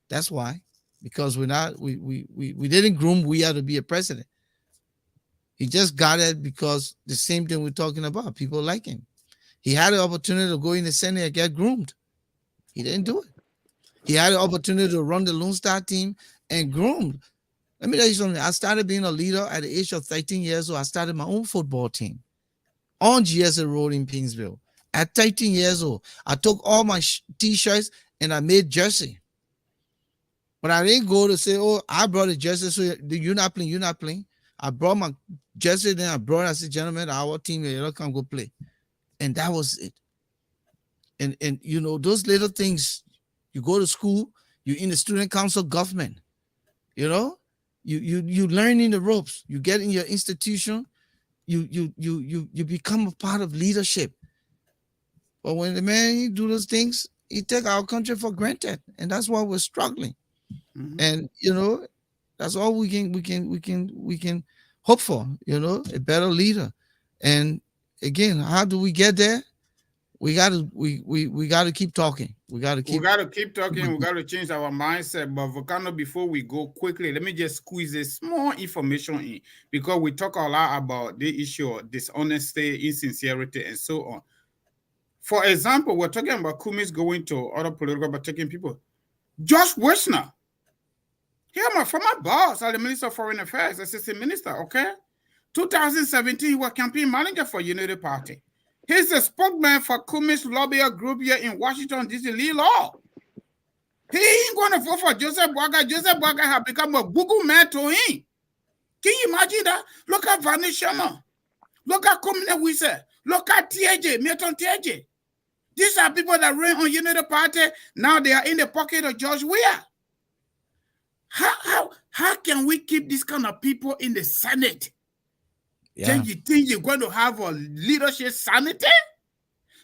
That's why. Because we didn't groom Weah to be a president. He just got it because the same thing we're talking about. People like him. He had the opportunity to go in the Senate and get groomed. He didn't do it. He had the opportunity to run the Lone Star team and groomed. Let me tell you something. I started being a leader at the age of 13 years old. I started my own football team on GSA Road in Pingsville. At 13 years old, I took all my T-shirts and I made jersey. But I didn't go to say, oh, I brought a jersey, so you're not playing. I brought my jersey, then I said, gentlemen, our team, you come go play. And that was it. And those little things, you go to school, you're in the student council government, you learn in the ropes, you get in your institution, you become a part of leadership. But when the man do those things, he take our country for granted, and that's why we're struggling. Mhm. And that's all we can hope for, a better leader. And again, how do we get there? We gotta keep talking. We gotta keep talking. We got to change our mindset. But Volcano, before we go quickly, let me just squeeze a small information in, because we talk a lot about the issue of dishonesty, insincerity, and so on. For example, we're talking about Kumis going to other political but taking people. Josh Wishner. Yeah, my former boss, the Minister of Foreign Affairs, Assistant Minister, okay? 2017, he was campaign manager for Unity Party. He's the spokesman for Cummins lobbyist group here in Washington, D.C. Lee Law. He ain't going to vote for Joseph Boaga. Joseph Boaga has become a Google man to him. Can you imagine that? Look at Vanish Sherman. Look at Kumine Wise. Look at TJ, Milton TJ. These are people that ran on Unity Party. Now they are in the pocket of George Weah. How can we keep this kind of people in the Senate? Yeah. Then you think you're going to have a leadership sanity?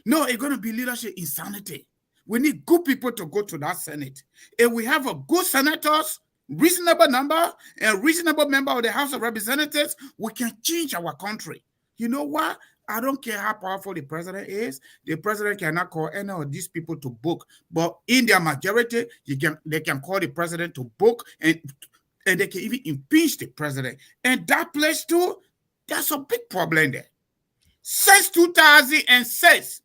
No, it's going to be leadership insanity. We need good people to go to that Senate. If we have a good senators, reasonable number, and reasonable member of the House of Representatives, we can change our country. You know what? I don't care how powerful the president is. The president cannot call any of these people to book. But in their majority, they can call the president to book, and they can even impeach the president. And that place too, there's a big problem there. Since 2006,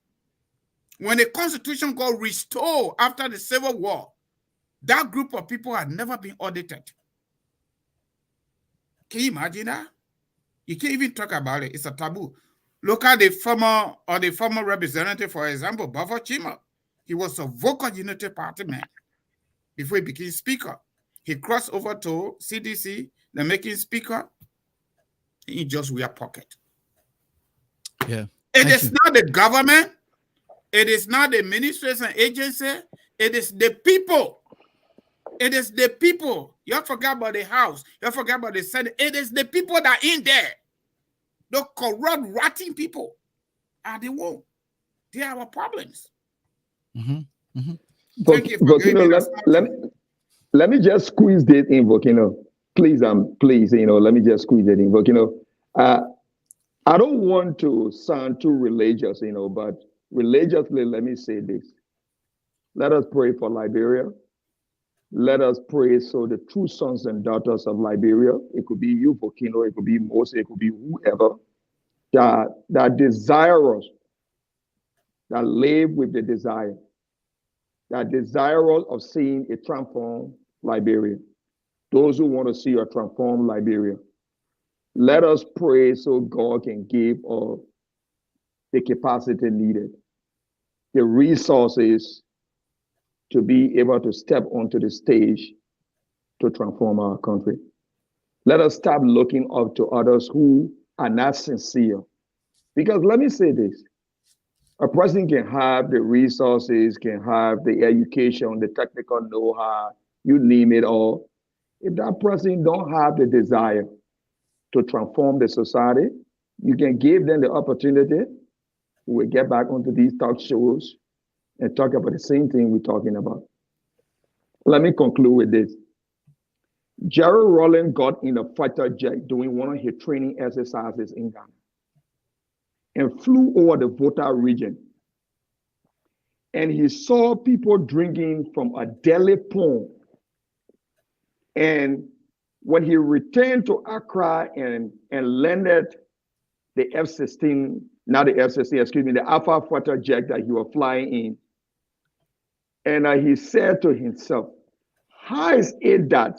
when the Constitution got restored after the Civil War, that group of people had never been audited. Can you imagine that? You can't even talk about it. It's a taboo. Look at the former representative, for example, Bafo Chima. He was a vocal Unity Party man before he became speaker. He crossed over to CDC, the making speaker. He just wear pocket. Yeah. It is not the government. It is not the ministries and agency. It is the people. It is the people. You forgot about the House. You forgot about the Senate. It is the people that are in there. The corrupt, rotting people are the one. They are our problems. Mm-hmm. Mm-hmm. Thank you for giving me let me just squeeze this in, Volcano. Please, let me just squeeze it in, Volcano. I don't want to sound too religious, but religiously, let me say this. Let us pray for Liberia. Let us pray so the true sons and daughters of Liberia, it could be you, Volcano, it could be Moses, it could be whoever, that desirous, that live with the desire, that desirous of seeing a transformed Liberia. Those who want to see a transformed Liberia. Let us pray so God can give us the capacity needed, the resources to be able to step onto the stage to transform our country. Let us stop looking up to others who are not sincere. Because let me say this, a person can have the resources, can have the education, the technical know-how, you name it all. If that person don't have the desire to transform the society, you can give them the opportunity. We'll get back onto these talk shows and talk about the same thing we're talking about. Let me conclude with this. Jerry Rawlings got in a fighter jet doing one of his training exercises in Ghana and flew over the Volta region. And he saw people drinking from a Delhi pond. And when he returned to Accra and landed the F-16, not the F-16, excuse me, the Alpha fighter jet that he was flying in, and he said to himself, how is it that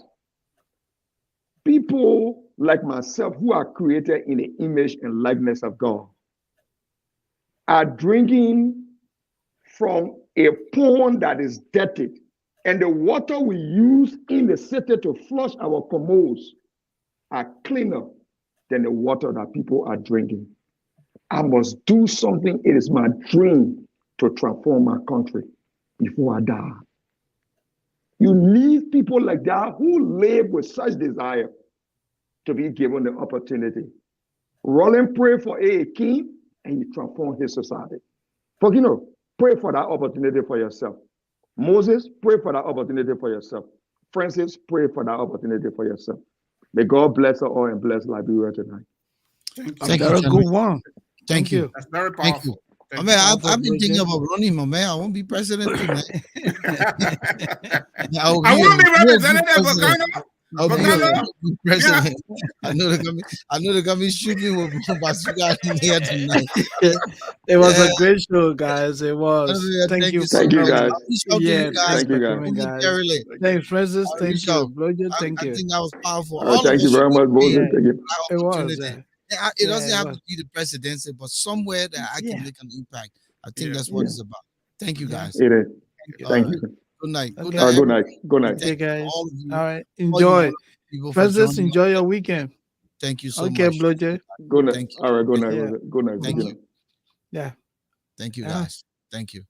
people like myself who are created in the image and likeness of God are drinking from a pond that is dirty, and the water we use in the city to flush our commodes are cleaner than the water that people are drinking. I must do something. It is my dream to transform my country before I die. You need people like that who live with such desire to be given the opportunity. Rawlings prayed for a king and he transformed his society. Pray for that opportunity for yourself. Moses, pray for that opportunity for yourself. Francis, pray for that opportunity for yourself. May God bless us all and bless Liberia tonight. Thank you, That's a good one. Thank you. That's very Thank powerful. you. I've been thinking about running, my man. I won't be president too, man. I won't be representative, Volcano. I'll be Volcano? a good president. I know they're gonna be shooting with bazooka in here tonight. It was a great show, guys. It was. Thank you. Thank you, guys. I'll reach out to Yeah, you guys. thank you, guys. coming, guys. Thoroughly. Thanks, Francis. I'll Thank reach you. out. Bloja, I thank you. think that was powerful. Thank you very much, Moses. Thank you. It was. It doesn't Yeah, have well, to be the presidency, but somewhere that I can yeah, make an impact. I think Yeah. that's what Yeah. it's about. Thank you, yeah. guys. It is. Yeah. All Thank right. you. Good night. Good Okay. night, Good everyone. night. Good night. And Okay, thank you to guys. all of you, All right. all you Enjoy. wonderful people for Presence, joining us. enjoy your weekend. Thank you so Okay, much. Bloje. Good night. Thank you. All right. Good Thank night. Yeah. Good night. Thank Good you. night. Yeah. Thank you, Uh-huh. guys. Thank you.